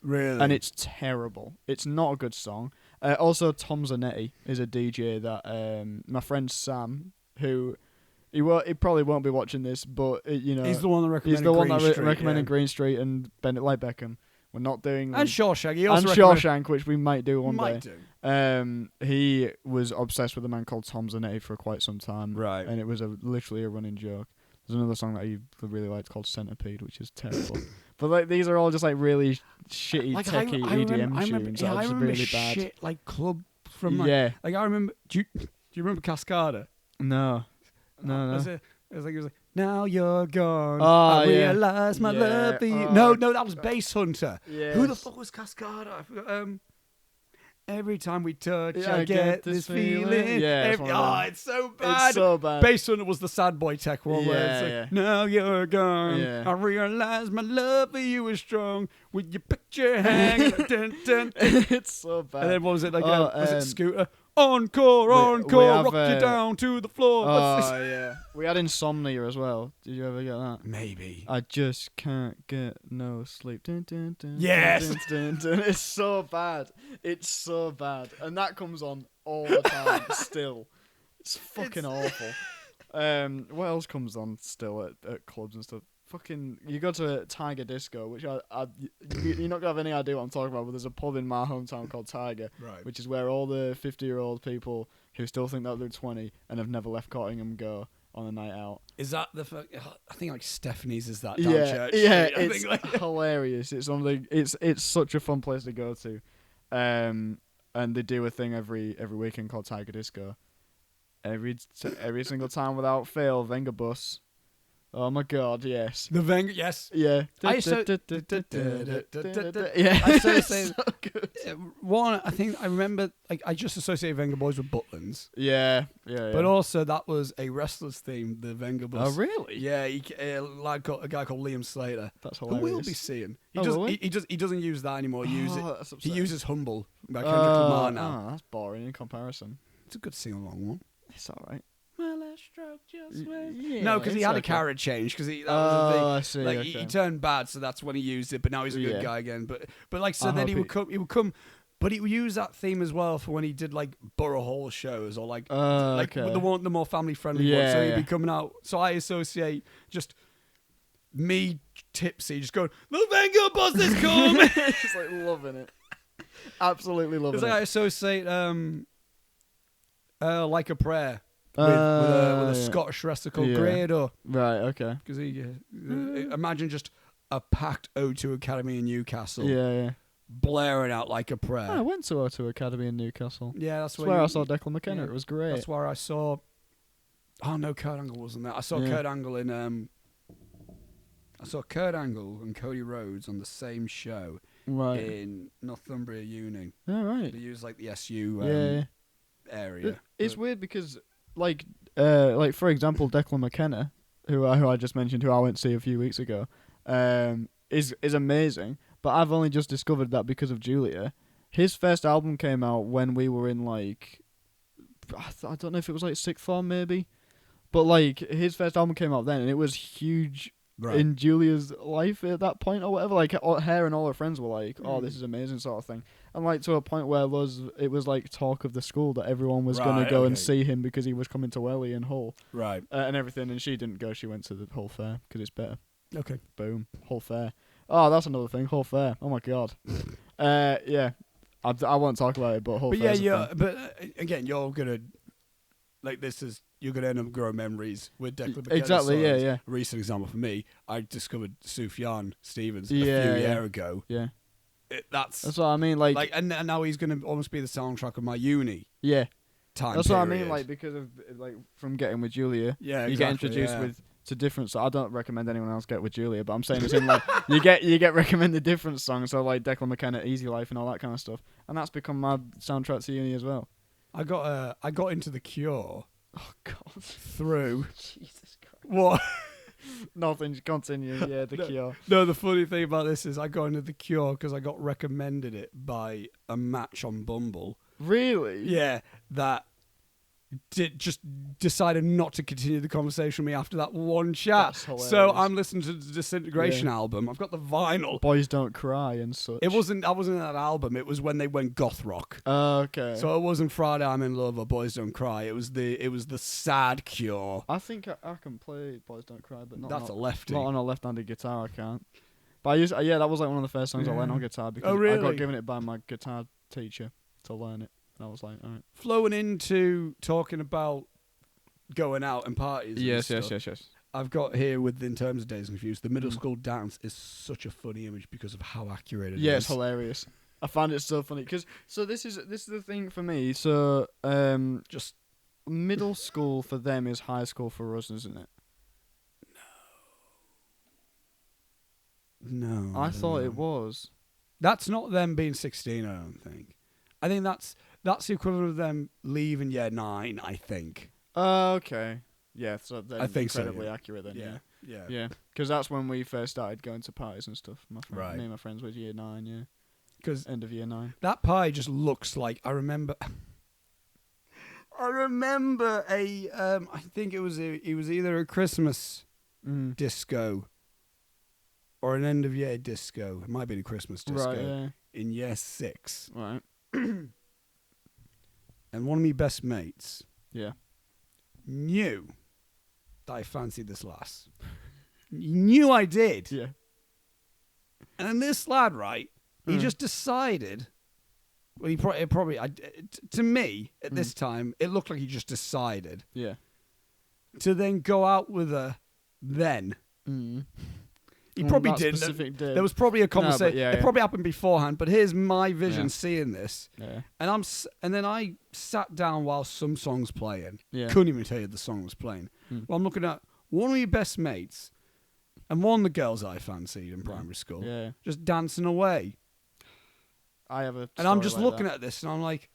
A: Really?
B: And it's terrible. It's not a good song. Also, Tom Zanetti is a DJ that my friend Sam, who he probably won't be watching this, but
A: he's the one that recommended
B: recommended Green Street and Bend It Like Beckham. We're not doing
A: and Shawshank. He
B: and
A: also
B: Shawshank, which we might do one
A: might
B: day.
A: Do.
B: He was obsessed with a man called Tom Zanetti for quite some time,
A: right?
B: And it was literally a running joke. There's another song that he really liked called Centipede, which is terrible. But like these are all just like really shitty techie EDM tunes that are just really bad.
A: Shit like club from
B: like
A: I remember. Do you remember Cascada?
B: No.
A: It was like now you're gone.
B: Oh,
A: I realize my love for you. No, that was Bass Hunter.
B: Yes.
A: Who the fuck was Cascada? I forgot. Every time we touch, I get this feeling.
B: Yeah,
A: it's so bad.
B: It's so bad.
A: Bass Hunter was the sad boy tech one where it's like, now you're gone.
B: Yeah.
A: I realize my love for you is strong. With your picture hanging. Dun, dun, dun.
B: It's so bad.
A: And then what was it like? Was it Scooter? Encore,
B: we have,
A: rock you down to the floor. What's
B: Oh, yeah. We had Insomnia as well. Did you ever get that?
A: Maybe.
B: I just can't get no sleep. Dun, dun, dun,
A: Yes!
B: Dun, dun, dun, dun. It's so bad. It's so bad. And that comes on all the time still. It's fucking awful. What else comes on still at clubs and stuff? Fucking, you go to Tiger Disco, which you're not gonna have any idea what I'm talking about, but there's a pub in my hometown called Tiger,
A: Right.
B: which is where all the 50-year-old people who still think that they're 20 and have never left Cottingham go on a night out.
A: Is that I think like Stephanie's is that down
B: Yeah,
A: Church
B: yeah,
A: Street, I
B: it's
A: think, like.
B: hilarious. It's one of the, it's such a fun place to go to, and they do a thing every weekend called Tiger Disco. Every single time without fail, Venga Bus. Oh my god, yes.
A: The Wenger, yes.
B: Yeah.
A: I
B: Yeah.
A: I associate
B: So good.
A: one. I think I remember. Like I just associate Wenger Boys with Butlins,
B: Yeah.
A: but also that was a wrestlers theme. The Wenger Bus.
B: Oh really?
A: Yeah, a guy called Liam Slater.
B: That's
A: Who
B: hilarious.
A: we'll be seeing.
B: Will we?
A: He doesn't use that anymore. He
B: That's upsetting.
A: uses Humble by Kendrick Lamar now.
B: Oh, that's boring in comparison.
A: It's a good sing along one.
B: It's alright.
A: My last stroke just went.
B: Yeah,
A: No, because he
B: it's
A: had a
B: okay.
A: character change. Because that was the thing.
B: I see.
A: Like
B: okay.
A: he turned bad, so that's when he used it. But now he's a good
B: Yeah.
A: guy again. But like so,
B: I
A: then
B: hope
A: he would come. But he would use that theme as well for when he did like Borough Hall shows or like
B: okay.
A: the more family friendly ones. So
B: Yeah,
A: he'd be
B: yeah.
A: coming out. So I associate just me tipsy, just going, the Wenger Bus is coming.
B: Just like loving it. Absolutely loving
A: It's like I
B: it.
A: associate Like a Prayer with a
B: Yeah.
A: Scottish wrestler called
B: Yeah.
A: Grado.
B: Right. Okay.
A: Because imagine just a packed O2 Academy in Newcastle
B: Yeah.
A: blaring out Like a Prayer.
B: I went to O2 Academy in Newcastle.
A: Yeah, that's
B: That's where I
A: you-
B: saw Declan McKenna.
A: yeah,
B: It was great.
A: That's where I saw. Oh no, Kurt Angle wasn't there. I saw
B: Yeah.
A: Kurt Angle in. I saw Kurt Angle and Cody Rhodes on the same show
B: Right.
A: in Northumbria Uni.
B: All right.
A: They use like the SU
B: Yeah.
A: area.
B: It's
A: But-
B: weird because, like for example, Declan McKenna, who I just mentioned, who I went to see a few weeks ago, is amazing. But I've only just discovered that because of Julia. His first album came out when we were in like, I don't know if it was like sixth form maybe, but like his first album came out then, and it was huge
A: Right.
B: in Julia's life at that point or whatever. Like her and all her friends were like, "Oh, this is amazing," sort of thing. And like to a point where it was like talk of the school that everyone was going
A: Right,
B: to go and
A: okay.
B: see him because he was coming to Welly and Hull
A: Right.
B: and everything. And she didn't go; she went to the Hull Fair because it's better.
A: Okay.
B: Boom, Hull Fair. Oh, that's another thing. Hull Fair. Oh my god. Yeah. I won't talk about it, but Hull
A: But yeah,
B: Fair's a thing.
A: but again, you're gonna like you're gonna end up growing memories with Declan McKenna.
B: Exactly.
A: So
B: Yeah.
A: as
B: Yeah.
A: A recent example for me, I discovered Sufjan Stevens
B: Yeah,
A: a few
B: yeah.
A: years ago.
B: Yeah.
A: That's
B: That's what I mean. Like
A: and now he's gonna almost be the soundtrack of my uni
B: yeah.
A: time.
B: That's what I mean.
A: period.
B: Like because of like from getting with Julia.
A: yeah,
B: You get
A: exactly,
B: introduced
A: yeah.
B: to different. So I don't recommend anyone else get with Julia, but I'm saying it's in like you get recommended different songs. So like Declan McKenna, Easy Life, and all that kind of stuff. And that's become my soundtrack to uni as well.
A: I got into the Cure
B: Oh God,
A: through
B: Jesus Christ.
A: what?
B: Nothing. Continue. Yeah, the
A: No.
B: Cure.
A: No, the funny thing about this is I got into the Cure because I got recommended it by a match on Bumble.
B: Really?
A: Yeah, that just decided not to continue the conversation with me after that one chat.
B: That's hilarious.
A: So I'm listening to the Disintegration album. I've got the vinyl.
B: Boys Don't Cry and such.
A: It wasn't. I wasn't in that album. It was when they went goth rock.
B: Okay.
A: So it wasn't Friday I'm in Love or Boys Don't Cry. It was the sad Cure.
B: I think I can play Boys Don't Cry, but not
A: That's a lefty.
B: not on a left-handed guitar. I can't. But I used that was like one of the first songs I learned on guitar because
A: Oh,
B: I
A: really?
B: got given it by my guitar teacher to learn it, and I was like, all right.
A: Flowing into talking about going out and parties. and stuff,
B: yes.
A: I've got here in terms of Dazed and Confused, the middle school dance is such a funny image because of how accurate it is.
B: Yeah, it's hilarious. I find it so funny because this is the thing for me. So
A: Just
B: middle school for them is high school for us, isn't it?
A: no.
B: I thought it was.
A: That's not them being 16. I don't think. I think that's the equivalent of them leaving year 9. I think.
B: Okay. Yeah, so then
A: I think so,
B: incredibly
A: yeah.
B: accurate then. Yeah.
A: Yeah.
B: Yeah, because that's when we first started going to parties and stuff.
A: Right.
B: Me and my friends were year 9, yeah.
A: Because
B: End of year 9.
A: that pie just looks like I remember. I remember I think it was either a Christmas disco or an end of year disco. It might be a Christmas disco.
B: Right, yeah.
A: In year 6.
B: Right.
A: And one of my best mates knew that I fancied this lass. He knew I did.
B: Yeah.
A: And then this lad, right, he just decided. Well, he probably to me at this time, it looked like he just decided.
B: Yeah.
A: To then go out with her. Then he probably did. There was probably a conversation. It probably happened beforehand. But here's my vision seeing this. Yeah. And then I sat down while some songs playing. Yeah. Couldn't even tell you the song was playing. Well, I'm looking at one of your best mates. And one of the girls I fancied in primary school, just dancing away.
B: I have a.
A: And I'm just looking at this, and I'm like,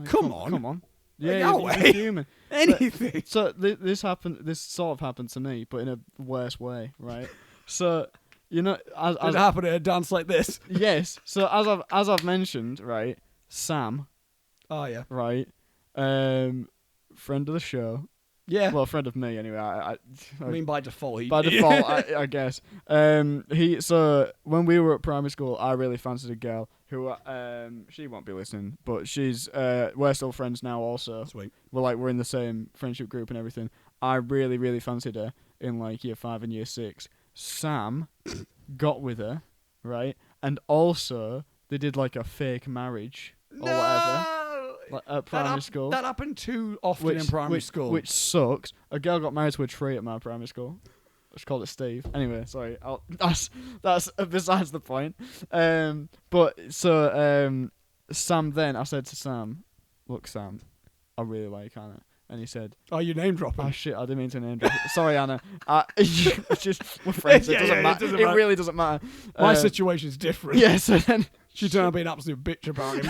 A: come on.
B: Yeah,
A: like,
B: you're human.
A: Anything.
B: So this happened. This sort of happened to me, but in a worse way, right? So did it
A: happen at a dance like this?
B: Yes. So as I've mentioned, right, Sam.
A: Oh yeah.
B: Right. Friend of the show.
A: Yeah.
B: Well, a friend of me, anyway.
A: I mean, by default.
B: I guess. So when we were at primary school, I really fancied a girl who, she won't be listening, but she's, we're still friends now also.
A: Sweet.
B: We're in the same friendship group and everything. I really, really fancied her in like year 5 and year 6. Sam got with her, right? And also, they did like a fake marriage or whatever. Like at primary school.
A: That happened too often in primary school.
B: Which sucks. A girl got married to a tree at my primary school. Let's call it Steve. Anyway, sorry. That's besides the point. Sam then, I said to Sam, look, Sam, I really like Anna. And he said,
A: "Oh, you name dropping?"
B: Oh shit, I didn't mean to name drop. Sorry, Anna. We're friends. It doesn't matter. It really doesn't matter.
A: My situation's different.
B: Yeah. So then
A: she turned out to be an absolute bitch apparently.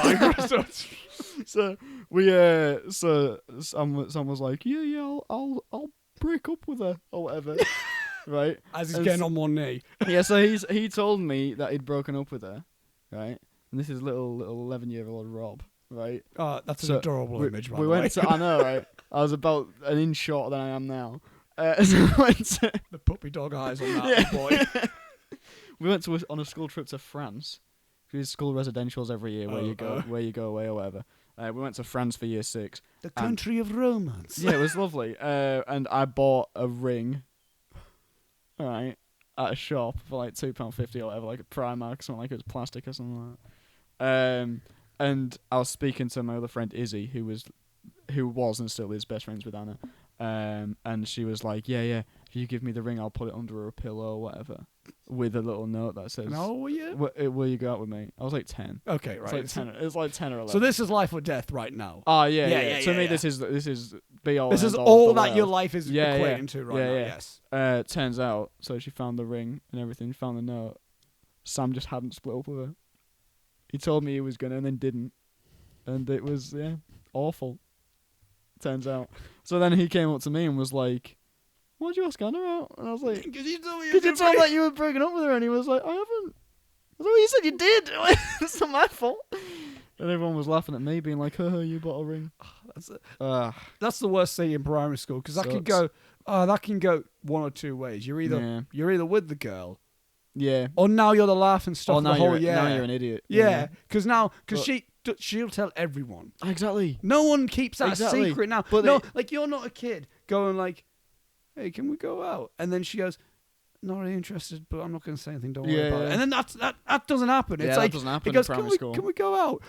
B: So Sam was like, yeah, I'll break up with her or whatever, right?
A: As he's getting on one knee.
B: Yeah. So he told me that he'd broken up with her, right? And this is little 11-year-old Rob. Right.
A: Oh, that's an adorable image. By the
B: way. I know, right? I was about an inch shorter than I am now. So
A: the puppy dog eyes on that boy.
B: We went on a school trip to France. We do school residentials every year where you go away or whatever. We went to France for year 6.
A: The country of romance.
B: Yeah, it was lovely. And I bought a ring. All right, at a shop for like £2.50 or whatever, like a Primark, something like it was plastic or something like that. And I was speaking to my other friend Izzy, who was and still is best friends with Anna. And she was like, yeah, if you give me the ring, I'll put it under her pillow or whatever, with a little note that says,
A: "How old were you?
B: Will you go out with me?" I was like 10.
A: Okay, right.
B: It was like 10 or 11.
A: So this is life or death right now.
B: Oh yeah. To me, this is be all.
A: This is all that your life is equating to right now. Yes.
B: Turns out, so she found the ring and everything. Found the note. Sam just hadn't split up with her. He told me he was gonna and then didn't. And it was, awful. Turns out. So then he came up to me and was like, "Why'd you ask Anna out?" And I was like,
A: "Because you told me
B: that you were breaking up with her." And he was like, "I haven't." I was like, "Well, you said you did." It's not my fault. And everyone was laughing at me, being like, you bought a ring.
A: That's the worst thing in primary school, because that can go one or two ways. You're either with the girl.
B: Yeah.
A: Or now you're the laughing stock of the whole year.
B: Now you're an idiot.
A: Yeah, because she'll tell everyone.
B: Exactly.
A: No one keeps that a secret now. But like you're not a kid going like, "Hey, can we go out?" And then she goes, "Not really interested, but I'm not going to say anything. Don't worry about it." And then that doesn't happen. It's like,
B: that doesn't happen
A: because
B: in primary school.
A: Can we go out?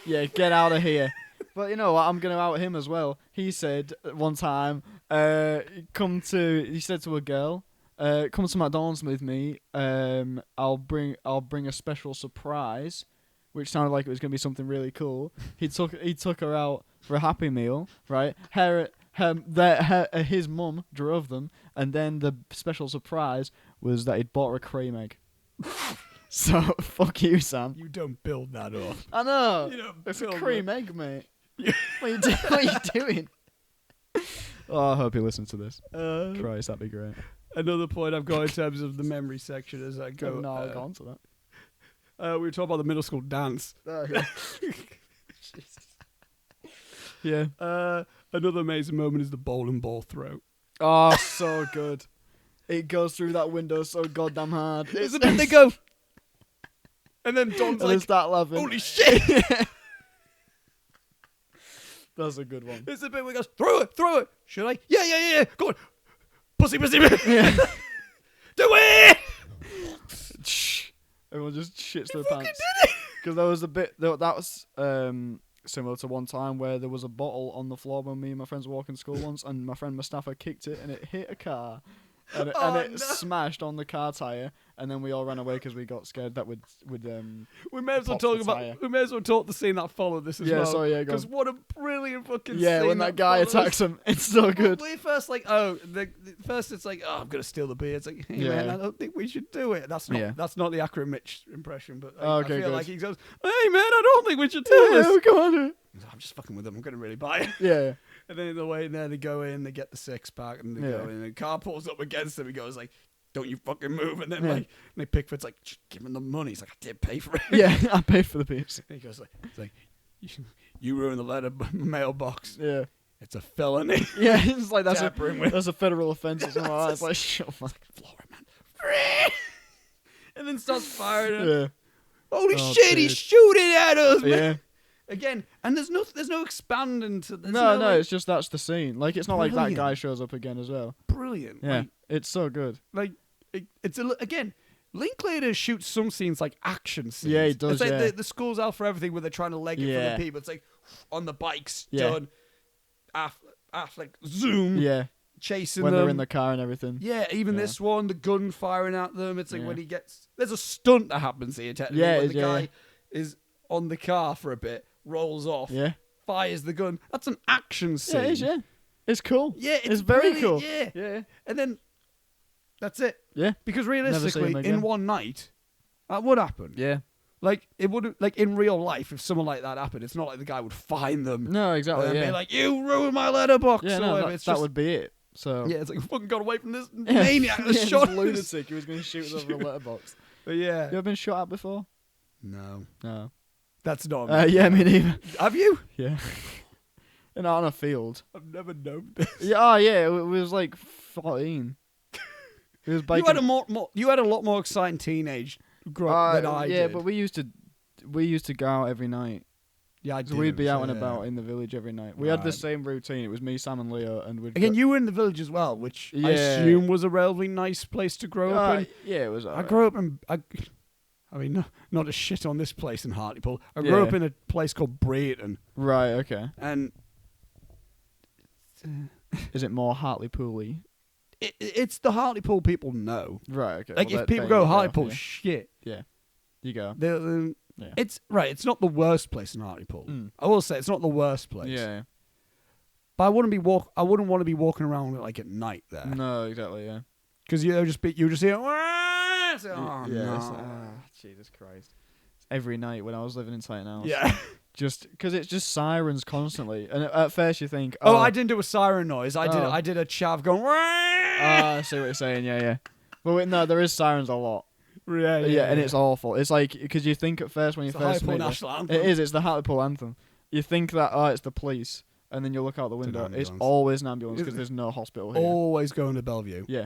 B: Yeah, get out of here. But you know what? I'm going to out him as well. He said one time, he said to a girl, "Come to McDonald's with me. I'll bring a special surprise," which sounded like it was going to be something really cool. He took her out for a Happy Meal, right? His mum drove them, and then the special surprise was that he'd bought her a cream egg. So fuck you, Sam.
A: You don't build that up.
B: I know. It's a cream egg, mate. What are you doing? Oh, I hope you listen to this. Christ, that'd be great.
A: Another point I've got in terms of the memory section as I go.
B: No, I'll go on to that.
A: We were talking about the middle school dance.
B: Oh, yeah. Yeah.
A: Another amazing moment is the bowling ball throw.
B: Oh, so good. It goes through that window so goddamn hard.
A: There's a bit they go, and then Don's
B: And they
A: like,
B: start laughing.
A: "Holy shit!"
B: That's a good one.
A: There's a bit where he goes, "Throw it." Should I? Yeah. Go on, pussy.
B: Yeah.
A: Do it.
B: Everyone just shits their
A: Fucking
B: pants.
A: did it.
B: Because there was a bit that was similar to one time where there was a bottle on the floor when me and my friends were walking to school once, and my friend Mustafa kicked it and it hit a car, and it smashed on the car tire, and then we all ran away because we got scared that would
A: We may as well
B: pop
A: talk
B: the
A: about.
B: tyre.
A: We may as well talk the scene that followed this as
B: Yeah,
A: well.
B: sorry, yeah, go
A: Because
B: on.
A: what a brilliant fucking
B: yeah
A: scene
B: when that guy
A: follows.
B: attacks him, it's so good.
A: Well, we first like, first it's like, I'm gonna steal the beer. It's like, hey man, I don't think we should do it. That's not the accurate Mitch impression, but I feel
B: good.
A: like he goes, hey man, I don't think we should do this.
B: Yeah, come on.
A: He's like, I'm just fucking with them. I'm gonna really buy it.
B: Yeah.
A: And then the way in there, they go in, they get the 6-pack, and they go in, and the car pulls up against him. He goes like, don't you fucking move. And then like, and Pickford's like, just give him the money. He's like, I did pay for it.
B: Yeah, I paid for the beers.
A: And he goes like, it's like, you ruined the mailbox.
B: Yeah.
A: It's a felony.
B: Yeah, it's like that's
A: Tampering with.
B: a federal offence or something like that. It's like, shut up.
A: Floor it, man. And then starts firing.
B: Yeah.
A: Holy
B: Oh,
A: shit,
B: dude.
A: he's shooting at us, man.
B: Yeah.
A: Again, and there's no expanding to this.
B: No,
A: like,
B: it's just that's the scene. Like, it's not like that
A: Brilliant.
B: guy shows up again as well.
A: brilliant.
B: Yeah. It's so good.
A: Again, Linklater shoots some scenes like action scenes.
B: Yeah, he does,
A: It's like
B: yeah.
A: the School's Out for Everything where they're trying to leg it for
B: Yeah.
A: the people. It's like on the bikes,
B: Yeah.
A: done. Like zoom,
B: Yeah.
A: chasing
B: When
A: them.
B: they're in the car and everything.
A: Yeah, even
B: Yeah.
A: this one, the gun firing at them. It's like
B: Yeah.
A: when he gets. There's a stunt that happens here, technically.
B: Yeah,
A: when the
B: yeah.
A: guy is on the car for a bit, rolls off,
B: Yeah.
A: fires the gun. That's an action scene.
B: Yeah, it is, yeah. It's cool.
A: Yeah, it's
B: very
A: brilliant,
B: cool.
A: Yeah.
B: Yeah.
A: And then that's it.
B: Yeah.
A: Because
B: see him
A: realistically,
B: again.
A: in one night, that would happen.
B: Yeah.
A: Like it would, like in real life, if someone like that happened, it's not like the guy would find them
B: No, exactly.
A: and
B: Yeah.
A: be like, "You ruined my letterbox."
B: yeah,
A: or
B: no,
A: whatever.
B: that,
A: It's
B: that
A: just,
B: would be it. So.
A: yeah, it's like fucking got away from this
B: Yeah.
A: maniac that
B: Yeah,
A: shot
B: this
A: us.
B: lunatic who was going to shoot us over a letterbox.
A: But yeah,
B: You ever been shot at before?
A: no,
B: No.
A: that's not.
B: Yeah, me neither.
A: Have you?
B: Yeah. And on a field.
A: I've never known this.
B: Yeah, oh yeah, it was like 14. It was biking.
A: You had a lot more exciting teenage growth than I
B: yeah,
A: did.
B: but we used to go out every night.
A: yeah, I
B: So
A: did.
B: we'd be out and
A: yeah.
B: about in the village every night. We had the
A: Right.
B: same routine. It was me, Sam, and Leo, and we'd
A: Again,
B: go-
A: you were in the village as well, which I
B: Yeah.
A: assume was a relatively nice place to grow up in.
B: yeah, it was.
A: I
B: alright.
A: grew up in. I mean, not to shit on this place in Hartlepool. I grew
B: Yeah.
A: up in a place called Brayton,
B: Right. Okay.
A: and
B: Is it more Hartlepool-y?
A: it's the Hartlepool people know.
B: Right. Okay.
A: Like
B: well,
A: if
B: there
A: people
B: you
A: go Hartlepool,
B: yeah.
A: shit.
B: You go. Yeah.
A: It's right. It's not the worst place in Hartlepool.
B: Mm.
A: I will say it's not the worst place.
B: Yeah.
A: But I wouldn't want to be walking around like at night there
B: No, exactly. Yeah.
A: because you just hear. "Wah!" It's like, oh,
B: yeah.
A: no.
B: It's like, Jesus Christ. Every night when I was living in Titan House.
A: Yeah.
B: Just because it's just sirens constantly, and at first you think,
A: Oh, I didn't do a siren noise. I
B: Oh.
A: did a chav going. "Wah!"
B: I see what you're saying. Yeah. But wait, no, there is sirens a lot.
A: Yeah,
B: And it's awful. It's like because you think at first when you
A: It's the
B: first
A: Hartlepool
B: meet
A: national
B: it,
A: anthem.
B: it is. It's the Hartlepool anthem. You think that it's the police, and then you look out the
A: It's an
B: window. It's
A: ambulance.
B: always an ambulance because there's no hospital here.
A: Always going to Bellevue.
B: Yeah.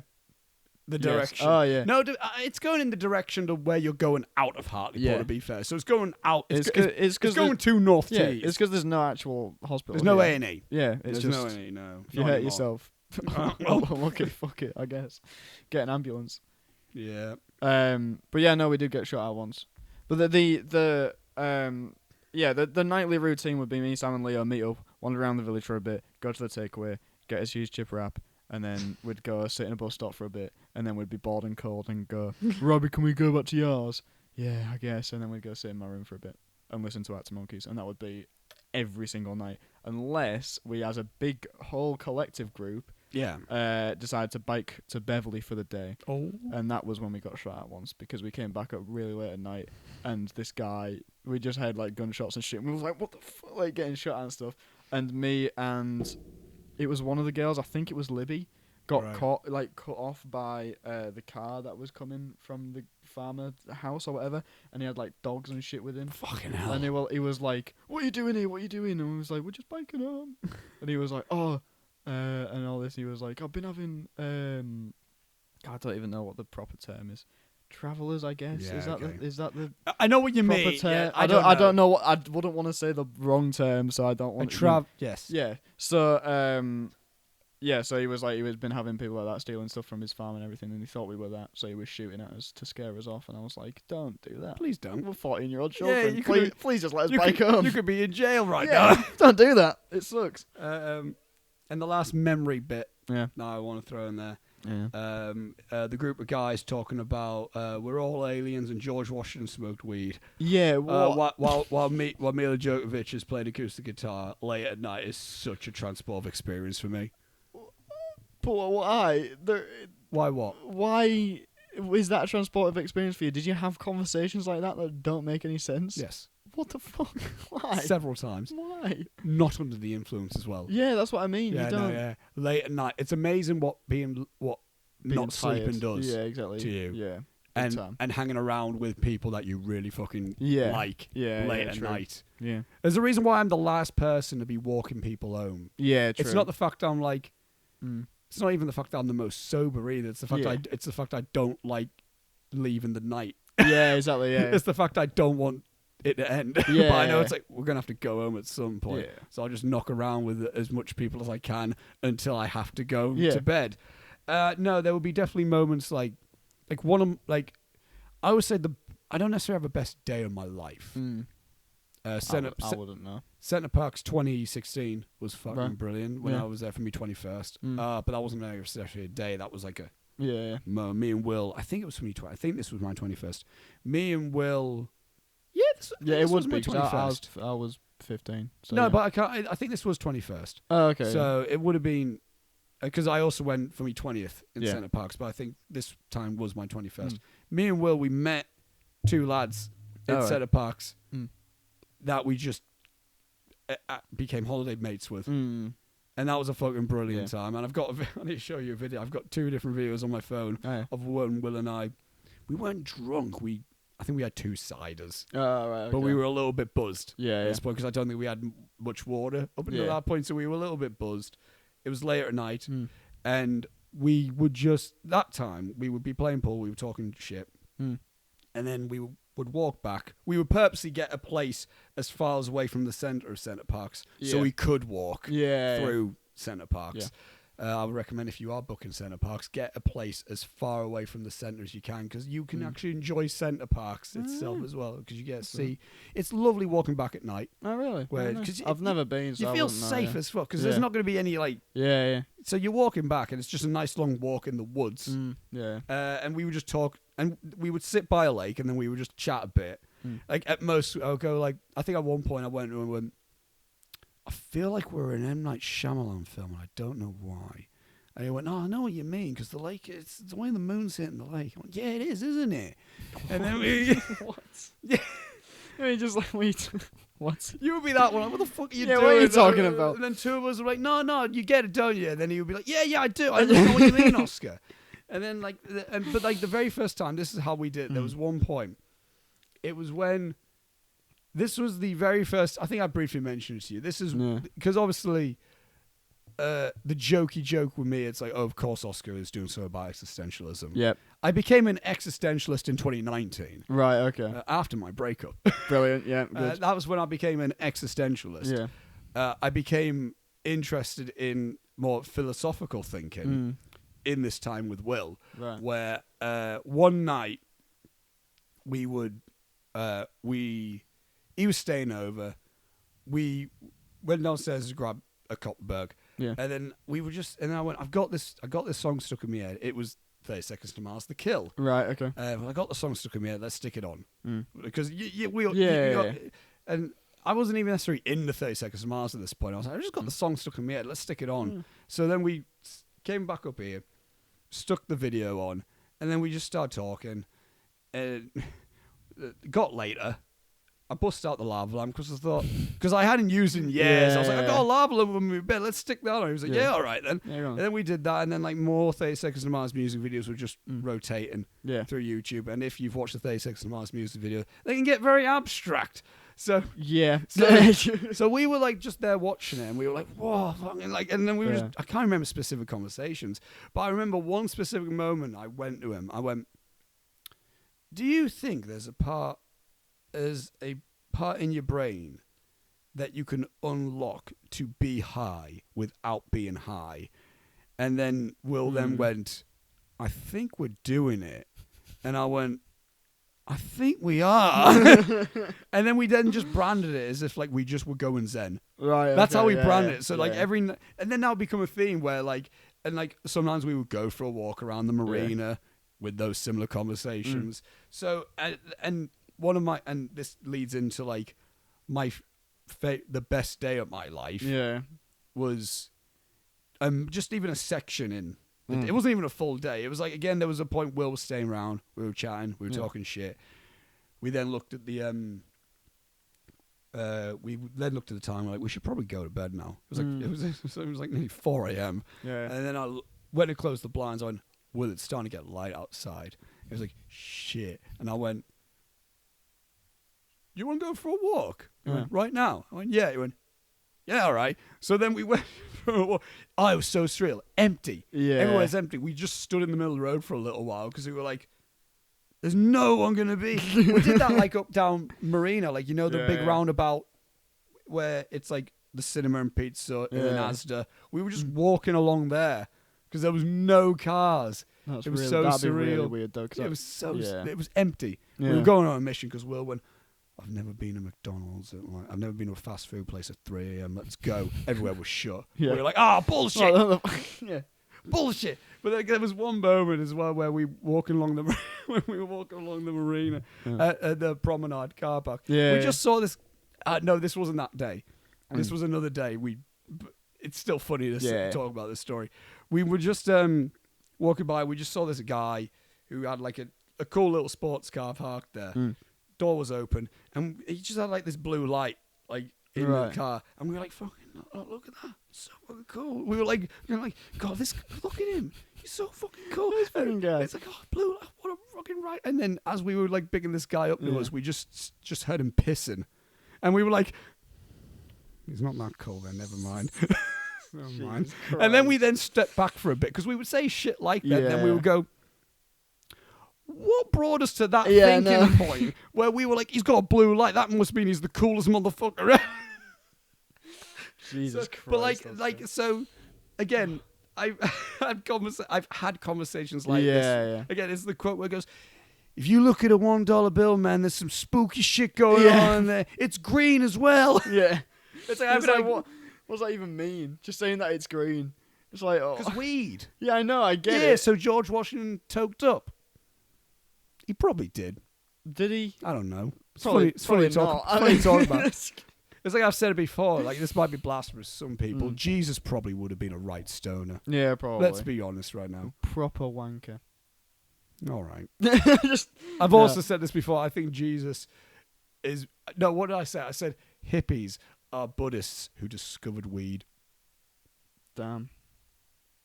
A: The
B: Yes.
A: direction.
B: Oh yeah.
A: No, it's going in the direction to where you're going out of Hartlepool.
B: Yeah.
A: To be fair, so it's going out.
B: It's
A: It's
B: because
A: going to North
B: yeah.
A: Tees.
B: It's because there's no actual hospital.
A: There's no
B: here.
A: A&E.
B: Yeah. It's
A: There's
B: just
A: no A&E. No.
B: if you
A: Not
B: hurt
A: anymore.
B: yourself.
A: Well.
B: Okay, fuck it. I guess get an ambulance.
A: Yeah.
B: But yeah, no, we did get shot at once. But the nightly routine would be me, Sam, and Leo meet up, wander around the village for a bit, go to the takeaway, get a huge chip wrap, and then we'd go sit in a bus stop for a bit, and then we'd be bored and cold and go, Robbie, can we go back to yours? Yeah, I guess. And then we'd go sit in my room for a bit and listen to Actor Monkeys, and that would be every single night, unless we, as a big whole collective group,
A: Yeah.
B: decided to bike to Beverley for the day.
A: Oh.
B: And that was when we got shot at once because we came back up really late at night and this guy, we just heard like gunshots and shit. And we was like, what the fuck, like getting shot at and stuff. And me and it was one of the girls, I think it was Libby. got cut off by the car that was coming from the farmer house or whatever, and he had like dogs and shit with him.
A: Fucking hell.
B: And he was like, "What are you doing here? What are you doing?" And I was like, "We're just biking home." And he was like, "Oh," and all this. He was like, "I've been having I don't even know what the proper term is. Travelers, I guess.
A: Yeah,
B: Is that the
A: I know what you
B: proper
A: mean.
B: term?
A: Yeah,
B: I don't know what. I wouldn't want to say the wrong term, so I don't want
A: Yes.
B: Yeah. So yeah. So he was like, he was been having people like that stealing stuff from his farm and everything, and he thought we were that, so he was shooting at us to scare us off. And I was like, "Don't do that.
A: Please don't.
B: We're 14-year-old
A: Yeah,
B: children. please just let us bike home.
A: You could be in jail right
B: Yeah, don't do that. It sucks."
A: now. And the last memory bit
B: Yeah.
A: that I want to throw in there.
B: Yeah.
A: The group of guys talking about we're all aliens and George Washington smoked weed.
B: Yeah. What?
A: While Mila Djokovic has played acoustic guitar late at night is such a transport experience for me.
B: But why?
A: Why what?
B: Why is that a transportive experience for you? Did you have conversations like that don't make any sense?
A: Yes.
B: What the fuck? Why?
A: Several times.
B: Why?
A: Not under the influence as well.
B: Yeah, that's what I mean.
A: Yeah,
B: you don't.
A: no, yeah. Late at night. It's amazing what
B: Being
A: not sleeping
B: tired.
A: does.
B: Yeah, exactly.
A: to you.
B: Yeah. Big time.
A: And hanging around with people that you really fucking like
B: Yeah.
A: late
B: yeah,
A: at
B: true.
A: night.
B: Yeah.
A: There's a reason why I'm the last person to be walking people home.
B: Yeah. True.
A: It's not the fact I'm like.
B: Mm.
A: It's not even the fact that I'm the most sober either. It's the fact it's the fact I don't like leaving the night.
B: Yeah. Exactly. Yeah.
A: It's the fact I don't want it to end.
B: Yeah.
A: But I know it's like we're gonna have to go home at some point.
B: Yeah.
A: So I'll just knock around with as much people as I can until I have to go
B: Yeah.
A: to bed. No, there will be definitely moments like one of I would say I don't necessarily have a best day of my life.
B: Mm. I wouldn't know.
A: Centre Parks 2016 was fucking
B: Right.
A: brilliant when
B: Yeah.
A: I was there for my 21st.
B: Mm.
A: But that wasn't necessarily a day. That was like a
B: Yeah.
A: me and Will. I think it was for me. I think this was my 21st. Me and Will. Yeah,
B: Yeah. It
A: this
B: would
A: was my
B: be. 'Cause
A: 21st.
B: I was 15. So
A: No,
B: yeah.
A: but I can't. I think this was 21st.
B: Oh, okay.
A: So it would have been because I also went for my 20th in
B: Yeah.
A: Centre Parks, but I think this time was my 21st.
B: Mm.
A: Me and Will, we met two lads in
B: Oh, right.
A: Centre Parks
B: Mm.
A: that we just became holiday mates with.
B: Mm.
A: And that was a fucking brilliant time. And I need to show you a video. I've got 2 different videos on my phone
B: Oh, yeah.
A: of when Will and I, we weren't drunk. I think we had 2 ciders,
B: Oh, right. Okay.
A: but we were a little bit buzzed
B: Yeah.
A: at
B: Yeah.
A: this point because I don't think we had much water up until
B: Yeah.
A: that point. So we were a little bit buzzed. It was later at night,
B: Mm.
A: and we would that time we would be playing pool. We were talking shit,
B: Mm.
A: and then we would walk back. We would purposely get a place as far as away from the centre of Centre Parks so
B: Yeah.
A: we could walk
B: Yeah.
A: through Centre Parks. I would recommend if you are booking Centre Parks, get a place as far away from the centre as you can because you can actually enjoy Centre Parks itself as well because you get to see. It's lovely walking back at night.
B: Oh, really?
A: Where-
B: Oh, nice.
A: 'cause
B: I've never been. So
A: You
B: I
A: feel
B: wouldn't know,
A: safe
B: yeah.
A: as fuck because there's
B: Yeah.
A: not going to be any
B: Yeah. Yeah.
A: So you're walking back and it's just a nice long walk in the woods.
B: Mm. Yeah.
A: And we would just talk and we would sit by a lake and then we would just chat a bit.
B: Mm.
A: Like at most, I would go I think at one point I went and went, I feel like we're in an M. Night Shyamalan film and I don't know why. And he went, "No, I know what you mean because the lake, it's the way the moon's hitting the lake." I went, "Yeah, it is, isn't it?" And then we,
B: What?
A: Yeah.
B: I mean, just like wait. What?
A: you would be that one. Like, what the fuck are you
B: Yeah,
A: doing?
B: what are you talking about?
A: And then 2 of us were like, "No, you get it, don't you?" And then he would be like, "Yeah, I do. I know what you mean, Oscar." And then but the very first time, this is how we did it. There was one point. It was when. This was the very first. I think I briefly mentioned it to you. This is because obviously. The jokey joke with me, it's like, oh, of course Oscar is doing so about existentialism.
B: Yep.
A: I became an existentialist in 2019
B: Right. Okay.
A: after my breakup.
B: Brilliant. Yeah. Good.
A: That was when I became an existentialist.
B: Yeah.
A: I became interested in more philosophical thinking in this time with Will,
B: Right.
A: where one night we would, he was staying over. We went downstairs to grab a Copperberg.
B: Yeah.
A: And then we were and I went, I got this song stuck in my head. It was 30 Seconds to Mars, The Kill.
B: Right. Okay.
A: Well, I got the song stuck in my head. Let's stick it on.
B: Mm.
A: Because and I wasn't even necessarily in the 30 Seconds to Mars at this point. I was like, I just got the song stuck in my head. Let's stick it on. So then we came back up here, stuck the video on, and then we just started talking. And it got later, I bust out the lava lamp because I hadn't used it in years. I was like, I got a lava lamp in my bed. Let's stick that on. He was like, yeah, all right then.
B: Yeah,
A: and then we did that, and then like more 30 Seconds to Mars music videos were just rotating through YouTube. And if you've watched the 30 Seconds to Mars music video, they can get very abstract. So so we were like just there watching it, and we were like, whoa, fucking like, and then we were just, I can't remember specific conversations, but I remember one specific moment. I went to him. I went, do you think there's a part in your brain that you can unlock to be high without being high? And then Will then went, I think we're doing it. And I went, I think we are. And then we then just branded it as if like we just were going Zen.
B: Right.
A: That's how we branded it. So like and then that'll become a theme where like, and like sometimes we would go for a walk around the marina with those similar conversations. So, and one of my, and this leads into like the best day of my life was just even a section in. It wasn't even a full day. It was like, again, there was a point Will was staying around. We were chatting. We were talking shit. We then looked at the time. Like, we should probably go to bed now. It was like it was like nearly 4 a.m.
B: Yeah.
A: And then I went to close the blinds. I went, Will, it's starting to get light outside. It was like, shit. And I went, you want to go for a walk? He went, right now? I went, yeah. He went, yeah, all right. So then we went for a walk. Oh, it was so surreal. Empty. Yeah. Everywhere's empty. We just stood in the middle of the road for a little while because we were like, there's no one going to be. We did that like up down Marina, like, you know, the big roundabout where it's like the cinema and pizza in an Asda. We were just walking along there because there was no cars.
B: That'd
A: so
B: be
A: surreal.
B: Really weird though.
A: It was it was empty. Yeah. We were going on a mission because Will went, I've never been to McDonald's. I've never been to a fast food place at 3 a.m. Let's go. Everywhere was shut. We were like, bullshit. Bullshit. But there was one moment as well where we were walking along the marina at the promenade car park. We just saw this. No, this wasn't that day. This was another day. It's still funny to talk about this story. We were just walking by. We just saw this guy who had like a cool little sports car parked there. Door was open, and he just had like this blue light, like in the car, and we were like, "Fucking look at that, so fucking cool." We were like, "God, look at him, he's so fucking cool."
B: This fucking guy.
A: It's like, "Oh, blue, what a fucking right!" And then as we were like picking this guy up to us, we just heard him pissing, and we were like, "He's not that cool, then. Never mind." Never mind. And then we stepped back for a bit because we would say shit like that, and then we would go, what brought us to that thinking point where we were like, he's got a blue light, that must mean he's the coolest motherfucker ever.
B: Jesus Christ.
A: But so again, I've had conversations like this. Again, it's the quote where it goes, if you look at a $1 bill, man, there's some spooky shit going on there. It's green as well.
B: Yeah.
A: It's like,
B: what does that even mean? Just saying that it's green. It's like,
A: because weed.
B: Yeah, I know, I get it.
A: Yeah, so George Washington toked up. He probably did.
B: Did he?
A: I don't know. It's
B: funny
A: talking about. It's like I've said it before. Like, this might be blasphemous to some people. Jesus probably would have been a right stoner.
B: Yeah, probably.
A: Let's be honest right now.
B: Proper wanker.
A: All right. I've also said this before. I think Jesus is... No, what did I say? I said hippies are Buddhists who discovered weed.
B: Damn.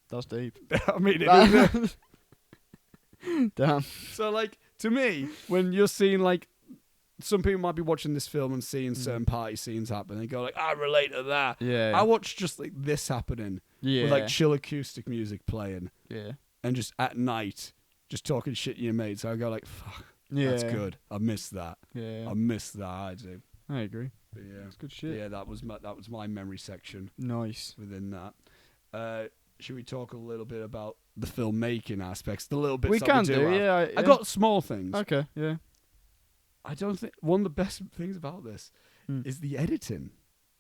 B: That's deep.
A: I mean,
B: Damn.
A: So, like, to me, when you're seeing, like, some people might be watching this film and seeing certain party scenes happen, and go like, I relate to that. Yeah. I watch just, like, this happening. Yeah. With, like, chill acoustic music playing. Yeah. And just at night, just talking shit to your mates. So I go like, fuck, that's good. I miss that. Yeah. I miss that, I do.
B: I agree.
A: But yeah.
B: It's good shit.
A: Yeah, that was my memory section.
B: Nice.
A: Within that. Should we talk a little bit about the filmmaking aspects? The little bits
B: we can do. Yeah,
A: I got small things.
B: Okay. Yeah.
A: I don't think one of the best things about this is the editing.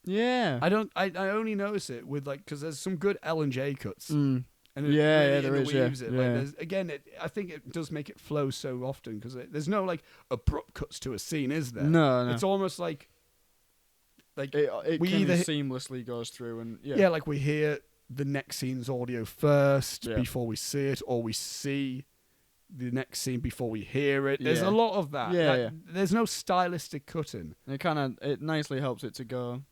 B: Yeah.
A: I only notice it with like because there's some good L&J cuts. And
B: there is.
A: It. Like, again, I think it does make it flow so often because there's no like abrupt cuts to a scene, is there?
B: No.
A: It's almost like
B: it
A: we
B: either seamlessly goes through and
A: like we hear the next scene's audio first before we see it, or we see the next scene before we hear it. There's
B: Yeah.
A: a lot of that.
B: Yeah, yeah.
A: There's no stylistic cutting.
B: It nicely helps it to go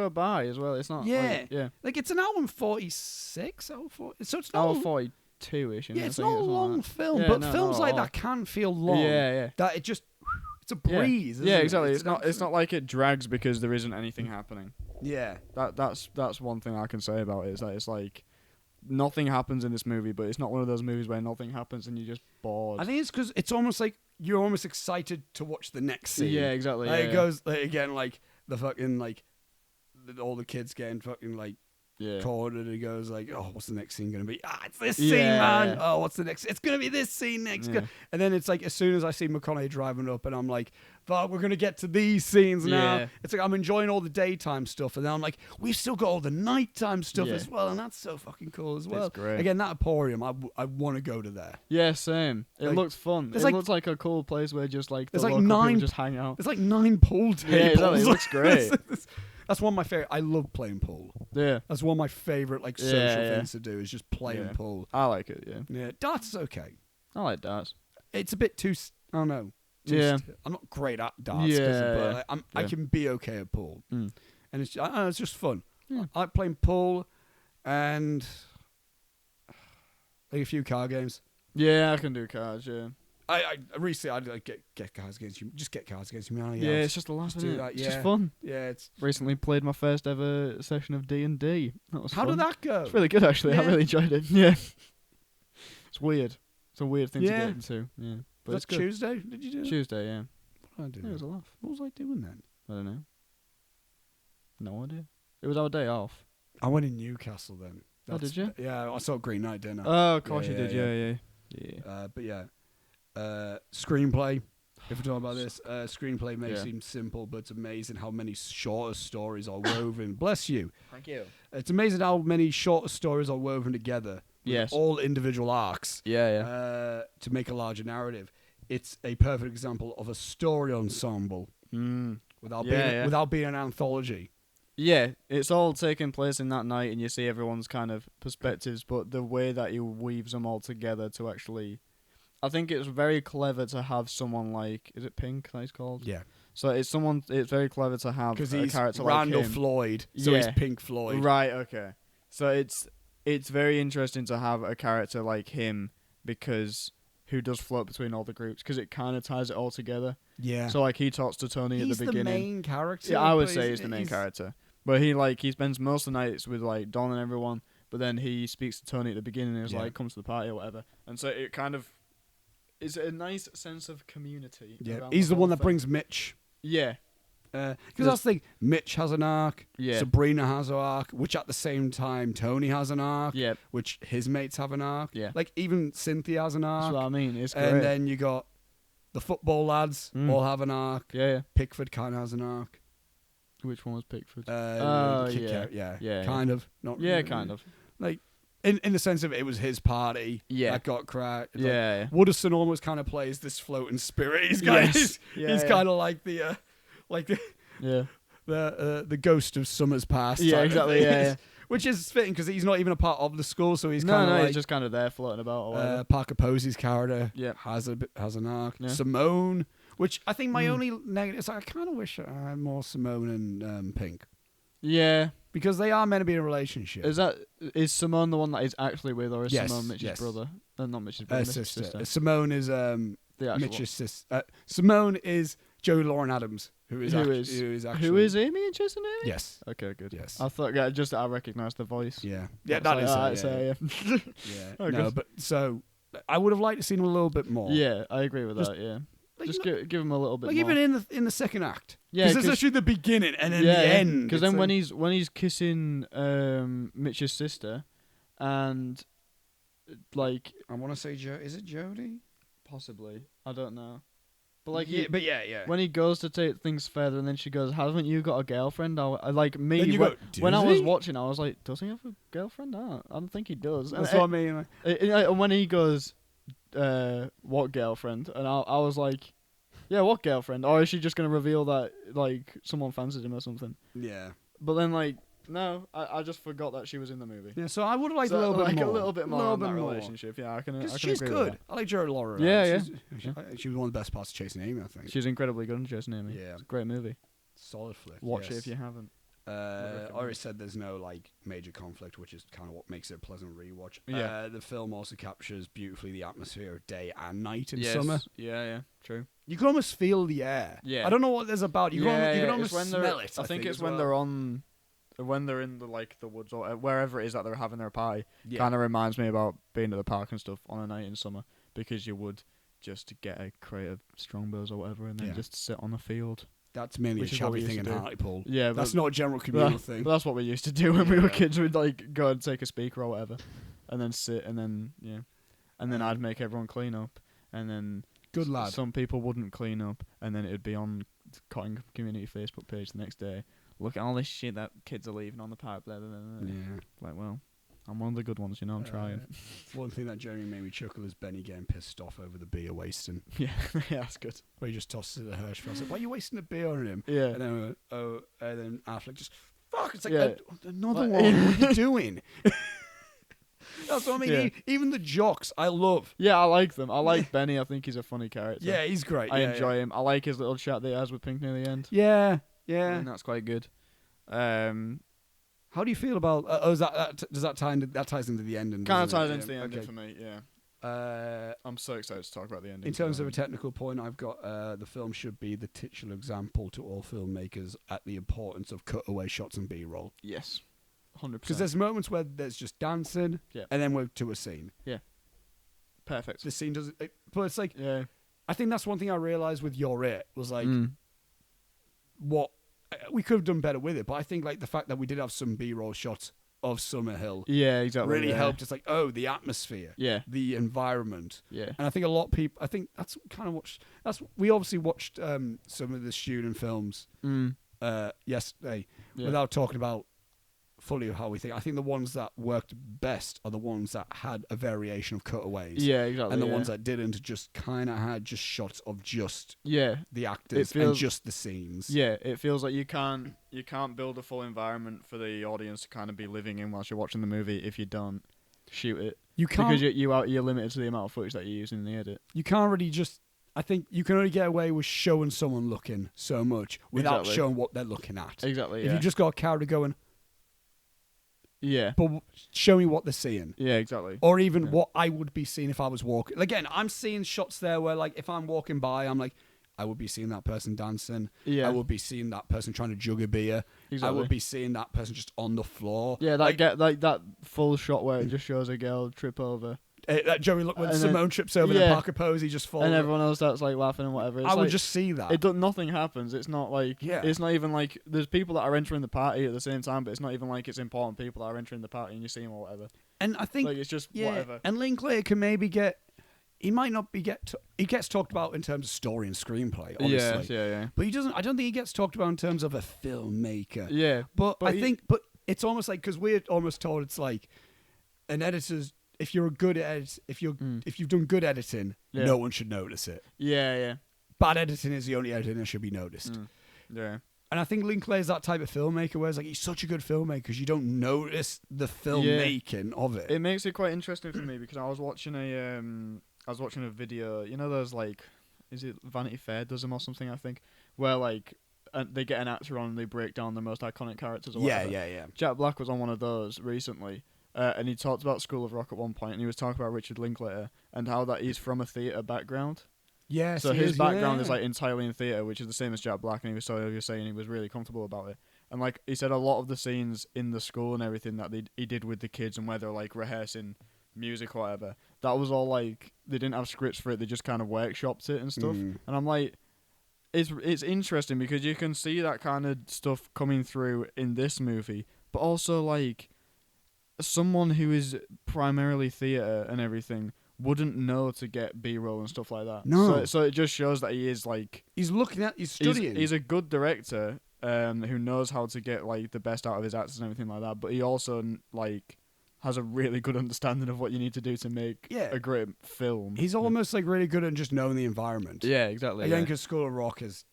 B: by as well. It's not
A: Yeah. Like it's an hour and 46, hour 40, so it's not.
B: hour 42-ish.
A: Yeah, it's not a long film,
B: Yeah,
A: but
B: no,
A: films
B: not
A: like
B: at all.
A: that can feel long.
B: Yeah.
A: That it just, it's a breeze.
B: Yeah,
A: isn't it?
B: exactly. It's not like it drags because there isn't anything happening.
A: Yeah.
B: That's one thing I can say about it, is that it's like nothing happens in this movie, but it's not one of those movies where nothing happens and you're just bored.
A: I think it's because it's almost like you're almost excited to watch the next scene.
B: Yeah, exactly.
A: Like,
B: yeah,
A: it goes like, again, like the fucking like all the kids getting fucking like
B: yeah.
A: cornered, and it goes like, oh, what's the next scene gonna be? It's this scene,
B: Yeah,
A: man.
B: yeah.
A: Oh, what's the next? It's gonna be this scene next.
B: Yeah.
A: And then it's like as soon as I see McConaughey driving up, and I'm like, fuck, we're gonna get to these scenes now.
B: Yeah.
A: It's like I'm enjoying all the daytime stuff, and then I'm like, we've still got all the nighttime stuff
B: Yeah.
A: as well, and that's so fucking cool as well.
B: It's great.
A: Again, that Emporium, I want to go to there.
B: Yeah, same. It
A: Like,
B: looks fun.
A: there's
B: It
A: like-
B: looks like a cool place where just like the
A: there's like
B: local people
A: 9
B: just hang out.
A: There's like 9 pool tables.
B: Yeah, exactly. It looks great.
A: That's one of my favorite. I love playing pool.
B: Yeah,
A: That's one of my favorite like social
B: Yeah.
A: things to do is just playing
B: Yeah.
A: pool.
B: I like it. Yeah,
A: Yeah, darts is okay.
B: I like darts.
A: It's a bit too. I don't know. too
B: Yeah.
A: I'm not great at darts.
B: Yeah,
A: but
B: yeah.
A: I
B: Yeah.
A: can be okay at pool,
B: Mm.
A: and it's I don't know, it's just fun.
B: Yeah.
A: I like playing pool, and like a few card games.
B: Yeah, I can do cards. Yeah,
A: I recently I'd like get cards against you. Just get cards against humanity.
B: yeah.
A: else.
B: It's just a laugh,
A: Just
B: isn't
A: do
B: it?
A: that,
B: It's
A: yeah.
B: just fun.
A: Yeah, it's
B: Recently played my first ever session of D&D. That was
A: how
B: fun.
A: did that go?
B: It's really good actually. I
A: Yeah.
B: really enjoyed it. Yeah, it's weird. It's a weird thing to
A: Yeah.
B: get into. Yeah, but
A: Was
B: it's
A: that
B: good.
A: Tuesday? Did you do it?
B: Tuesday. Yeah,
A: What did I do?
B: yeah, it was a laugh.
A: What was I doing then?
B: I don't know. No idea. It was our day off.
A: I went in Newcastle then.
B: Oh, did you?
A: Yeah, I saw Green Knight, didn't I?
B: Oh, of course
A: Yeah,
B: you did.
A: yeah,
B: Yeah.
A: But yeah, screenplay. If we're talking about this, screenplay may
B: Yeah.
A: seem simple, but it's amazing how many shorter stories are woven. Bless you.
B: Thank you.
A: It's amazing how many shorter stories are woven together. With
B: Yes.
A: all individual arcs.
B: Yeah.
A: To make a larger narrative. It's a perfect example of a story ensemble without being an anthology.
B: Yeah, it's all taking place in that night, and you see everyone's kind of perspectives, but the way that he weaves them all together to actually, I think it's very clever to have someone like, is it Pink that he's called?
A: Yeah.
B: So it's very clever to have
A: Because
B: a
A: he's
B: character
A: Randall
B: like him.
A: Floyd, so he's
B: Yeah.
A: Pink Floyd.
B: Right. Okay. So it's very interesting to have a character like him because who does float between all the groups because it kind of ties it all together.
A: Yeah.
B: So like he talks to Tony
A: he's
B: at the beginning.
A: main character.
B: Yeah, I would
A: but
B: say he's the main character. But he spends most of the nights with like Don and everyone, but then he speaks to Tony at the beginning and is
A: Yeah.
B: like, comes to the party or whatever. And so it kind of is a nice sense of community.
A: Yeah,
B: around
A: he's the
B: whole
A: one that
B: thing.
A: brings Mitch.
B: Yeah.
A: Because that's the thing. Mitch has an arc.
B: Yeah.
A: Sabrina has an arc, which at the same time Tony has an arc.
B: Yeah.
A: Which his mates have an arc.
B: Yeah.
A: Like even Cynthia has an arc.
B: That's what I mean. It's great.
A: And then you got the football lads all have an arc.
B: yeah.
A: Pickford kind of has an arc.
B: Which one was Pickford?
A: Kit
B: yeah.
A: Kat, yeah.
B: Yeah.
A: Kind of. Not
B: Yeah,
A: really.
B: kind of.
A: Like in the sense of it was his party.
B: Yeah.
A: That got cracked. Like,
B: Yeah.
A: Wooderson almost kind of plays this floating spirit. He's kind
B: Yes.
A: he's
B: Yeah.
A: kind of like the
B: Yeah.
A: the ghost of summers past.
B: Yeah,
A: type of
B: exactly,
A: thing.
B: yeah.
A: Which is fitting because he's not even a part of the school, so he's
B: No,
A: kind of like
B: he's just kind of there floating about or whatever.
A: Parker Posey's character.
B: Yeah.
A: has an arc.
B: Yeah.
A: Simone, which I think my only negative is I kind of wish I had more Simone and Pink
B: Yeah.
A: because they are meant to be in a relationship.
B: Is Simone the one that he's actually with, or is
A: Yes,
B: Simone Mitch's
A: yes.
B: brother? Not Mitch's brother, Mitch's sister.
A: Simone is
B: The actual
A: Mitch's sister. Simone is Joey Lauren Adams, who is actually
B: Who is Amy and Jason Amy?
A: Yes.
B: Okay, good.
A: Yes.
B: I thought I recognised the voice.
A: Yeah.
B: I
A: Yeah,
B: was
A: that is
B: like,
A: her,
B: yeah.
A: yeah.
B: Oh,
A: No,
B: good.
A: but so I would have liked to see him a little bit more.
B: Yeah, I agree with
A: Just-
B: that. Yeah,
A: Like,
B: just
A: not-
B: give him a little bit
A: like
B: more.
A: even in the second act.
B: Yeah,
A: because it's actually the beginning and then the end.
B: Because
A: It's
B: then
A: like-
B: when he's kissing Mitch's sister, and like
A: I want to say is it Jodie?
B: possibly I don't know, but like
A: yeah.
B: when he goes to take things further, and then she goes, "Haven't you got a girlfriend?" I like me
A: Then you
B: when,
A: go,
B: when I
A: "Does
B: was
A: he?"
B: watching, I was like, "Does he have a girlfriend?" I don't think he does.
A: That's
B: and,
A: what I mean. Like,
B: and when he goes, "What girlfriend?" and I was like, "Yeah, what girlfriend?" Or is she just gonna reveal that like someone fancies him or something?
A: yeah.
B: But then like No, I just forgot that she was in the movie.
A: Yeah, so I would have liked
B: So,
A: a little bit more.
B: a little bit more on that
A: more.
B: relationship. Yeah, I can
A: She's
B: agree
A: good.
B: with that.
A: I like Jared Laura.
B: Yeah,
A: She was one of the best parts of Chasing Amy, I think.
B: She's incredibly good in Jason Amy.
A: Yeah.
B: It's a great movie.
A: Solid flick.
B: Watch
A: yes.
B: it if you haven't.
A: I already said there's no like major conflict, which is kind of what makes it a pleasant rewatch.
B: Yeah.
A: The film also captures beautifully the atmosphere of day and night in summer.
B: Yeah, true.
A: You can almost feel the air.
B: Yeah.
A: I don't know what there's about. You can almost smell it.
B: I think it's when they're on, when they're in the woods or wherever it is that they're having their party.
A: Yeah.
B: Kind of reminds me about being at the park and stuff on a night in summer, because you would just get a crate of Strongbos or whatever and then just sit on the field.
A: That's mainly
B: Which
A: a
B: is what we
A: Chabby thing
B: used
A: in
B: to do.
A: Hartlepool.
B: Yeah,
A: that's not a general communal thing.
B: But that's what we used to do when we were kids. We'd like go and take a speaker or whatever, and then sit, and then and then I'd make everyone clean up, and then
A: good lad.
B: Some people wouldn't clean up, and then it'd be on Cotton Community Facebook page the next day. Look at all this shit that kids are leaving on the park. Blah, blah, blah, blah.
A: Yeah.
B: Like, well, I'm one of the good ones, you know. I'm trying.
A: One thing that Jeremy made me chuckle is Benny getting pissed off over the beer wasting.
B: Yeah, that's good.
A: Where he just tosses it at Hirsch. I was like, why are you wasting the beer on him?
B: Yeah.
A: And then we went, and then Affleck just, fuck, it's like,
B: Yeah.
A: another one. What are you doing? That's what I mean.
B: Yeah.
A: Even the jocks, I love.
B: Yeah, I like them. I like Benny. I think he's a funny character.
A: Yeah, he's great.
B: I enjoy him. I like his little chat that he has with Pink near the end.
A: Yeah,
B: I
A: yeah.
B: think that's quite good.
A: How do you feel about? Does that ties into the ending?
B: Kind of
A: doesn't it?
B: ties into the ending
A: Okay.
B: for me. Yeah. I'm so excited to talk about the ending.
A: In terms of a technical point, I've got the film should be the titular example to all filmmakers at the importance of cutaway shots and B-roll.
B: Yes, 100%.
A: Because there's moments where there's just dancing, and then we're to a scene.
B: Yeah. Perfect.
A: The scene doesn't. But it's like,
B: Yeah.
A: I think that's one thing I realized with You're It was like, what we could have done better with it. But I think like the fact that we did have some B-roll shots of Summerhill.
B: Yeah, exactly.
A: Really helped. It's like, the atmosphere.
B: Yeah.
A: The environment.
B: Yeah.
A: And I think a lot of people, I think that's kind of we obviously watched some of the student films yesterday without talking about fully how we think. I think the ones that worked best are the ones that had a variation of cutaways.
B: Yeah, exactly.
A: And the ones that didn't just kind of had just shots of just
B: the
A: actors and just the scenes.
B: Yeah, it feels like you can't build a full environment for the audience to kind of be living in whilst you're watching the movie if you don't shoot it.
A: You can't,
B: because you're limited to the amount of footage that you're using in the edit.
A: You can't really just. I think you can only get away with showing someone looking so much without showing what they're looking at.
B: Exactly.
A: If you just got a character going.
B: Yeah.
A: But show me what they're seeing.
B: Yeah, exactly.
A: Or even what I would be seeing if I was walking. Again, I'm seeing shots there where, like, if I'm walking by, I'm like, I would be seeing that person dancing.
B: Yeah.
A: I would be seeing that person trying to jug a beer.
B: Exactly.
A: I would be seeing that person just on the floor.
B: Yeah, that full shot where it just shows a girl trip over.
A: That Joey, look, when
B: And
A: Simone
B: then-
A: trips over the Parker Posey just falls.
B: And everyone else starts like laughing and whatever. It's
A: I would
B: like,
A: just see that.
B: Nothing happens. It's not like it's not even like there's people that are entering the party at the same time, but it's not even like it's important people that are entering the party and you see them or whatever.
A: And I think
B: like it's just whatever.
A: And Linklater can maybe get. He might not be he gets talked about in terms of story and screenplay, honestly.
B: Yeah.
A: But he doesn't. I don't think he gets talked about in terms of a filmmaker.
B: Yeah.
A: But I think it's almost like because we're almost told it's like an editor's. If you're a good if you've done good editing, no one should notice it.
B: Yeah.
A: Bad editing is the only editing that should be noticed.
B: Yeah.
A: And I think Linklater's that type of filmmaker where it's like he's such a good filmmaker because you don't notice the filmmaking of it.
B: It makes it quite interesting for me because I was watching a video. You know, those like, is it Vanity Fair does them or something? I think where like they get an actor on and they break down the most iconic characters. Or whatever.
A: Yeah.
B: Jack Black was on one of those recently. And he talked about School of Rock at one point, and he was talking about Richard Linklater and how that he's from a theatre background.
A: Yeah,
B: so his background is like entirely in theatre, which is the same as Jack Black, and he was saying he was really comfortable about it. And like he said, a lot of the scenes in the school and everything that he did with the kids and where they're like rehearsing music or whatever, that was all like they didn't have scripts for it; they just kind of workshopped it and stuff. And I'm like, it's interesting because you can see that kind of stuff coming through in this movie, but also like. Someone who is primarily theatre and everything wouldn't know to get B-roll and stuff like that.
A: No.
B: So it just shows that he is like...
A: He's studying.
B: He's a good director who knows how to get like the best out of his actors and everything like that, but he also like has a really good understanding of what you need to do to make a great film.
A: He's almost like really good at just knowing the environment.
B: Yeah, exactly.
A: Again, because School of Rock is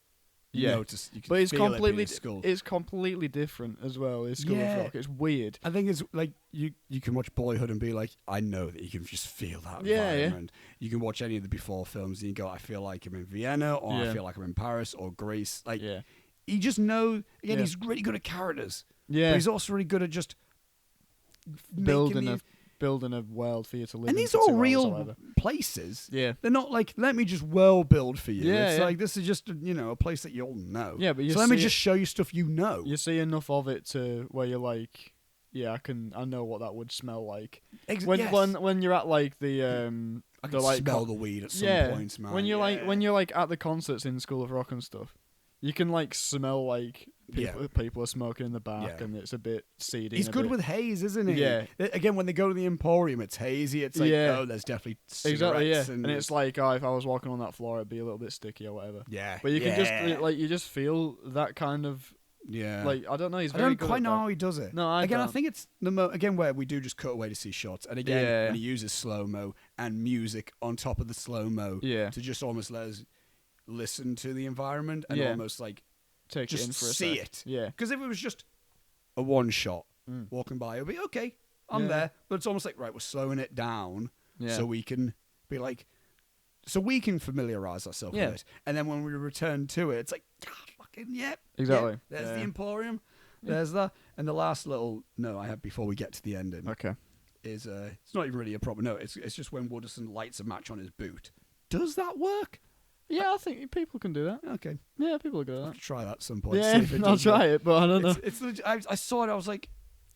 B: Yeah.
A: notice. You can
B: But it's
A: feel
B: completely
A: it in his skull.
B: it's completely different as well. It's School
A: Yeah.
B: of Rock. It's weird.
A: I think it's like you can watch Boyhood and be like, I know that you can just feel that
B: Yeah, yeah.
A: environment. You can watch any of the before films and you go, I feel like I'm in Vienna, or I
B: Yeah.
A: feel like I'm in Paris or Greece. Like
B: Yeah.
A: you just know. Again,
B: Yeah.
A: he's really good at characters, but
B: Yeah.
A: he's also really good at just
B: Building a world for you to live in.
A: And these
B: for
A: are all
B: 2 hours or
A: real
B: whatever.
A: places.
B: Yeah.
A: They're not like, let me just world build for you.
B: Yeah,
A: It's
B: yeah.
A: like, this is just, a place that you'll know.
B: Yeah, but you
A: so let me
B: see
A: just show you stuff you know.
B: You see enough of it to where you're like, yeah, I know what that would smell like. When you're at like the
A: I
B: the
A: can
B: like
A: smell the weed at some points, man.
B: when you're like at the concerts in School of Rock and stuff, you can like smell like people are smoking in the back, and it's a bit seedy.
A: He's good with haze, isn't he?
B: Yeah.
A: Again, when they go to the Emporium, it's hazy. It's like, oh, there's definitely cigarettes.
B: Exactly, yeah.
A: And
B: it's like, oh, if I was walking on that floor, it'd be a little bit sticky or whatever.
A: Yeah.
B: But you can just like you just feel that kind of like I don't know. He's
A: I
B: very
A: don't
B: good
A: quite
B: at
A: know
B: that.
A: how he does it.
B: No, I
A: I
B: don't.
A: think it's again where we do just cut away to see shots, and again when he uses slow mo and music on top of the slow mo to just almost let us listen to the environment and almost like
B: Take
A: just
B: it in for a
A: see
B: sec.
A: it.
B: Yeah.
A: Because if it was just a one shot walking by, it would be okay. I'm there, but it's almost like right, we're slowing it down so we can be like, so we can familiarize ourselves with it, and then when we return to it, it's like fucking
B: Exactly.
A: there's the Emporium, there's that, and the last little note I have before we get to the ending.
B: Okay.
A: Is it's not even really a proper note. It's just when Wooderson lights a match on his boot. Does that work?
B: Yeah, I think people can do that.
A: Okay.
B: Yeah, people are good at
A: I'll
B: that.
A: try that at some point.
B: Yeah,
A: see if it
B: I'll
A: does
B: try
A: work.
B: it, but I don't know.
A: It's I saw it. I was like,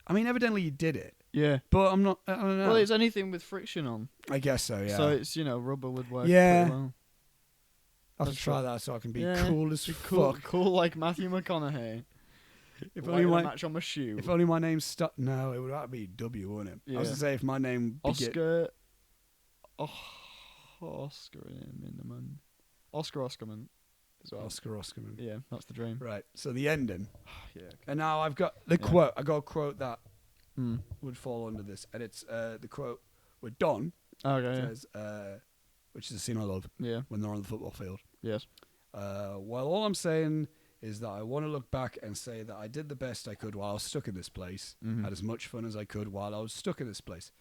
A: I mean, evidently you did it,
B: Yeah.
A: but I'm not. I don't know.
B: Well, it's anything with friction on.
A: I guess so. Yeah.
B: So it's rubber would work.
A: Yeah.
B: Pretty well.
A: I have to
B: that's
A: try
B: right.
A: that so I can be
B: Yeah,
A: cool as
B: Cool,
A: fuck.
B: cool like Matthew McConaughey.
A: If
B: Lighting
A: only
B: a
A: my
B: match on my shoe.
A: if only my name's stuck. No, it would have to be W, wouldn't it? I was
B: Yeah.
A: gonna say if my name
B: Oscar. Oscar Minneman. Oscarman. As well.
A: Oscar Oscarman.
B: Yeah, that's the dream.
A: Right. So the ending,
B: Yeah.
A: and now I've got the quote. I got a quote that
B: Mm.
A: would fall under this, and it's the quote with Don
B: Okay.
A: says, which is a scene I love
B: Yeah.
A: when they're on the football field.
B: Yes.
A: Well, all I'm saying is that I want to look back and say that I did the best I could while I was stuck in this place, had as much fun as I could while I was stuck in this place,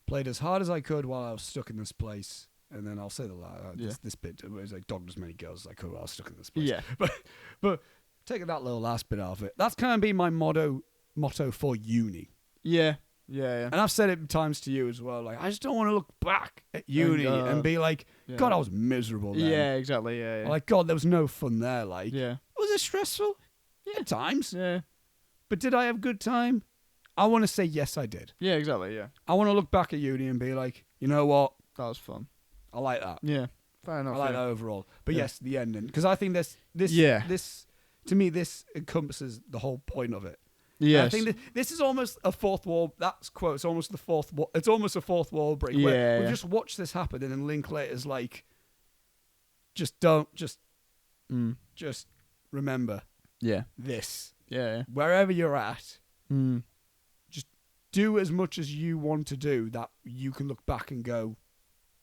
A: played as hard as I could while I was stuck in this place, and then I'll say this bit it was like dogged as many girls as I could while I was stuck in this place.
B: Yeah.
A: But taking that little last bit out of it, that's kind of been my motto for uni.
B: Yeah. Yeah.
A: And I've said it times to you as well. Like, I just don't want to look back at uni and be like,
B: yeah.
A: God, I was miserable then.
B: Yeah. Exactly. Yeah.
A: Or like, God, there was no fun there. Like,
B: Yeah.
A: was it stressful? Yeah, at times.
B: Yeah.
A: But did I have a good time? I want to say yes, I did.
B: Yeah. Exactly. Yeah.
A: I want to look back at uni and be like, you know what?
B: That was fun.
A: I like that.
B: Yeah. Fair enough.
A: I like
B: yeah.
A: that overall. But
B: Yeah.
A: yes, the ending. Because I think this,
B: Yeah.
A: to me, this encompasses the whole point of it.
B: Yes.
A: I think this is almost a fourth wall. That's quote. It's almost the fourth wall. It's almost a fourth wall break.
B: Yeah,
A: Where we
B: yeah.
A: just watch this happen, and then Linklater's like, just remember
B: Yeah.
A: this.
B: Yeah.
A: Wherever you're at,
B: Mm.
A: do as much as you want to do. That you can look back and go,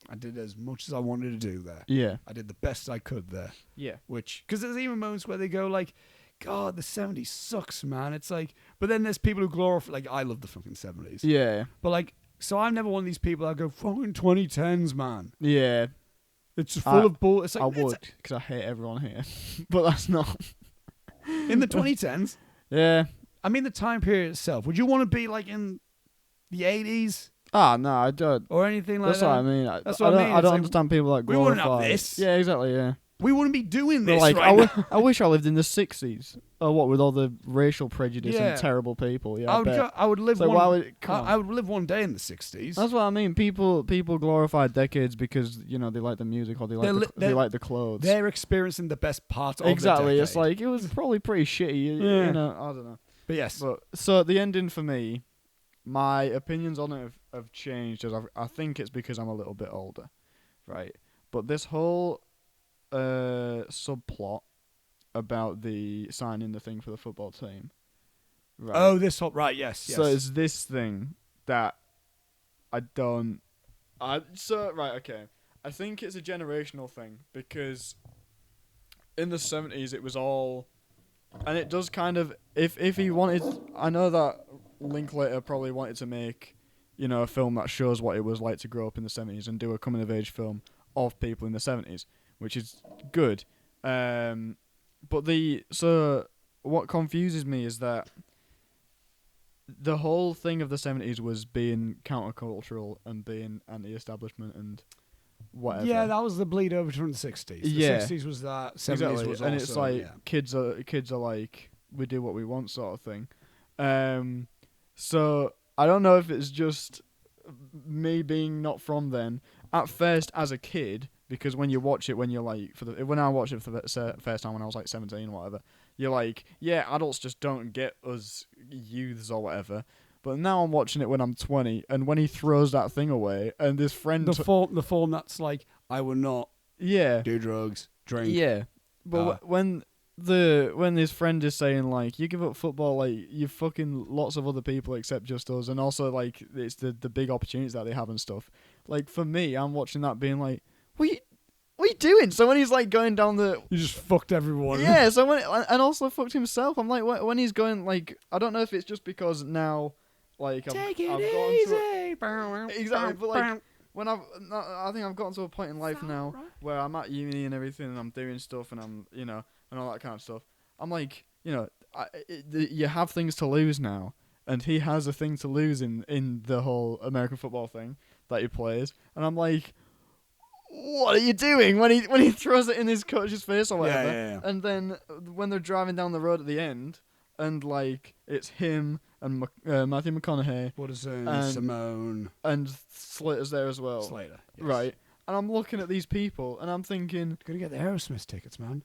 A: I did as much as I wanted to do there.
B: Yeah.
A: I did the best I could there.
B: Yeah.
A: Which, because there's even moments where they go like, God, the 70s sucks, man. It's like, but then there's people who glorify, like, I love the fucking 70s.
B: Yeah.
A: But like, so I'm never one of these people that go, fucking 2010s, man.
B: Yeah.
A: It's full of bull. It's like,
B: I would, because I hate everyone here. But that's not.
A: in the 2010s,
B: Yeah.
A: I mean the time period itself, would you want to be like in the 80s
B: Ah, no, I don't.
A: or anything like
B: That's
A: that?
B: what I mean.
A: That's what I mean.
B: I
A: It's
B: don't
A: like,
B: understand people like
A: we
B: glorify.
A: wouldn't have this.
B: Yeah, exactly. Yeah.
A: We wouldn't be doing
B: But
A: this
B: like,
A: right now.
B: I wish I lived in the 60s. Oh, what with all the racial prejudice
A: Yeah.
B: and terrible people? Yeah,
A: I would live
B: So
A: one.
B: why would come on.
A: I would live one day in the 60s.
B: That's what I mean. People glorify decades because they like the music or they like the clothes.
A: They're experiencing the best part of
B: Exactly.
A: the
B: It's like it was probably pretty shitty.
A: Yeah.
B: You know, I don't know.
A: But yes,
B: But so the ending for me, my opinions on it have changed as I think it's because I'm a little bit older, right? But this whole subplot about the signing the thing for the football team, right?
A: oh, this whole right, yes.
B: So it's this thing that I don't. Right, okay. I think it's a generational thing because in the 70s it was all, and it does kind of, if he wanted, I know that Linklater probably wanted to make, you know, a film that shows what it was like to grow up in the 70s and do a coming of age film of people in the 70s, which is good. But what confuses me is that the whole thing of the 70s was being countercultural and being anti-establishment and whatever.
A: Yeah, that was the bleed over from the 60s. The 60s was that, 70s
B: exactly.
A: was
B: and
A: also,
B: it's like
A: yeah.
B: kids are like, we do what we want sort of thing. So I don't know if it's just me being not from then. At first, as a kid, because when you watch it, when you're like, when I watched it for the first time when I was like 17 or whatever, you're like, yeah, adults just don't get us youths or whatever. But now I'm watching it when I'm 20, and when he throws that thing away, and this friend,
A: the form that's like, I will not do drugs, drink.
B: Yeah, but when his friend is saying like, you give up football, like you fucking lots of other people except just us, and also like it's the big opportunities that they have and stuff. Like for me, I'm watching that being like, what are you doing? So when he's like going down the,
A: you just fucked everyone.
B: Yeah. So and also fucked himself. I'm like, when he's going like, I don't know if it's just because now, like
A: Take
B: I've
A: it
B: easy.
A: gotten
B: Exactly, but like when I think I've gotten to a point in life now where I'm at uni and everything, and I'm doing stuff, and I'm, you know, and all that kind of stuff. I'm like, you know, you have things to lose now, and he has a thing to lose in the whole American football thing that he plays, and I'm like, what are you doing when he throws it in his coach's face or whatever?
A: Yeah.
B: And then when they're driving down the road at the end, and like it's him and Matthew McConaughey,
A: What is
B: and
A: Simone
B: and Slater's there as well,
A: Slater? Yes.
B: right? And I'm looking at these people, and I'm thinking,
A: Gotta get the Aerosmith tickets, man.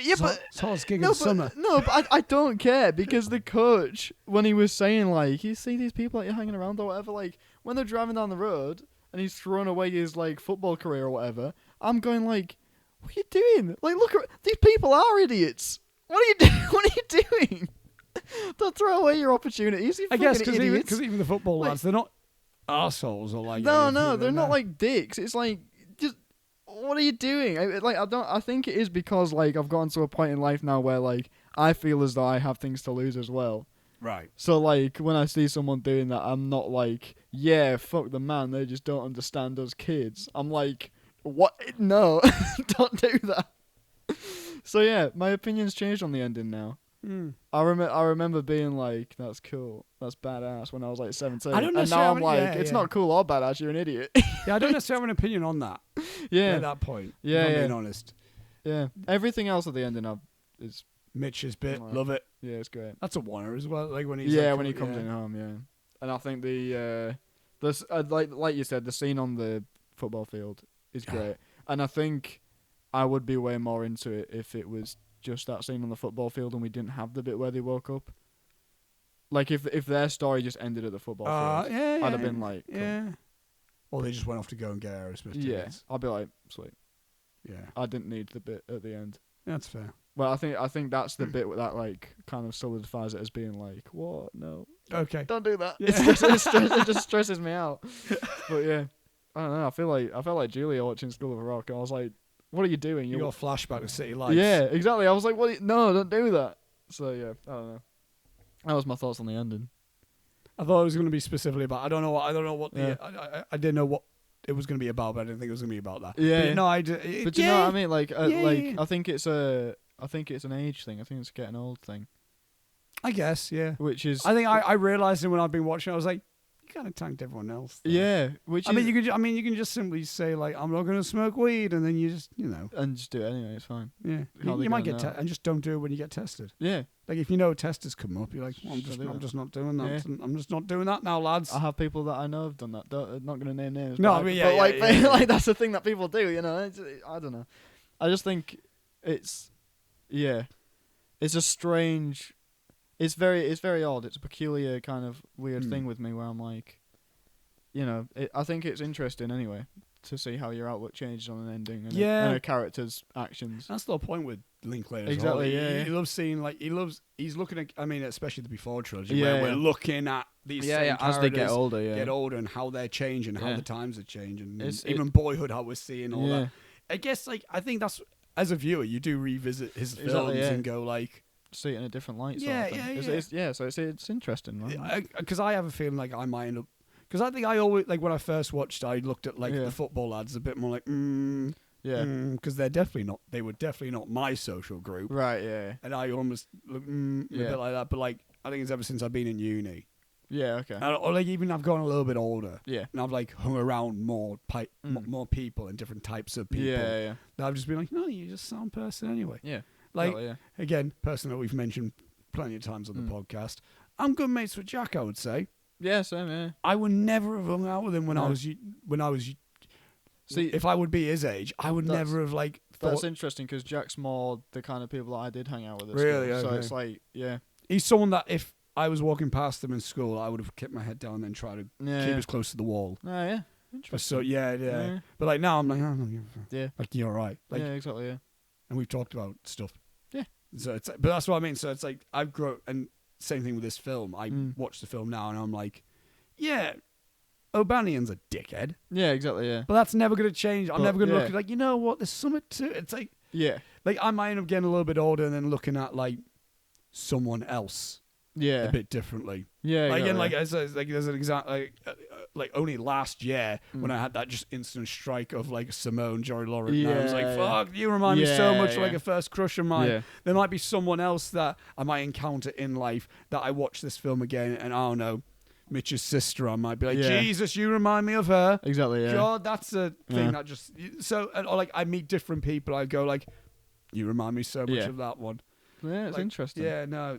B: yeah, but
A: It's hot gig in summer.
B: but I don't care, because the coach, when he was saying like, you see these people that you're hanging around or whatever, like when they're driving down the road and he's throwing away his like football career or whatever, I'm going like, what are you doing? Like, look, these people are idiots. What are you doing? What are you doing? Don't throw away your opportunities. You
A: I guess
B: because
A: even the football lads, they're not arseholes or like.
B: no, they're not like dicks. It's like, just what are you doing? I think it is because like I've gotten to a point in life now where like I feel as though I have things to lose as well.
A: Right.
B: So like when I see someone doing that, I'm not like, yeah, fuck the man, they just don't understand us kids. I'm like, what? No, don't do that. So yeah, my opinion's changed on the ending now. I remember being like, that's cool, that's badass when I was like 17.
A: I don't
B: and now I'm like,
A: yeah,
B: it's not cool or badass, you're an idiot.
A: Yeah, I don't necessarily have an opinion on that.
B: Yeah.
A: At that point.
B: Yeah,
A: if I'm
B: yeah.
A: being honest.
B: Yeah. Everything else at the ending is
A: Mitch's bit,
B: Right.
A: love it.
B: yeah, it's great.
A: That's a winner as well. Like when he's
B: When he comes in home, yeah. And I think this like you said, the scene on the football field is great. And I think I would be way more into it if it was just that scene on the football field and we didn't have the bit where they woke up. Like if their story just ended at the football field, I'd have been like, cool.
A: Yeah. Or they just went off to go and get Aerosmith tickets.
B: Yeah, I'd be like, sweet.
A: Yeah.
B: I didn't need the bit at the end.
A: That's fair.
B: Well, I think that's the bit that like kind of solidifies it as being like, what? No,
A: Okay.
B: don't do that.
A: Yeah.
B: It just stresses me out. But yeah, I don't know. I felt like Julia watching School of Rock, and I was like, what are you doing?
A: You got a flashback to City Lights.
B: Yeah, exactly. I was like, what? No, don't do that. So yeah, I don't know. That was my thoughts on the ending.
A: I thought it was going to be specifically about. I don't know what
B: Yeah.
A: I didn't know what it was going to be about, but I didn't think it was going to be about that.
B: Yeah,
A: But
B: yeah.
A: no, I.
B: But you know what I mean? Like,
A: yeah.
B: I think it's an age thing. I think it's a getting old thing.
A: I guess, yeah.
B: Which is,
A: I think I realized it when I've been watching. I was like, you kind of tanked everyone else. Though.
B: yeah. Which
A: I mean, you can just simply say like, I'm not going to smoke weed, and then you just,
B: and just do it anyway. It's fine.
A: yeah.
B: How they
A: You might
B: going
A: get
B: now?
A: and just don't do it when you get tested.
B: Yeah.
A: Like if you know testers come up, you're like, well, I'm
B: Just do
A: just
B: that.
A: not doing that.
B: Yeah.
A: I'm just not doing that now, lads.
B: I have people that I know have done that. I'm not going to name names.
A: No,
B: but
A: I mean,
B: but
A: yeah,
B: like,
A: yeah, yeah.
B: like that's the thing that people do. I don't know. I just think it's a strange. It's very odd. It's a peculiar kind of weird thing with me where I'm like, I think it's interesting anyway to see how your outlook changes on an ending and a character's actions.
A: That's the point with Linklater.
B: Exactly,
A: As well.
B: yeah.
A: He loves seeing he's looking at. I mean, especially the Before trilogy,
B: Yeah,
A: where
B: yeah.
A: we're looking at these same
B: as they get
A: characters
B: older,
A: get older, and how they're changing, how
B: Yeah.
A: the times are changing,
B: It's-
A: even Boyhood, how we're seeing all
B: Yeah.
A: that. I guess I think that's as a viewer, you do revisit his films and go like,
B: see it in a different light.
A: Yeah,
B: sort of thing. So it's interesting.
A: Because I have a feeling like I might end up. Because I think I always like when I first watched, I looked at like the football lads a bit more like, because they're definitely not. They were definitely not my social group,
B: right? Yeah,
A: and I almost look a bit like that. But like, I think it's ever since I've been in uni.
B: Yeah, okay.
A: Or like even I've gone a little bit older.
B: Yeah,
A: and I've like hung around more people and different types of people.
B: Yeah.
A: That I've just been like, no, you're just some person anyway.
B: Yeah,
A: like again, person that we've mentioned plenty of times on the podcast. I'm good mates with Jack, I would say.
B: Yeah, same. Yeah,
A: I would never have hung out with him when I was. See, if I would be his age, I would never have like.
B: That's interesting because Jack's more the kind of people that I did hang out with.
A: Really?
B: So it's like,
A: he's someone that if I was walking past him in school, I would have kept my head down and then tried to keep as close to the wall.
B: Oh, yeah. Interesting.
A: So yeah. But like now, I'm like, oh,
B: yeah,
A: like you're all right. Like,
B: yeah, exactly. Yeah,
A: and we've talked about stuff.
B: Yeah.
A: So it's, but that's what I mean. So it's like I've grown, and same thing with this film. I watch the film now, and I'm like, yeah, O'Banian's a dickhead.
B: Yeah, exactly. Yeah.
A: But that's never gonna change. I'm never gonna look at like, you know what? There's something to it. It's like, like I might end up getting a little bit older and then looking at like someone else.
B: Yeah.
A: A bit differently.
B: Yeah.
A: Like, again, like as like there's an example. Like only last year when I had that just instant strike of like Simone Jory Lauren, and I was like, "Fuck, you remind me so much like a first crush of mine." Yeah. There might be someone else that I might encounter in life that I watch this film again, and I don't know, Mitch's sister. I might be like, "Jesus, you remind me of her."
B: Exactly. Yeah.
A: God, that's a thing that just so. Or like I meet different people, I go like, "You remind me so much of that one."
B: Yeah, it's
A: like,
B: interesting.
A: Yeah, no.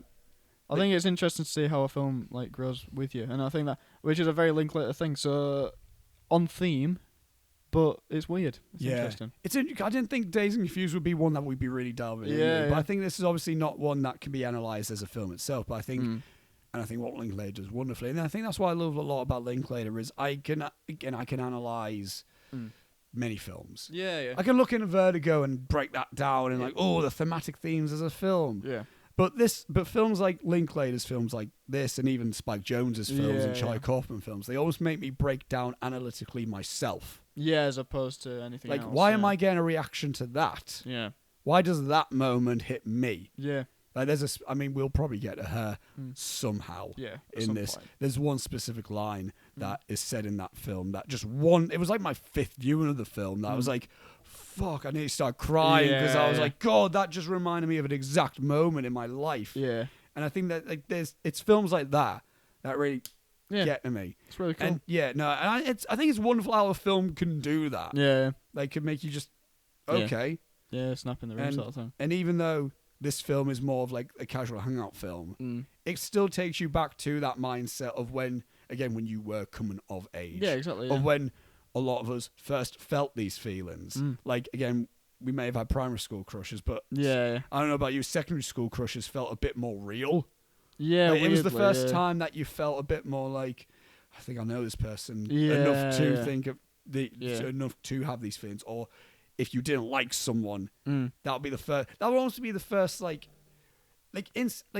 B: I think it's interesting to see how a film like grows with you, and I think that, which is a very Linklater thing. So, on theme, but it's weird. It's interesting.
A: I didn't think Dazed and Confused would be one that we'd be really delving into, but I think this is obviously not one that can be analysed as a film itself. But I think, and I think what Linklater does wonderfully, and I think that's what I love a lot about Linklater is I can analyse many films.
B: Yeah.
A: I can look in Vertigo and break that down and like, oh, the thematic themes as a film.
B: Yeah.
A: But films like Linklater's films like this, and even Spike Jonze's films and Charlie Kaufman films, they always make me break down analytically myself.
B: Yeah, as opposed to anything else.
A: Like, why am I getting a reaction to that?
B: Yeah.
A: Why does that moment hit me?
B: Yeah.
A: Like, I mean, we'll probably get to her somehow in this. Point. There's one specific line that is said in that film that it was like my fifth viewing of the film that I was like, fuck, I nearly started crying because I was like, God, that just reminded me of an exact moment in my life.
B: Yeah.
A: And I think that like it's films like that really get to me.
B: It's really cool.
A: And I think it's wonderful how a film can do that.
B: Yeah.
A: Like, can make you just okay.
B: Yeah, snap in the room sort of thing.
A: And even though this film is more of like a casual hangout film, it still takes you back to that mindset of when you were coming of age.
B: Yeah, exactly.
A: Of when a lot of us first felt these feelings. Like, again, we may have had primary school crushes, but I don't know about you, secondary school crushes felt a bit more real.
B: Yeah,
A: like, it was the first time that you felt a bit more like, I think I know this person enough to think of enough to have these feelings. Or if you didn't like someone, that would be the first. That would also be the first like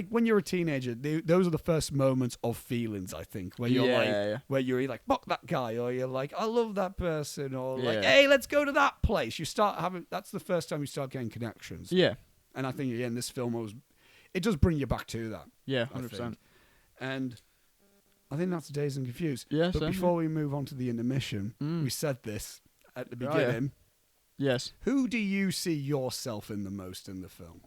A: when you're a teenager, those are the first moments of feelings, I think, where you're where you're like, fuck that guy, or you're like, I love that person, or like, hey, let's go to that place. You start having, that's the first time you start getting connections. Yeah. And I think, again, this film it does bring you back to that. Yeah, 100%. And I think that's Dazed and Confused. Yeah, but before we move on to the intermission, we said this at the beginning.
B: Yes.
A: Who do you see yourself in the most in the film?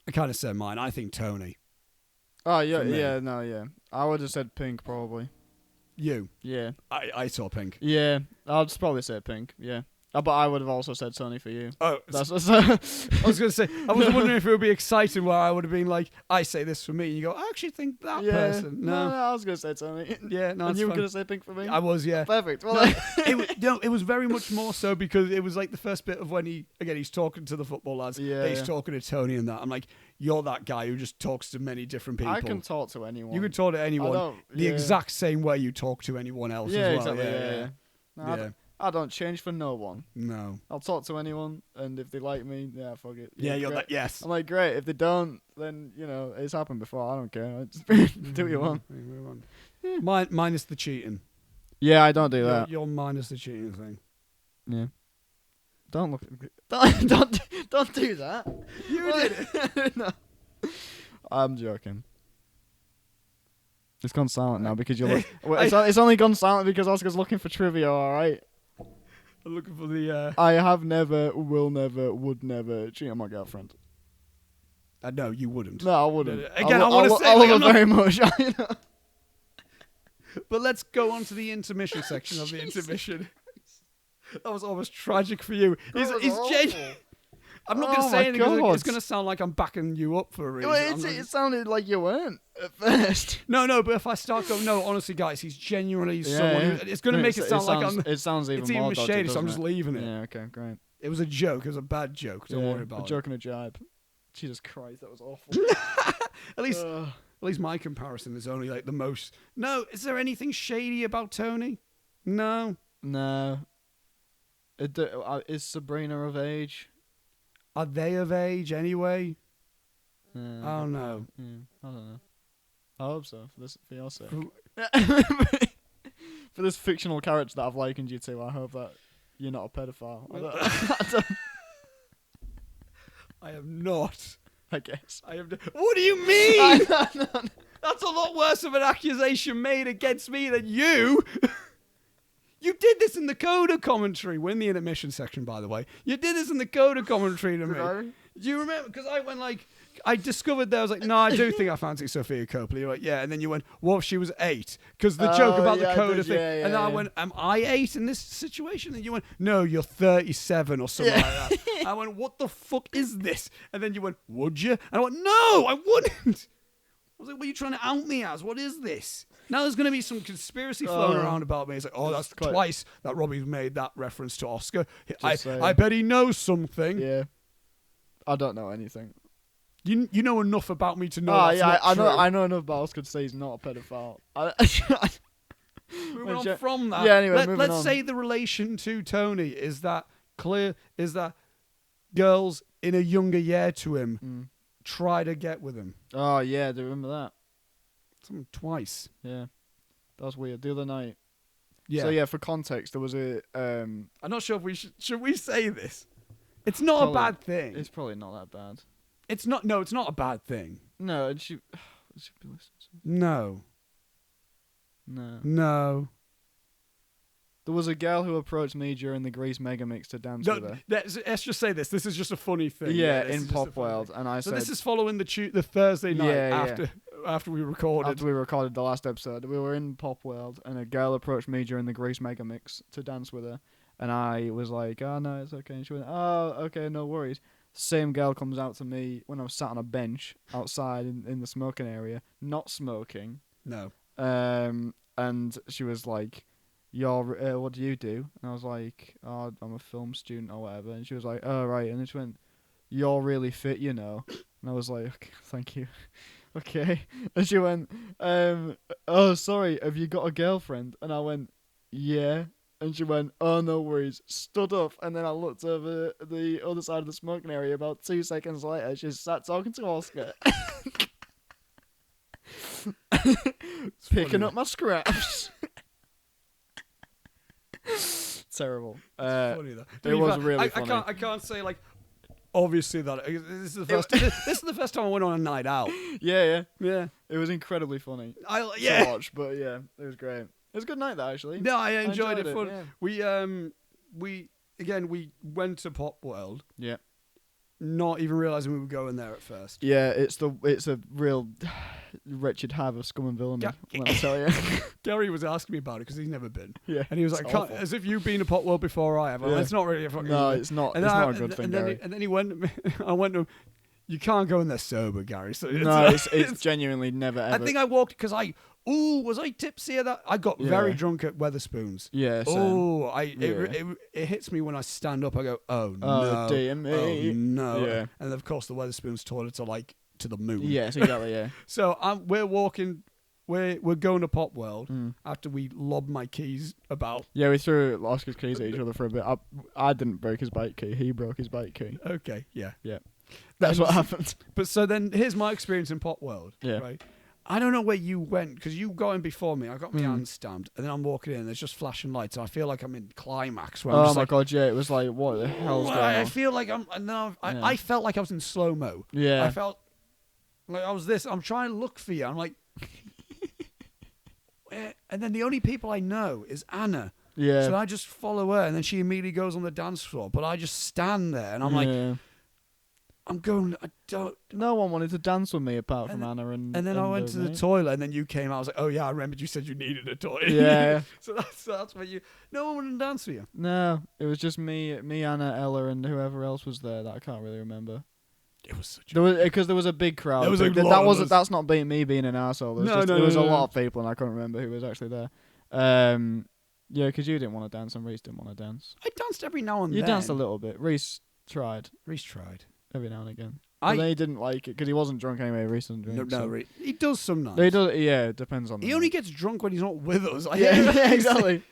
A: I kind of said mine. I think Tony.
B: Oh, yeah. I would have said Pink, probably.
A: You?
B: Yeah.
A: I saw Pink.
B: Yeah, I'll just probably say Pink, yeah. But I would have also said Tony for you.
A: Oh, I was going to say, I was wondering if it would be exciting where I would have been like, I say this for me, and you go, I actually think that person. No,
B: I was going to say Tony.
A: Yeah, no,
B: and you were going to say Pink for me?
A: I was, yeah.
B: Perfect. Well,
A: it was very much more so because it was like the first bit of when he's talking to the football lads. Yeah. He's talking to Tony and that. I'm like, you're that guy who just talks to many different people.
B: I can talk to anyone.
A: You can talk to anyone. The exact same way you talk to anyone else as well.
B: Exactly, yeah. I don't change for no one.
A: No.
B: I'll talk to anyone, and if they like me, fuck it.
A: Yeah, you're that, yes.
B: I'm like, great. If they don't, then, it's happened before. I don't care. Just do what you want.
A: Mine is the cheating.
B: Yeah, I don't do that.
A: You're minus the cheating thing.
B: Yeah. Don't look. Don't do that.
A: You did it.
B: No. I'm joking. It's gone silent now because you're. It's only gone silent because Oscar's looking for trivia. All right.
A: I'm looking for the.
B: I have never, will never, would never cheat on my girlfriend.
A: No, you wouldn't.
B: No, I wouldn't.
A: Again, I want to say.
B: I love her very much.
A: But let's go on to the intermission section of the intermission. That was almost tragic for you. He's genuine. I'm not going to say anything because it's going to sound like I'm backing you up for a reason.
B: It sounded like you weren't at first.
A: No, but if I start going, no, honestly, guys, he's genuinely someone who... It's going to make it sound like I'm...
B: It sounds even
A: it's
B: more
A: even shady, so I'm just leaving it.
B: Yeah, okay, great.
A: It was a joke. It was a bad joke. Don't worry about it.
B: A joke and a jibe. Jesus Christ, that was awful.
A: At least my comparison is only like the most... No, is there anything shady about Tony? No.
B: No. Is Sabrina of age?
A: Are they of age anyway?
B: I
A: don't know.
B: I don't know. I hope so, for your sake. For this fictional character that I've likened you to, I hope that you're not a pedophile.
A: I am not.
B: I guess.
A: What do you mean? That's a lot worse of an accusation made against me than you. You did this in the Coda commentary. We're in the intermission section, by the way. You did this in the Coda commentary to me. Do you remember? Because I went like, I discovered there. I was like, no, I do think I fancy Sophia Coppola. You're like, yeah. And then you went, well, if she was 8. Because the joke about the Coda thing. And then I went, am I 8 in this situation? And you went, no, you're 37 or something like that. I went, what the fuck is this? And then you went, would you? And I went, no, I wouldn't. I was like, what are you trying to out me as? What is this? Now there's going to be some conspiracy floating around about me. It's like, oh, that's twice that Robbie made that reference to Oscar. I bet he knows something.
B: Yeah. I don't know anything.
A: You know enough about me to know that's not true.
B: I know enough about Oscar to say he's not a pedophile.
A: Moving on from that.
B: Yeah, anyway,
A: let's say the relation to Tony is that girls in a younger year to him try to get with him.
B: Oh, yeah, do you remember that?
A: Something twice.
B: Yeah. That was weird. The other night.
A: Yeah.
B: So, yeah, for context, there was a...
A: I'm not sure if we should we say this? It's not a bad thing.
B: It's probably not that bad.
A: It's not... No, it's not a bad thing.
B: No, it should be listening.
A: No.
B: There was a girl who approached me during the Grease Megamix to dance with her.
A: Let's just say this. This is just a funny thing.
B: Yeah, in Pop World. And I said...
A: So this is following the Thursday night after we recorded.
B: After we recorded the last episode. We were in Pop World and a girl approached me during the Grease Megamix to dance with her. And I was like, oh, no, it's okay. And she went, oh, okay, no worries. Same girl comes out to me when I was sat on a bench outside in the smoking area, not smoking.
A: No.
B: And she was like... what do you do? And I was like, oh, I'm a film student or whatever. And she was like, oh, right. And then she went, you're really fit, you know. And I was like, okay, thank you. Okay. And she went, oh, sorry, have you got a girlfriend? And I went, yeah. And she went, oh, no worries. Stood up. And then I looked over the other side of the smoking area. About 2 seconds later, she sat talking to Oscar. Picking up my scraps. Terrible.
A: Funny though.
B: It was really funny.
A: I can't say like obviously that this is the first time I went on a night out.
B: Yeah.
A: It
B: was incredibly funny
A: to
B: watch, but yeah, it was great. It was a good night though, actually.
A: No, I enjoyed it. Fun.
B: Yeah.
A: We went to Pop World.
B: Yeah.
A: Not even realizing we were going there at first.
B: Yeah, it's a real wretched hive of scum and villainy. Let me tell you.
A: Gary was asking me about it because he's never been.
B: Yeah,
A: and he was like, as if you've been to Pop World before I have. It's not really a fucking.
B: No, it's not. It's not a good thing, Gary.
A: And then he went. I went to him. You can't go in there sober, Gary. So
B: it's genuinely never ever.
A: I think I walked because was I tipsy at that? I got very drunk at Weatherspoons.
B: Yeah.
A: It hits me when I stand up. I go, oh no,
B: oh dear me,
A: oh no.
B: Yeah.
A: And of course the Weatherspoons toilets are like to the moon.
B: Yes, exactly. Yeah.
A: So we're walking. We're going to Pop World after we lobbed my keys about.
B: Yeah, we threw Oscar's keys at each other for a bit. I didn't break his bike key. He broke his bike key.
A: Okay. Yeah.
B: That's what happened.
A: But so then here's my experience in Pop World.
B: Yeah.
A: Right. I don't know where you went because you got in before me. I got my hand stamped, and then I'm walking in. And there's just flashing lights, and I feel like I'm in climax. Where I'm just
B: my
A: like,
B: god, yeah, it was like, what the hell's going on?
A: I feel like I'm. And then I felt like I was in slow mo.
B: Yeah.
A: I felt like I was this. I'm trying to look for you. I'm like, and then the only people I know is Anna.
B: Yeah.
A: So I just follow her, and then she immediately goes on the dance floor. But I just stand there, and I'm like, I'm going. I don't.
B: No one wanted to dance with me apart from Anna and.
A: And then I went to the toilet, and then you came out. I was like, oh yeah, I remembered you said you needed a toilet.
B: Yeah.
A: So that's what you. No one wanted to dance with you.
B: No, it was just me, Anna, Ella, and whoever else was there that I can't really remember.
A: It was such.
B: Because there was a big crowd.
A: There was a lot of us.
B: That's not me being an arsehole. There was a lot of people, and I couldn't remember who was actually there. Yeah, because you didn't want to dance, and Reese didn't want to dance.
A: I danced every now and then.
B: You danced a little bit. Reese tried
A: Reese tried.
B: every now and again. But then he didn't like it because he wasn't drunk anyway. Reese doesn't drink.
A: No, he does some nights.
B: He does. Yeah, it depends on.
A: He only gets drunk when he's not with us.
B: Yeah, exactly.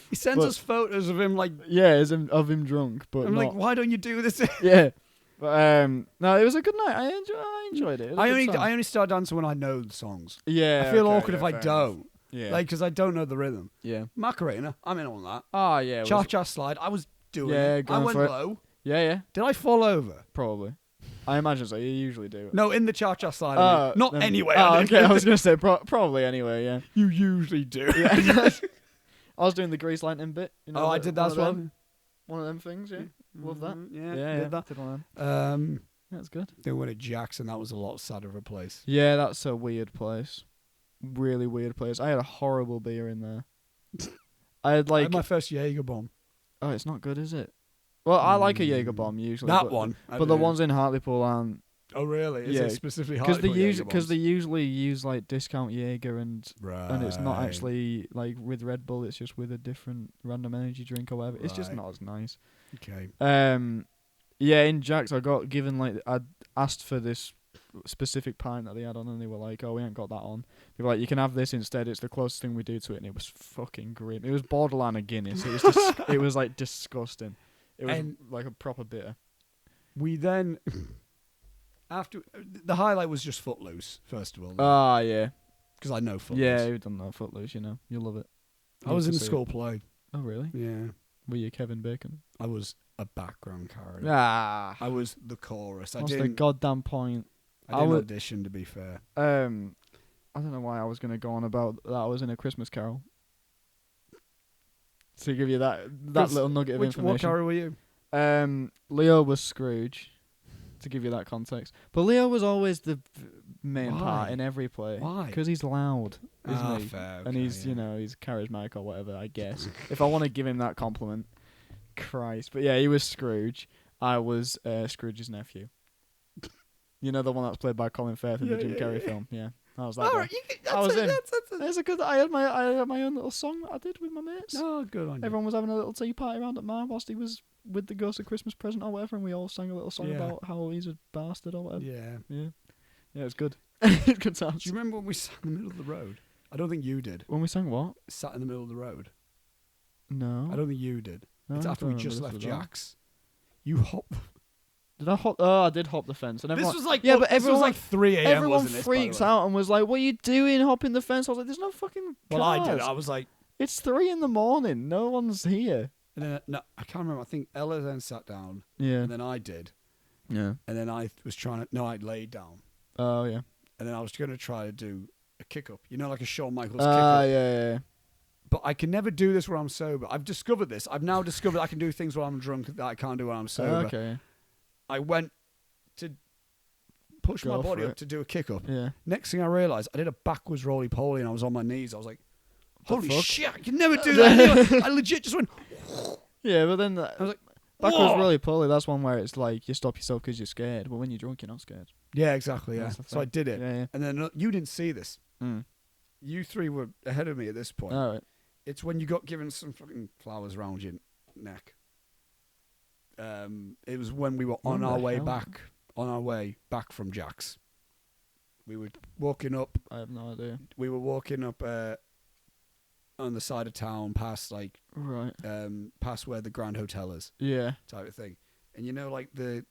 A: He sends us photos of him like.
B: Yeah, of him drunk, but
A: I'm like, why don't you do this?
B: Yeah. But no, it was a good night. I enjoyed it.
A: I only start dancing when I know the songs.
B: Yeah.
A: I feel awkward if I don't.
B: Yeah.
A: Like, because I don't know the rhythm.
B: Yeah.
A: Macarena, I'm in on that.
B: Oh yeah.
A: Cha-cha slide, I was doing it. I went low.
B: Yeah.
A: Did I fall over?
B: Probably. I imagine so. You usually do.
A: No, in the cha-cha slide. Not anyway.
B: Oh, okay. I was going to say probably anyway, yeah.
A: You usually do.
B: Yeah. I was doing the grease lightning bit. You know,
A: I did that as well.
B: One of them things, yeah. Love that.
A: Yeah, did that.
B: Did one of them. That's good.
A: They went to Jackson. That was a lot sadder of a place.
B: Yeah, that's a weird place. Really weird place. I had a horrible beer in there. I had
A: my first Jaeger bomb.
B: Oh, it's not good, is it? Well, I like a Jaeger bomb usually.
A: That one.
B: But the ones in Hartlepool aren't.
A: Oh, really? Is it specifically
B: Hartlepool? Because they usually use like discount Jaeger and it's not actually like with Red Bull. It's just with a different random energy drink or whatever. It's just not as nice.
A: Okay.
B: Yeah, in Jack's I got given like I asked for this specific pint that they had on, and they were like, "Oh, we ain't got that on." They were like, "You can have this instead. It's the closest thing we do to it." And it was fucking grim. It was borderline a Guinness. It was just, it was like disgusting. It was like a proper bitter.
A: We then after the highlight was just Footloose first of all.
B: Ah, yeah.
A: Because I know Footloose.
B: Yeah, you don't know Footloose. You know, you love it.
A: I was in the school play.
B: Oh, really?
A: Yeah.
B: Were you Kevin Bacon?
A: I was a background character.
B: Ah.
A: I was the chorus.
B: What's the goddamn point?
A: I didn't audition, to be fair.
B: I don't know why I was going to go on about that. I was in A Christmas Carol. To give you that little nugget of information.
A: What character were you?
B: Leo was Scrooge. To give you that context. But Leo was always the main part in every play.
A: Why?
B: Because he's loud, isn't he?
A: Fair,
B: and he's, he's charismatic or whatever, I guess. If I want to give him that compliment. Christ. But yeah, he was Scrooge. I was Scrooge's nephew. You know the one that's played by Colin Firth in the Jim Carrey film? Yeah. That was that guy. I was in. There's a good. I had my own little song that I did with my mates.
A: Oh, good on you.
B: Everyone was having a little tea party around at mine whilst he was with the Ghost of Christmas Present or whatever, and we all sang a little song about how he's a bastard or whatever.
A: Yeah.
B: Yeah, it's good. It's good times.
A: Do you remember when we sat in the middle of the road? I don't think you did.
B: When we sang what?
A: Sat in the middle of the road.
B: No.
A: I don't think you did.
B: No,
A: it's after we just left Jack's. You hopped.
B: Did I hop? Oh, I did hop the fence. And everyone,
A: this was like
B: but everyone
A: was like 3 a.m.
B: Everyone freaks out and was like, "What are you doing hopping the fence?" I was like, "There's no fucking cars."
A: Well, I did. I was like,
B: "It's 3 a.m. No one's here."
A: And then no, I can't remember. I think Ella then sat down.
B: Yeah.
A: And then I did.
B: Yeah.
A: And then I was trying to. No, I laid down.
B: Oh yeah.
A: And then I was going to try to do a kick up. You know, like a Shawn Michaels kick up.
B: Yeah.
A: But I can never do this when I'm sober. I've discovered this. I've now discovered I can do things when I'm drunk that I can't do when I'm sober.
B: Okay.
A: I went to push my body up to do a kick up.
B: Yeah.
A: Next thing I realised, I did a backwards roly-poly and I was on my knees. I was like, holy shit, I can never do that. I legit just went...
B: Yeah, but then... I was like, backwards roly-poly, that's one where it's like you stop yourself because you're scared. But when you're drunk, you're not scared.
A: Yeah, exactly, yeah. So I did it.
B: Yeah.
A: And then you didn't see this. You three were ahead of me at this point.
B: All right.
A: It's when you got given some fucking flowers around your neck. It was when we were on our way back from Jack's. We were walking up.
B: I have no idea.
A: We were walking up on the side of town, past past where the Grand Hotel is.
B: Yeah.
A: Type of thing, and you know, like the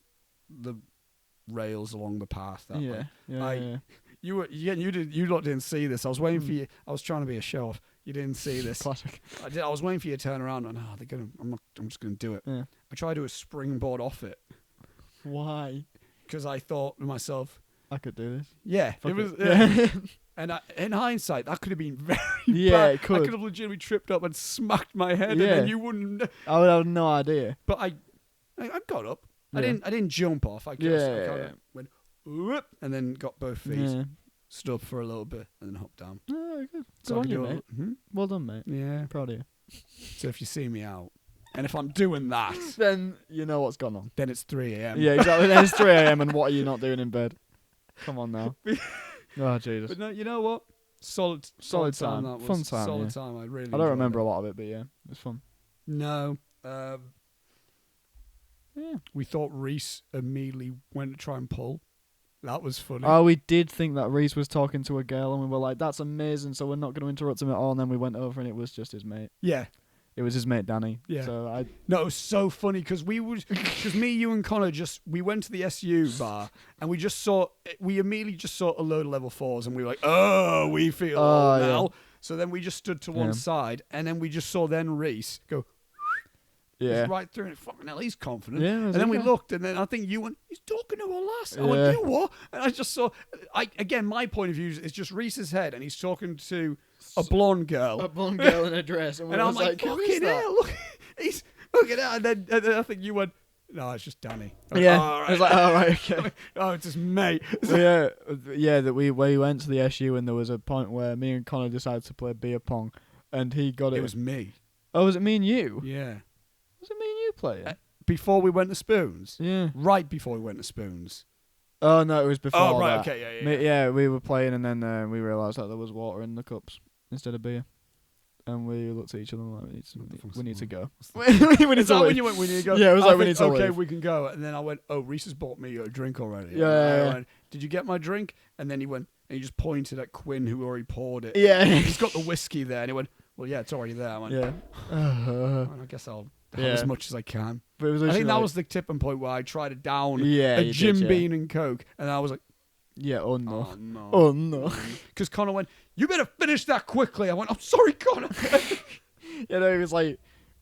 A: rails along the path. That way.
B: Yeah.
A: You lot didn't see this. I was waiting for you. I was trying to be a show off. You didn't see this.
B: Classic.
A: I was waiting for you to turn around and I'm just gonna do it.
B: Yeah.
A: I tried to do a springboard off it
B: Why?
A: because I thought to myself,
B: I could do this.
A: yeah,
B: Fuck
A: it was.
B: it.
A: And in hindsight, that could have been very
B: Yeah,
A: bad.
B: it could.
A: I could have legitimately tripped up and smacked my head, and then you wouldn't.
B: I would have no idea.
A: But I got up. I
B: Yeah.
A: didn't jump off. I just
B: Yeah,
A: kind
B: yeah.
A: of went whoop, and then got both feet,
B: Yeah.
A: stood up for a little bit, and then hopped down.
B: Oh, good.
A: So
B: Good
A: I
B: on
A: could
B: you,
A: do a-
B: mate.
A: Mhm.
B: Well done, mate.
A: Yeah.
B: I'm proud of you.
A: So if you see me out, and if I'm doing that,
B: Then you know what's gone on.
A: then it's 3 a.m.
B: Yeah, exactly. Then it's 3 a.m. and what are you not doing in bed? Come on now. Oh, Jesus.
A: But no, you know what? Solid time.
B: time.
A: That was.
B: Fun time,
A: Solid
B: yeah.
A: time. I really.
B: I don't remember a lot of it, but yeah, it was fun.
A: No.
B: Yeah.
A: We thought Reese immediately went to try and pull. That was funny.
B: Oh, we did think that Reese was talking to a girl, and we were like, "That's amazing." So we're not going to interrupt him at all. And then we went over, and it was just his mate.
A: Yeah.
B: It was his mate Danny.
A: Yeah.
B: So I.
A: No, it was so funny because me, you, and Connor we went to the SU bar and we immediately just saw a load of level 4s and we were like, oh, we feel old now.
B: Yeah.
A: So then we just stood to one
B: Yeah.
A: side and then we just saw Reese go
B: Yeah.
A: just right through it. Fucking hell, he's confident.
B: Yeah,
A: and then we looked and then I think you went, he's talking to a lass. I went,
B: Yeah.
A: you what? And I just saw, again, my point of view is just Reese's head and he's talking to a blonde girl.
B: A blonde girl in a dress, and,
A: And I'm like, fucking hell, look, look at that. And then I think you went, no, it's just Danny. I went,
B: Yeah.
A: "Oh, all right."
B: I was like, "Oh, right, okay."
A: Oh, it's just mate.
B: So yeah. That we went to the SU, and there was a point where me and Connor decided to play beer pong, and he got it.
A: It was me.
B: Oh, was it me and you?
A: Yeah.
B: Was it me and you playing?
A: Before we went to Spoons.
B: Yeah.
A: Right before we went to Spoons.
B: Oh no, it was before.
A: Oh, right,
B: that.
A: okay, yeah.
B: Yeah, we were playing, and then we realised that there was water in the cups instead of beer, and we looked at each other and like, we need to go. we need
A: Is
B: to
A: that when
B: leave.
A: you went, we need to go?
B: Yeah, it was
A: I
B: like, we
A: think,
B: need to
A: okay,
B: leave.
A: we can go. And then I went, oh, Reese has bought me a drink already.
B: Yeah,
A: And I
B: yeah, yeah.
A: went, did you get my drink? And then he went, and he just pointed at Quinn, who already poured it.
B: Yeah.
A: He's got the whiskey there. And he went, well, yeah, it's already there. I went,
B: Yeah.
A: well, I guess I'll have
B: Yeah.
A: as much as I can.
B: But it was
A: I think
B: literally
A: that
B: like-
A: was the tipping point where I tried to down
B: Yeah,
A: a
B: you
A: Jim
B: did, yeah.
A: Beam and Coke. And I was like,
B: Yeah. Oh no.
A: oh, no.
B: Oh no.
A: Because Connor went, you better finish that quickly. I went, I'm sorry, Connor.
B: You know, it was like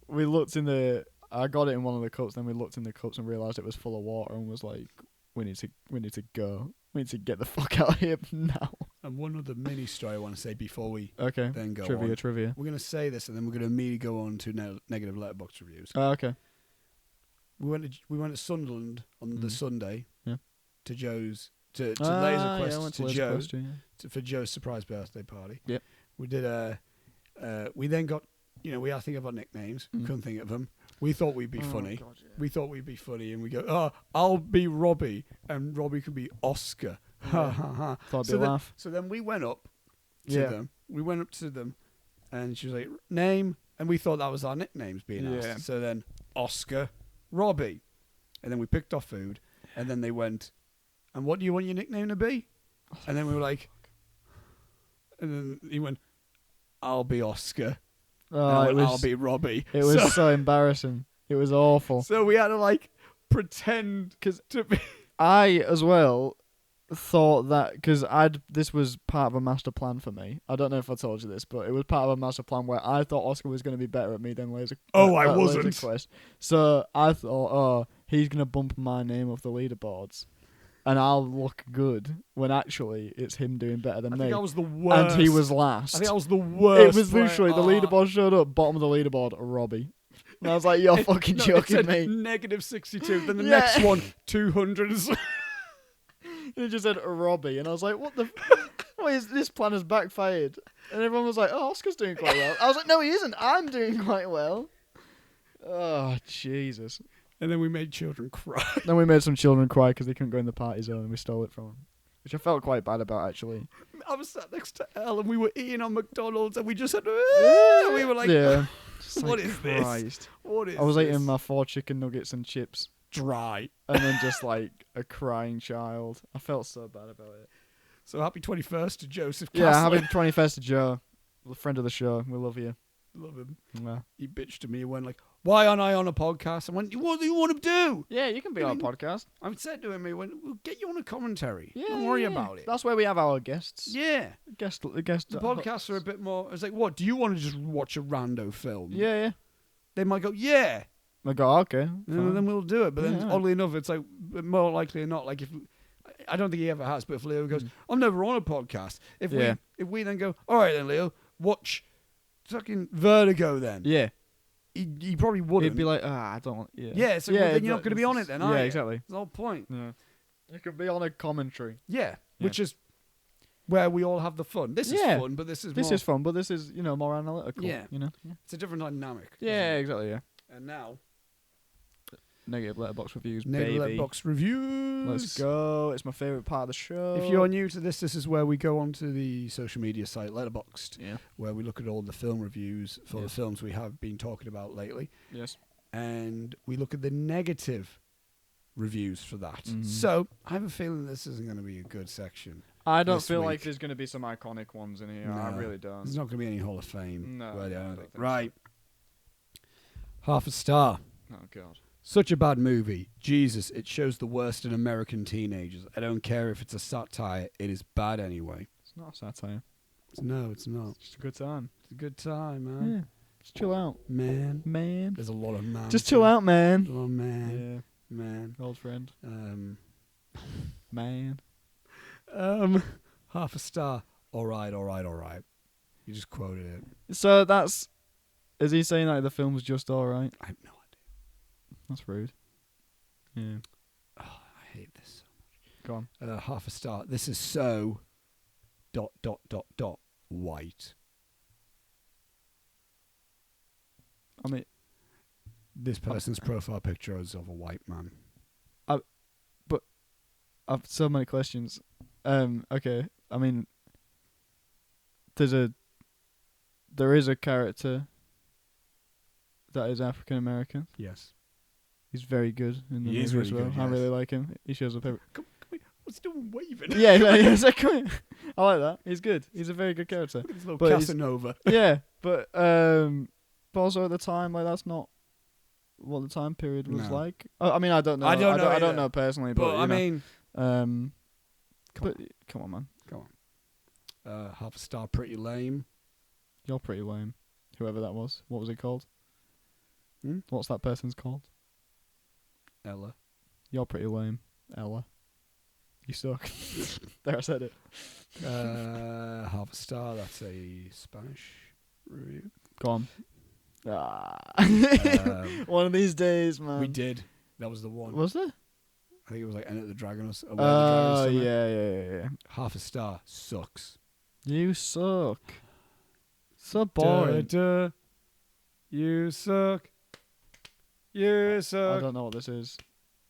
B: we looked in the. I got it in one of the cups. Then we looked in the cups and realised it was full of water, and was like, we need to go. We need to get the fuck out of here now.
A: And one other mini story I want to say before we
B: Okay.
A: then go
B: Trivia.
A: on. We're going to say this and then we're going to immediately go on to negative Letterboxd reviews.
B: Oh, okay.
A: We went to Sunderland on the Sunday.
B: Yeah.
A: To Joe's to Laser
B: I
A: Quest
B: went
A: to
B: Laser
A: Joe
B: Quest too, yeah.
A: for Joe's surprise birthday party.
B: Yep.
A: We did we then got we I think of our nicknames. Couldn't think of them. We thought we'd be funny.
B: God, yeah.
A: We thought we'd be funny, and we go, oh, I'll be Robbie, and Robbie could be Oscar. Ha ha ha.
B: Thought it'd be a laugh.
A: So then we went up to
B: Yeah.
A: them. We went up to them, and she was like, name, and we thought that was our nicknames being asked.
B: Yeah.
A: So then Oscar, Robbie, and then we picked our food, and then they went, and what do you want your nickname to be? And then we were like, and then he went, I'll be Oscar. And I
B: Oh,
A: went,
B: it
A: I'll
B: was.
A: be Robbie.
B: It was so embarrassing. It was awful.
A: So we had to pretend to be.
B: I as well thought that because this was part of a master plan for me. I don't know if I told you this, but it was part of a master plan where I thought Oscar was going to be better at me than Laser.
A: Oh, I
B: at
A: wasn't.
B: Laser Quest. So I thought, oh, he's going to bump my name off the leaderboards, and I'll look good. When actually it's him doing better than
A: I
B: me.
A: think I was the worst.
B: And he was last.
A: I think I was the worst.
B: It was literally the leaderboard showed up, bottom of the leaderboard, Robbie. And I was like, "You're fucking
A: it
B: joking
A: said
B: me."
A: negative 62. Then the
B: Yeah.
A: next one, 200.
B: And it just said Robbie, and I was like, "What the? What is this plan has backfired?" And everyone was like, "Oh, Oscar's doing quite well." I was like, "No, he isn't. I'm doing quite well." Oh Jesus!
A: And then we made children cry.
B: Then we made some children cry because they couldn't go in the party zone, and we stole it from them, which I felt quite bad about actually.
A: I was sat next to Elle, and we were eating on McDonald's, and we just said, and we were like,
B: Yeah.
A: what is this?
B: Christ.
A: What is
B: I was
A: this?
B: eating my 4 chicken nuggets and chips,
A: Dry.
B: and then just like a crying child. I felt so bad about it.
A: So happy 21st to Joseph
B: Yeah,
A: Castler.
B: happy 21st to Joe, a friend of the show. We love you.
A: Love him.
B: Yeah.
A: He bitched to me and went like, "Why aren't I on a podcast?" I went, "What do you want to do?"
B: Yeah, you can be on a podcast.
A: I said to him, "We'll get you on a commentary.
B: Yeah,
A: Don't worry about it."
B: That's where we have our guests.
A: Yeah.
B: The
A: Podcasts are a bit more. It's like, what? Do you want to just watch a rando film?
B: Yeah.
A: They might go, yeah.
B: I go, okay.
A: And then we'll do it. But then,
B: Yeah.
A: oddly enough, it's like more likely or not. Like if I don't think he ever has, but if Leo goes, I'm never on a podcast. If we then go, all right then, Leo, watch fucking Vertigo then.
B: Yeah.
A: He probably wouldn't.
B: He'd be like, I don't want. Yeah.
A: Yeah. So well, then you're not going to be on it then, are you?
B: Yeah, exactly.
A: That's the whole point.
B: Yeah. You could be on a commentary.
A: Yeah. Which is where we all have the fun. This is fun, but this is
B: fun, but this is more analytical.
A: Yeah.
B: You know.
A: It's a different dynamic.
B: Yeah, exactly. Yeah.
A: And now.
B: Negative Letterboxd reviews,
A: Negative
B: baby.
A: Letterboxd reviews.
B: Let's go. It's my favourite part of the show.
A: If you're new to this is where we go onto the social media site Letterboxd, where we look at all the film reviews for the films we have been talking about lately.
B: Yes.
A: And we look at the negative reviews for that.
B: Mm-hmm.
A: So I have a feeling this isn't going to be a good section.
B: I don't
A: this
B: feel
A: week.
B: like there's going to be some iconic ones in here.
A: No,
B: I really don't.
A: There's not going to be any Hall of Fame.
B: No,
A: Really, I
B: I
A: don't
B: don't
A: think.
B: think
A: Right. Half a star.
B: Oh, God.
A: Such a bad movie. Jesus, it shows the worst in American teenagers. I don't care if it's a satire. It is bad anyway.
B: It's not a satire.
A: No, it's not.
B: It's just a good time.
A: It's a good time, man.
B: Yeah. Just chill out.
A: Man.
B: There's
A: a lot of man.
B: Just chill out, man.
A: Oh, man. Man.
B: Old friend. Man.
A: Half a star. All right. You just quoted it.
B: So is he saying that the film's just alright?
A: I have no idea.
B: That's rude. Yeah.
A: Oh, I hate this so
B: Go on.
A: much. Half a star. This is so... ... white.
B: I mean...
A: This person's profile picture is of a white man.
B: I've so many questions. Okay. I mean... There is a character that is African American.
A: Yes.
B: He's very good in the
A: He is
B: movie as
A: really
B: well.
A: good,
B: I
A: yes.
B: really like him. He shows up every...
A: Come here. What's doing waving?
B: Yeah, it's like, come here. I like that. He's good. He's a very good character.
A: Look at this little
B: But he's-
A: Casanova.
B: Yeah, but also at the time, like that's not what the time period was
A: No.
B: like. I mean, I don't know.
A: I don't know
B: I don't
A: either.
B: know personally,
A: But
B: but
A: I
B: you know,
A: mean...
B: come on, man.
A: Half a star, pretty lame.
B: You're pretty lame. Whoever that was. What was it called? What's that person's called?
A: Ella.
B: You're pretty lame, Ella. You suck. There, I said it.
A: Half a star, that's a Spanish review.
B: Go on. One of these days, man.
A: We did. That was the one.
B: Was there?
A: I think it was like Enter the Dragon or something.
B: Oh, yeah.
A: Half a star, sucks.
B: You suck. So boring.
A: Duh. You suck. You
B: I
A: suck.
B: don't know what this is.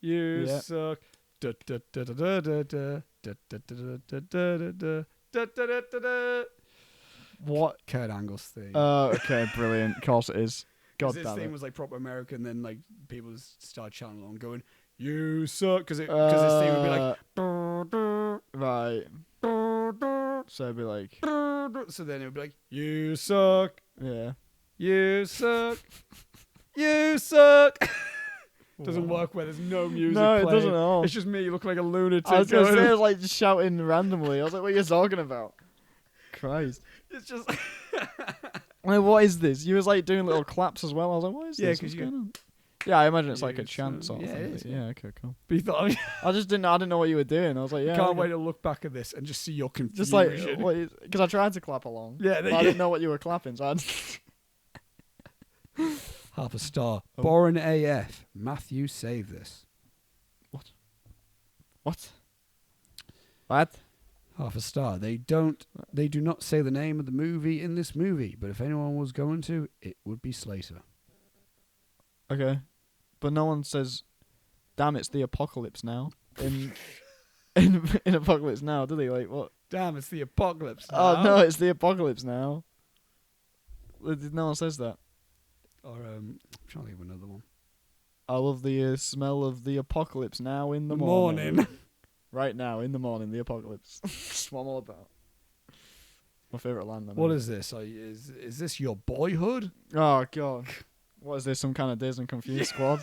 A: You
B: Yeah.
A: suck. Da, da, da, da, da, da, da, da, da, da, da, da, da, da, da, da, da, da.
B: What?
A: Kurt Angle's thing.
B: Oh, okay, brilliant. Of course it is.
A: 'Cause
B: God
A: this
B: damn
A: thing
B: it.
A: was like proper American, then like people just start chanting along, going, "You suck," because this thing would be like, "Dur, dur,
B: Right.
A: dur, dur,
B: So it'd be like,
A: dur, dur." So then it would be like, "You suck,
B: yeah.
A: you suck, you suck." Doesn't work where there's no music.
B: No, it
A: playing.
B: doesn't at all.
A: It's just me looking like a lunatic.
B: I was going to
A: going,
B: say, I was like just shouting randomly. I was like, what are you talking about? Christ.
A: It's just.
B: I mean, what is this? You was like doing little claps as well. I was like, what is
A: Yeah,
B: this?
A: 'cause
B: What's
A: you
B: going on? Yeah, I imagine it's like a
A: It's,
B: chant sort of
A: yeah,
B: thing.
A: it is,
B: Yeah, okay, cool.
A: But you thought,
B: I didn't know what you were doing. I was like, yeah.
A: can't
B: okay.
A: wait to look back at this and just see your confusion.
B: Just like, because I tried to clap along.
A: Yeah,
B: but I didn't know what you were clapping, so I
A: Half a star.
B: Oh.
A: Boring AF. Matthew, save this.
B: What?
A: Half a star. They do not say the name of the movie in this movie, but if anyone was going to, it would be Slater.
B: Okay. But no one says, damn, it's the apocalypse now. In Apocalypse Now, do they? Like, what?
A: Damn, it's the apocalypse.
B: Oh,
A: now.
B: no, it's the apocalypse now. No one says that.
A: Or, I'm trying to think of another one.
B: I love the smell of the apocalypse now in the morning. Right now, in the morning, the apocalypse. That's what I'm all about. My favourite line.
A: What is this? Is this your boyhood?
B: Oh, God. What is this, some kind of Dazed and Confused squad?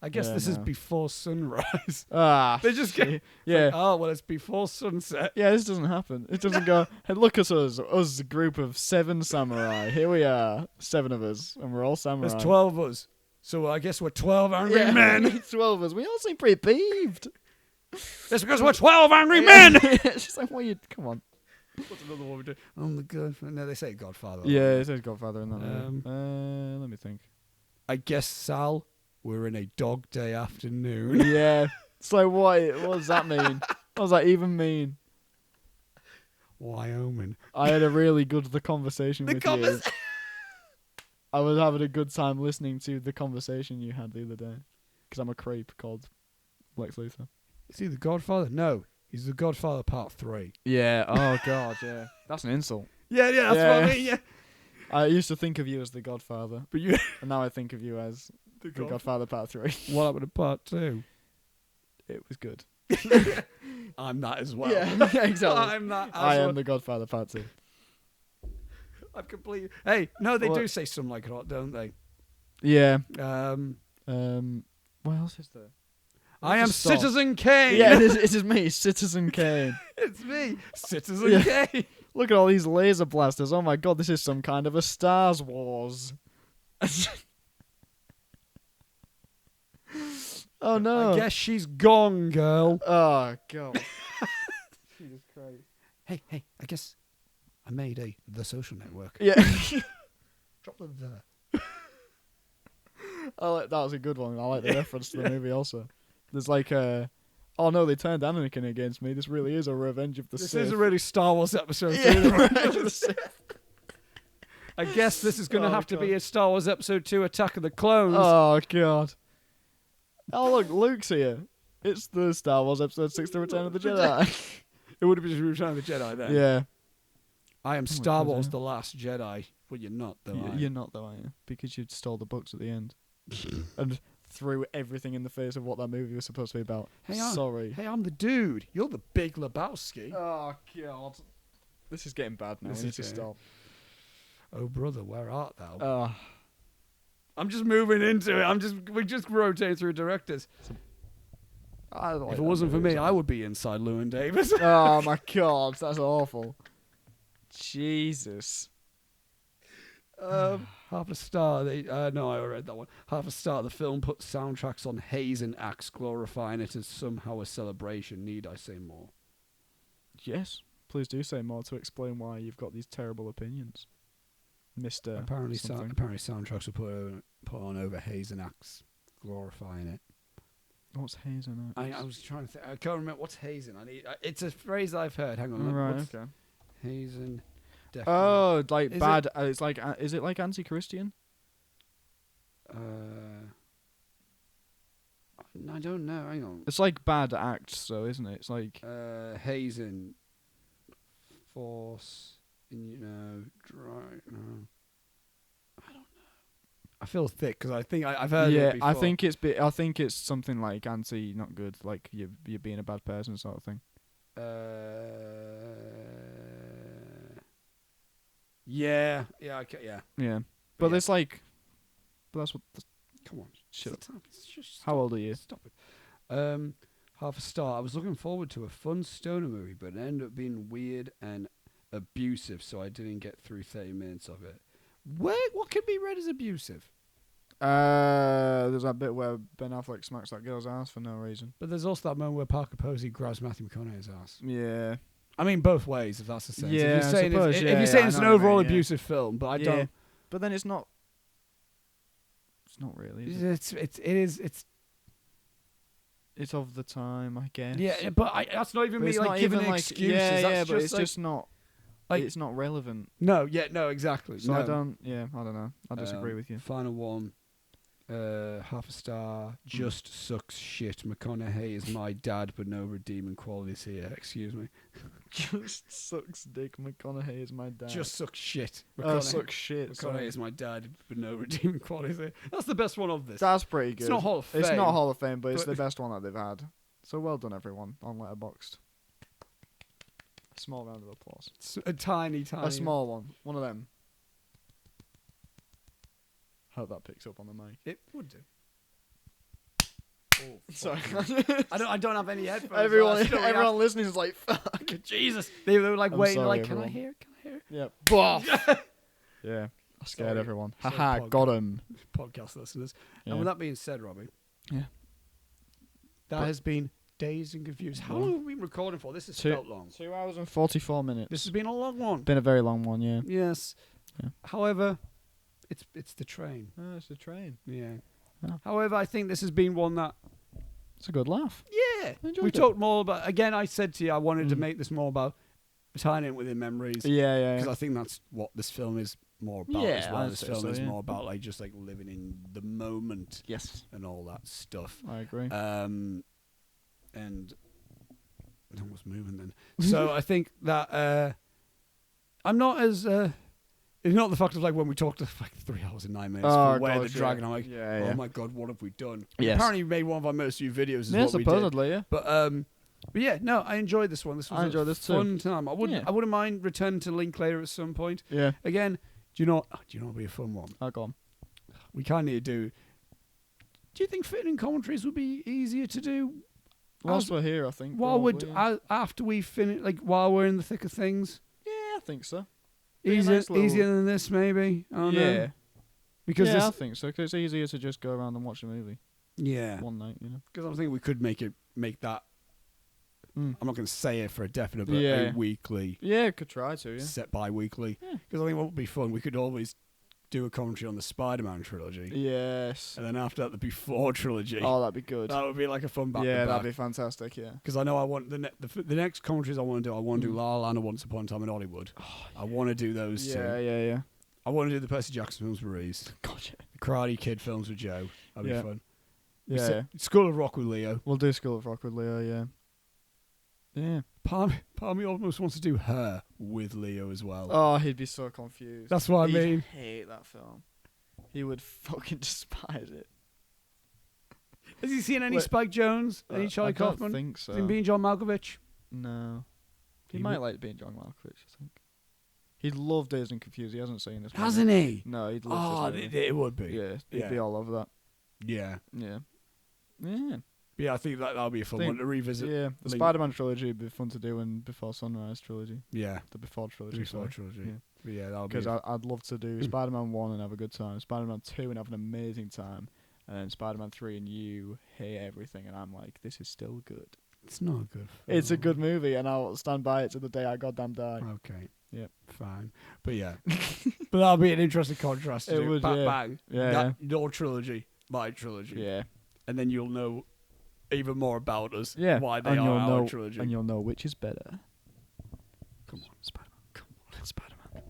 A: I guess this is before sunrise.
B: Ah.
A: They just get...
B: Yeah.
A: Like, oh, well, it's before sunset.
B: Yeah, this doesn't happen. It doesn't go, hey, look at us. Us, a group of 7 samurai. Here we are. 7 of us. And we're all samurai.
A: There's 12 of us. So I guess we're 12 angry men.
B: 12 of us. We all seem pretty peeved.
A: That's because we're 12 angry men.
B: It's just like, what you... Come on.
A: What's another one we do? I'm the Godfather. No, they say Godfather.
B: Yeah, it says Godfather in that movie. Let me think.
A: I guess, Sal, we're in a dog day afternoon.
B: Yeah. So what does that mean? What does that even mean?
A: Wyoming.
B: I had a really good conversation with you. I was having a good time listening to the conversation you had the other day. Because I'm a creep called Lex Luthor.
A: Is he the Godfather? No. He's the Godfather Part 3.
B: Yeah. Oh, God, yeah. That's an insult.
A: Yeah, that's what I mean, yeah.
B: I used to think of you as the Godfather.
A: But you...
B: And now I think of you as the Godfather Part 3.
A: What happened to Part 2?
B: It was good.
A: I'm that as well.
B: Yeah, exactly.
A: I'm that as
B: I
A: well.
B: am the Godfather Part 2.
A: I've completely... Hey, no, they
B: What?
A: do say something like it, don't they?
B: Yeah. What else is there?
A: I am
B: Just stop.
A: Citizen Kane.
B: Yeah, it is me, Citizen Kane.
A: It's me, Citizen Kane.
B: Look at all these laser blasters. Oh my God, this is some kind of a Star Wars. Oh no.
A: I guess she's gone, girl.
B: Oh God. Jesus Christ.
A: Hey, I guess I made The Social Network.
B: Yeah.
A: Drop the
B: That was a good one. I like the reference to the movie also. There's like oh no, they turned Anakin against me. This really is a Revenge of the Sith.
A: This is a really Star Wars episode.
B: Yeah, Revenge of the Sith.
A: I guess this is going to have to be a Star Wars Episode 2 Attack of the Clones.
B: Oh God. Oh look, Luke's here. It's the Star Wars Episode 6, The Return of the Jedi.
A: It would have been Return of the Jedi then.
B: Yeah.
A: I am Star Wars The Last Jedi. Well, you're not, though, are you?
B: You're not, though, are you? Because you stole the books at the end. And threw everything in the face of what that movie was supposed to be about.
A: Hang on.
B: Sorry.
A: Hey, I'm the dude. You're the Big Lebowski.
B: Oh, God. This is getting bad now.
A: This
B: We need
A: is
B: to
A: getting-
B: stop.
A: Oh, brother, where art thou?
B: Oh.
A: I'm just moving into it. We just rotate through directors.
B: I don't like
A: If it
B: that
A: wasn't for
B: movie,
A: me, I would be inside Llewyn Davis.
B: Oh, my God. That's awful. Jesus.
A: Half a star. No, I read that one. Half a star. The film puts soundtracks on hazing acts, glorifying it as somehow a celebration. Need I say more?
B: Yes. Please do say more to explain why you've got these terrible opinions, Mr.
A: Apparently,
B: something.
A: apparently soundtracks are put on over hazing acts, glorifying it.
B: What's hazing?
A: I was trying to think. I can't remember what's hazing. It's a phrase I've heard. Hang on.
B: Right,
A: What's
B: okay.
A: hazing? Definitely.
B: Oh, like
A: Is
B: bad. It's like, is it like anti-Christian?
A: I don't know. Hang on.
B: It's like bad acts, though, isn't it? It's like
A: Hazing. Force. Dry. No. I don't know. I feel thick because I think I've heard it before.
B: I think it's something like anti, not good, like you're being a bad person sort of thing.
A: Yeah. Okay. Yeah.
B: Yeah, but
A: Yeah.
B: it's like, but that's what.
A: Come on.
B: Shit.
A: Just
B: How old are you?
A: Stop it. Half a star. I was looking forward to a fun stoner movie, but it ended up being weird and abusive, so I didn't get through 30 minutes of it. What can be read as abusive?
B: There's that bit where Ben Affleck smacks that girl's ass for no reason.
A: But there's also that moment where Parker Posey grabs Matthew McConaughey's ass.
B: Yeah.
A: I mean, both ways, if that's the sense.
B: Yeah,
A: if you're saying,
B: I suppose,
A: if
B: yeah,
A: you're saying
B: I
A: it's an
B: know what you
A: overall
B: mean, yeah.
A: abusive film, but I don't.
B: But then it's not. It's not really. Is it? It's of the time, I guess.
A: Yeah, but that's not even
B: But
A: me
B: it's
A: like
B: not
A: giving
B: even like
A: excuses.
B: yeah,
A: That's
B: but
A: just
B: it's
A: like,
B: just not.
A: like-
B: It's not relevant.
A: no, exactly.
B: So
A: no.
B: I don't. Yeah, I don't know. I disagree with you.
A: Final one. Half a star. Just sucks shit. McConaughey is my dad, but no redeeming qualities here. Excuse me.
B: Just sucks dick. McConaughey is my dad.
A: Just sucks shit.
B: oh, sucks shit.
A: McConaughey
B: Sorry.
A: is my dad, but no redeeming qualities here. That's the best one of this.
B: That's pretty good.
A: It's not Hall of Fame.
B: It's not Hall of Fame, but it's
A: but-
B: the best one that they've had. So well done, everyone, on Letterboxd. A small round of applause.
A: A tiny.
B: A small one. One of them. Hope that picks up on the mic.
A: It would do. Oh,
B: sorry.
A: I don't have any headphones.
B: Everyone listening is like, fuck.
A: Jesus. They were like
B: I'm
A: waiting,
B: sorry,
A: like,
B: everyone.
A: Can I hear?
B: Yeah. Boff. Yeah. I scared
A: Sorry.
B: everyone.
A: Sorry,
B: Haha, got him.
A: Podcast listeners.
B: Yeah.
A: And with that being said, Robbie.
B: Yeah.
A: That has been Dazed and Confused. How long have we been recording for? This has felt long.
B: 2 hours and 44 minutes.
A: This has been a long one.
B: Been a very long one, yeah.
A: Yes.
B: Yeah.
A: However, it's the train.
B: Oh, it's a train.
A: Yeah.
B: Oh.
A: However, I think this has been one that.
B: It's a good laugh.
A: Yeah.
B: Enjoyed
A: We
B: it.
A: talked more about. Again, I said to you, I wanted to make this more about tying in within memories.
B: Yeah.
A: Because I think that's what this film is more about
B: Yeah,
A: as well.
B: I'd
A: This
B: say
A: film
B: so,
A: is
B: yeah.
A: more about like just like living in the moment
B: Yes.
A: and all that stuff.
B: I agree.
A: And I was moving then. So I think that I'm not as it's not the fact of like when we talked for like 3 hours and 9 minutes for Where the Dragon. I'm like,
B: yeah.
A: oh my god, what have we done?
B: Yes.
A: Apparently, we made one of our most viewed videos. Is
B: Yeah,
A: what we did.
B: supposedly, yeah.
A: But yeah, no, I enjoyed this one. This was
B: I enjoyed this too.
A: fun time. I wouldn't
B: Yeah.
A: I wouldn't mind returning to Linklater at some point.
B: Yeah.
A: Again, do you know what would be a fun one?
B: I'll go on.
A: We kind of need to do. Do you think fitting in commentaries would be easier to do?
B: Whilst we're here, I think.
A: While
B: probably, yeah.
A: after we finish, like while we're in the thick of things,
B: Yeah, I think so. Be a
A: easier
B: nice little-
A: easier than this maybe. I don't
B: Yeah.
A: know. Because
B: I
A: this,
B: think so. Because it's easier to just go around and watch a movie
A: yeah,
B: one night, you know.
A: because I'm thinking we could make that.
B: Mm.
A: I'm not going to say it for a definite, but
B: Yeah.
A: a weekly,
B: Yeah, could try to, yeah.
A: set bi-weekly.
B: Yeah.
A: Because I think what would be fun, we could always do a commentary on the Spider-Man trilogy,
B: Yes.
A: and then after that the Before trilogy.
B: Oh, that'd be good.
A: That would be like a fun back
B: Yeah,
A: to
B: that'd
A: back.
B: be fantastic, yeah.
A: Because I know I want the next commentaries I want to do. I want to do La La Land and Once Upon a Time in Hollywood. I want to do those two.
B: Yeah.
A: I want to do the Percy Jackson films with Reese.
B: Gotcha.
A: The Karate Kid films with Joe. That'd
B: Yeah.
A: be fun.
B: Yeah.
A: School of Rock with Leo.
B: We'll do School of Rock with Leo, yeah. Yeah.
A: Part of me almost wants to do Her with Leo as well.
B: Oh, he'd be so confused.
A: That's what I
B: He'd
A: mean.
B: hate that film. He would fucking despise it.
A: Has he seen any
B: Wait,
A: Spike Jones? Any Charlie
B: I don't
A: Kaufman?
B: think so.
A: Has he been John Malkovich?
B: No. He
A: He
B: might
A: would-
B: like being John Malkovich, I think. He'd love Dazed and Confused. He hasn't seen this one.
A: Hasn't he?
B: No, he'd
A: Oh,
B: love this movie.
A: it would be.
B: Yeah, he'd
A: Yeah.
B: be all over that.
A: Yeah.
B: Yeah. Yeah.
A: Yeah, I think that'll be a fun one to revisit.
B: Yeah. The
A: Link-
B: Spider-Man trilogy would be fun to do, and Before Sunrise trilogy.
A: Yeah.
B: The Before trilogy.
A: The Before
B: sorry.
A: trilogy.
B: Yeah.
A: But yeah, that'll be.
B: Because I'd love to do Spider-Man 1 and have a good time, Spider-Man 2 and have an amazing time, and then Spider-Man 3 and you hate everything, and I'm like, this is still good.
A: It's not a good.
B: It's a
A: film.
B: good movie, and I'll stand by it to the day I goddamn die.
A: Okay.
B: Yep.
A: Fine. But yeah. But that'll be an interesting contrast to
B: It
A: do.
B: would,
A: Bang,
B: yeah.
A: bang.
B: Yeah.
A: Your trilogy, my trilogy.
B: Yeah.
A: And then you'll know even more about us.
B: Yeah.
A: Why they
B: and
A: are
B: you'll
A: our
B: know,
A: trilogy.
B: And you'll know which is better.
A: Come on.
B: Spider-Man. Come on. It's Spider-Man.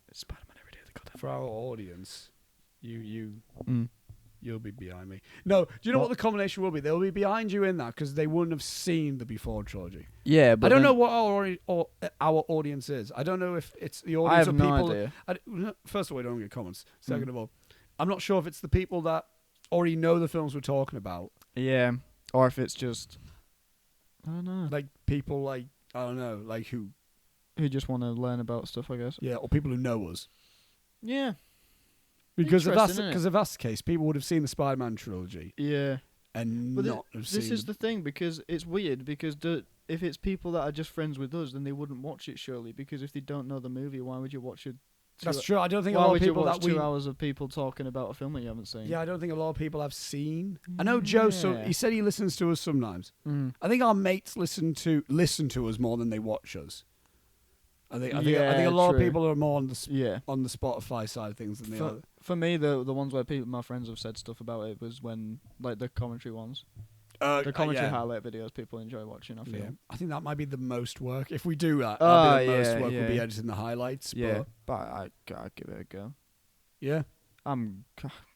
B: It's Spider-Man every day of the goddamn
A: For our audience,
B: Mm.
A: you'll be behind me. No, do you know what
B: What?
A: the combination will be? They'll be behind you in that because they wouldn't have seen the Before trilogy.
B: Yeah, but
A: I don't know what our audience is. I don't know if it's the
B: I
A: audience
B: have
A: of
B: no
A: people.
B: idea.
A: First of all, I don't get comments. Second of all, I'm not sure if it's the people that already know the films we're talking about.
B: Yeah. Or if it's just, I don't know,
A: Like people like, I don't know, like who,
B: who just want to learn about stuff, I guess.
A: yeah, or people who know us.
B: Yeah.
A: Because
B: Interesting, innit?
A: if that's the case, people would have seen the Spider-Man trilogy
B: Yeah.
A: and
B: But
A: not have seen.
B: This is the thing, because it's weird, because if it's people that are just friends with us, then they wouldn't watch it, surely, because if they don't know the movie, why would you watch it?
A: That's true. I don't think a
B: Why
A: lot of
B: would you
A: people
B: watch
A: that we.
B: 2 hours of people talking about a film that you haven't seen?
A: Yeah, I don't think a lot of people have seen. I know Joe. So
B: Yeah.
A: he said he listens to us sometimes.
B: Mm.
A: I think our mates listen to us more than they watch us. I think a
B: Yeah,
A: lot
B: true.
A: of people are more on the
B: Yeah.
A: on the Spotify side of things than the other.
B: For me, the ones where my friends have said stuff about it was when, like, the commentary ones. The commentary
A: yeah.
B: highlight videos people enjoy watching, I feel.
A: Yeah. I think that might be the most work. If we do that,
B: Ah,
A: that'd be the most
B: yeah,
A: work. We'll be
B: yeah.
A: editing the highlights.
B: Yeah, but I'd give it a go.
A: Yeah.
B: I'm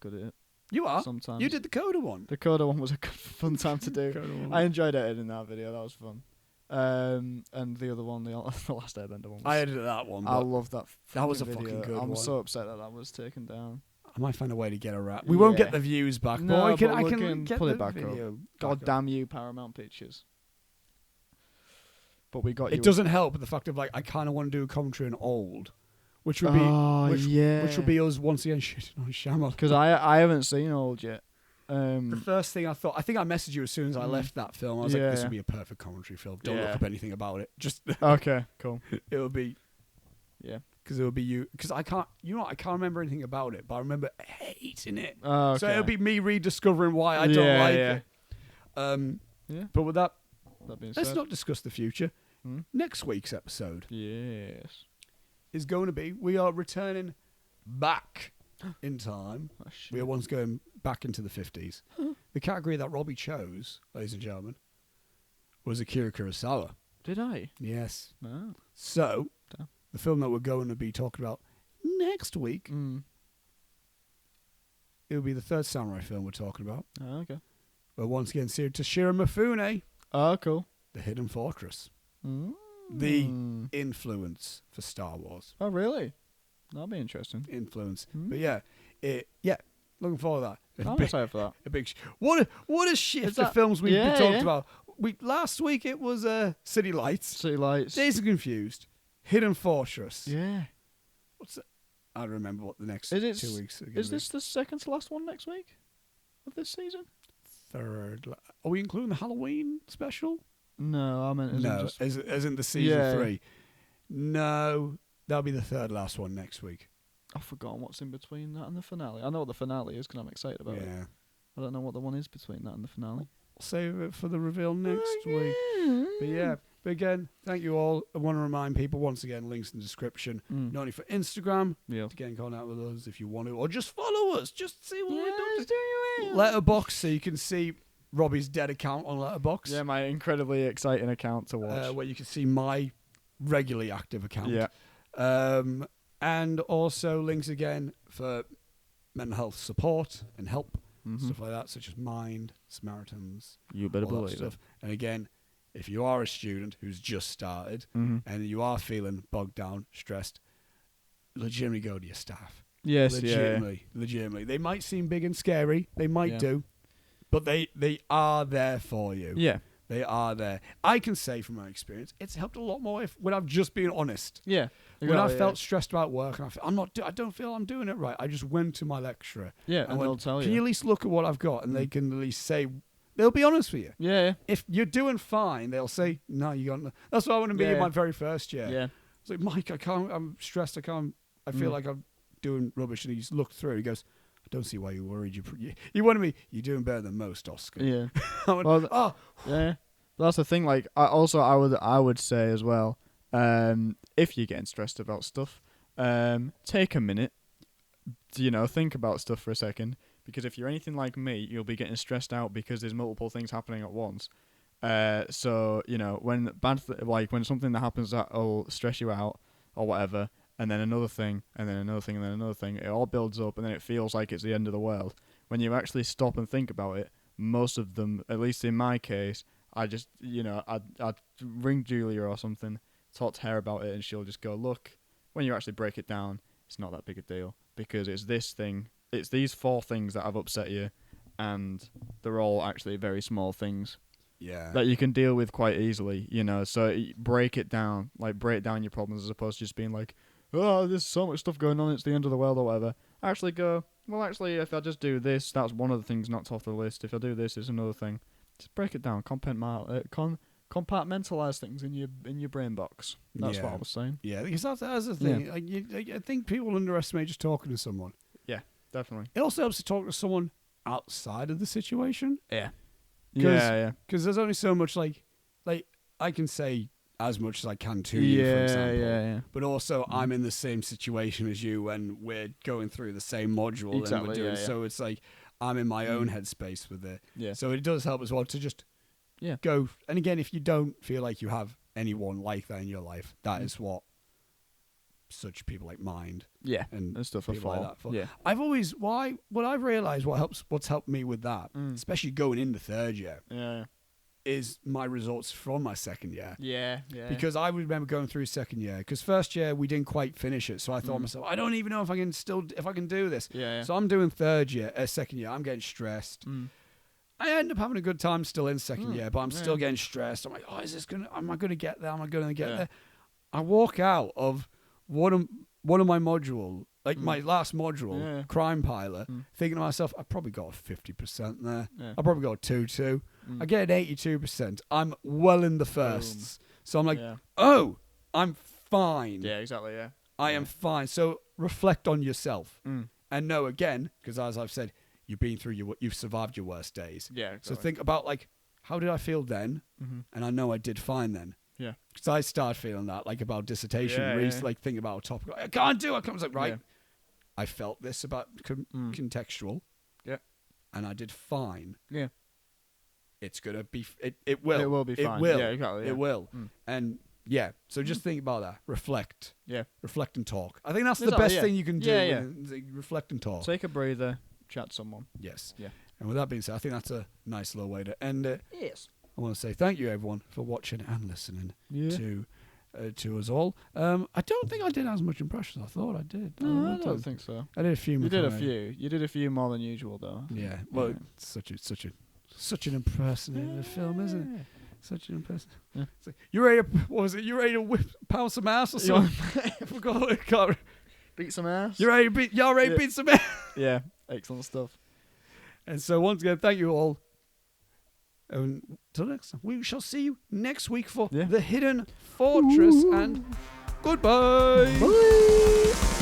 B: good at it.
A: You are.
B: Sometimes.
A: You did the Coda one.
B: The Coda one was a good, fun time to do.
A: Coda one.
B: I enjoyed editing that video. That was fun. And the other one, the Last Airbender one.
A: I edited that one.
B: I
A: But
B: love that.
A: That was a
B: video.
A: fucking good
B: I'm
A: one.
B: so upset that was taken down.
A: I might find a way to get around. We won't get
B: Yeah.
A: the views back,
B: No,
A: but I can.
B: but
A: I
B: we
A: can
B: can
A: get
B: pull
A: the
B: it back up.
A: video.
B: God
A: back up.
B: damn you, Paramount Pictures. but we got you.
A: It doesn't help the fact of like I kind of want to do a commentary on Old, which would be which would be us once again shitting on Shyamalan.
B: Because I haven't seen Old yet.
A: The first thing I thought, I think I messaged you as soon as I left that film. I was like, this would be a perfect commentary film. Don't look up anything about it. Just
B: okay, cool.
A: It would be,
B: yeah,
A: because it would be you. Because I can't, I can't remember anything about it, but I remember hating it.
B: Okay.
A: So it would be me rediscovering why I don't like it.
B: Yeah.
A: But with that
B: being
A: let's
B: said,
A: not discuss the future. Next week's episode is going to be, we are returning back in time. We are once going back into the 50s. The category that Robbie chose, ladies and gentlemen, was Akira Kurosawa.
B: Did I?
A: Yes.
B: No.
A: So, the film that we're going to be talking about next week, it will be the third samurai film we're talking about.
B: Oh, okay.
A: But once again, Toshiro Mifune,
B: Oh, cool.
A: The Hidden Fortress. The influence for Star Wars.
B: Oh, really? That'll be interesting.
A: Influence. But looking forward to that.
B: I'm excited for that.
A: A big what a shift of films we've been talked about. Last week it was City Lights. Dazed and Confused. Hidden Fortress.
B: Yeah.
A: What's it? I don't remember what the next 2 weeks are.
B: Is this the second to last one next week of this season?
A: Third. Are we including the Halloween special?
B: No, I meant
A: as in the season 3. No, that'll be the third last one next week.
B: I've forgotten what's in between that and the finale. I know what the finale is because I'm excited about it. I don't know what the one is between that and the finale.
A: Save it for the reveal next week. But again, thank you all. I want to remind people, once again, links in the description. Not only for Instagram, to get in contact with us if you want to, or just follow us. Just see what we're doing. Letterboxd, so you can see Robbie's dead account on Letterboxd.
B: Yeah, my incredibly exciting account to watch.
A: Where you can see my regularly active account.
B: Yeah.
A: And also links again for mental health support and help, stuff like that, such as Mind, Samaritans.
B: You better believe it.
A: And again, if you are a student who's just started and you are feeling bogged down, stressed, legitimately go to your staff.
B: Yes,
A: legitimately. They might seem big and scary. They might do. But they are there for you.
B: Yeah.
A: They are there. I can say from my experience, it's helped a lot more when I've just been honest.
B: Yeah.
A: When I felt stressed about work and I don't feel I'm doing it right. I just went to my lecturer.
B: Yeah, and they'll tell you.
A: Can you at least look at what I've got? And they can at least say, they'll be honest with you.
B: Yeah.
A: If you're doing fine, they'll say, no, you got no. That's what I want to be in my very first year.
B: Yeah.
A: It's like, Mike, I'm stressed. I feel like I'm doing rubbish. And he's looked through. He goes, I don't see why you're worried. You wanted me. You're doing better than most, Oscar.
B: Yeah.
A: I went,
B: yeah. That's the thing. Like, I would say as well, if you're getting stressed about stuff, take a minute. Think about stuff for a second. Because if you're anything like me, you'll be getting stressed out because there's multiple things happening at once. So when when something that happens that'll stress you out or whatever, and then another thing, and then another thing, and then another thing, it all builds up, and then it feels like it's the end of the world. When you actually stop and think about it, most of them, at least in my case, I just, I'd ring Julia or something, talk to her about it, and she'll just go, look, when you actually break it down, it's not that big a deal, because it's this thing, it's these 4 things that have upset you, and they're all actually very small things.
A: Yeah.
B: That you can deal with quite easily, so break it down, break down your problems as opposed to just being like, oh, there's so much stuff going on, it's the end of the world or whatever. Actually go, well, actually, if I just do this, that's one of the things knocked off the list. If I do this, it's another thing. Just break it down, compartmentalize things in your brain box. That's what I was saying.
A: Yeah, because that's the thing. I think people underestimate just talking to someone.
B: Yeah, definitely.
A: It also helps to talk to someone outside of the situation.
B: Yeah.
A: Because there's only so much, like I can say as much as I can to you, for example. Yeah. But also, I'm in the same situation as you when we're going through the same module.
B: Exactly,
A: and we're doing, so it's like I'm in my own headspace with it. Yeah. So it does help as well to just go. And again, if you don't feel like you have anyone like that in your life, that is what such people like Mind.
B: Yeah.
A: And
B: stuff
A: people like that for.
B: Yeah.
A: I've always, what I've realised what's helped me with that, especially going in the third year.
B: Yeah.
A: Is my results from my second year.
B: Yeah.
A: Because I remember going through second year. Because first year we didn't quite finish it, so I thought to myself, I don't even know if I can do this.
B: Yeah.
A: So I'm doing second year. I'm getting stressed. And I end up having a good time still in second year, but I'm still getting stressed. I'm like, oh, am I going to get there? Am I going to get there? I walk out of one of my module, like my last module, Crime Pilot, thinking to myself, I probably got a 50% there. I probably got a 2-2. I get an 82%. I'm well in the firsts. So I'm like, oh, I'm fine.
B: Yeah, exactly, yeah.
A: I am fine. So reflect on yourself. And know, again, because as I've said, you've survived your worst days.
B: Yeah, exactly.
A: So think about, like, how did I feel then? And I know I did fine then.
B: Yeah.
A: Because I started feeling that, like, about dissertation. Like, thinking about a topic. I can't do it. I was like, right. I felt this about contextual.
B: Yeah.
A: And I did fine.
B: Yeah.
A: It's going to be... It will.
B: It will be fine.
A: It will.
B: Yeah, exactly. Yeah.
A: It will. And... yeah, so just think about that. Reflect.
B: Yeah.
A: Reflect and talk. I think that's the best thing you can do.
B: Yeah.
A: Reflect and talk.
B: Take a breather, chat to someone.
A: Yes.
B: Yeah.
A: And with that being said, I think that's a nice little way to end it.
B: Yes.
A: I want to say thank you, everyone, for watching and listening to us all. I don't think I did as much impressions as I thought I did.
B: No, I don't think so.
A: I did a few.
B: You did a few. You did a few more than usual, though.
A: Yeah. Well, it's such an impersonator film, isn't it? Such an impression. Yeah. Like, you ready to, what was it? You ready to pound some ass or something? I forgot it. Can't...
B: Beat some ass?
A: Y'all ready to beat some ass?
B: Yeah, excellent stuff.
A: And so once again, thank you all. And till next time, we shall see you next week for The Hidden Fortress. And goodbye.
B: Bye.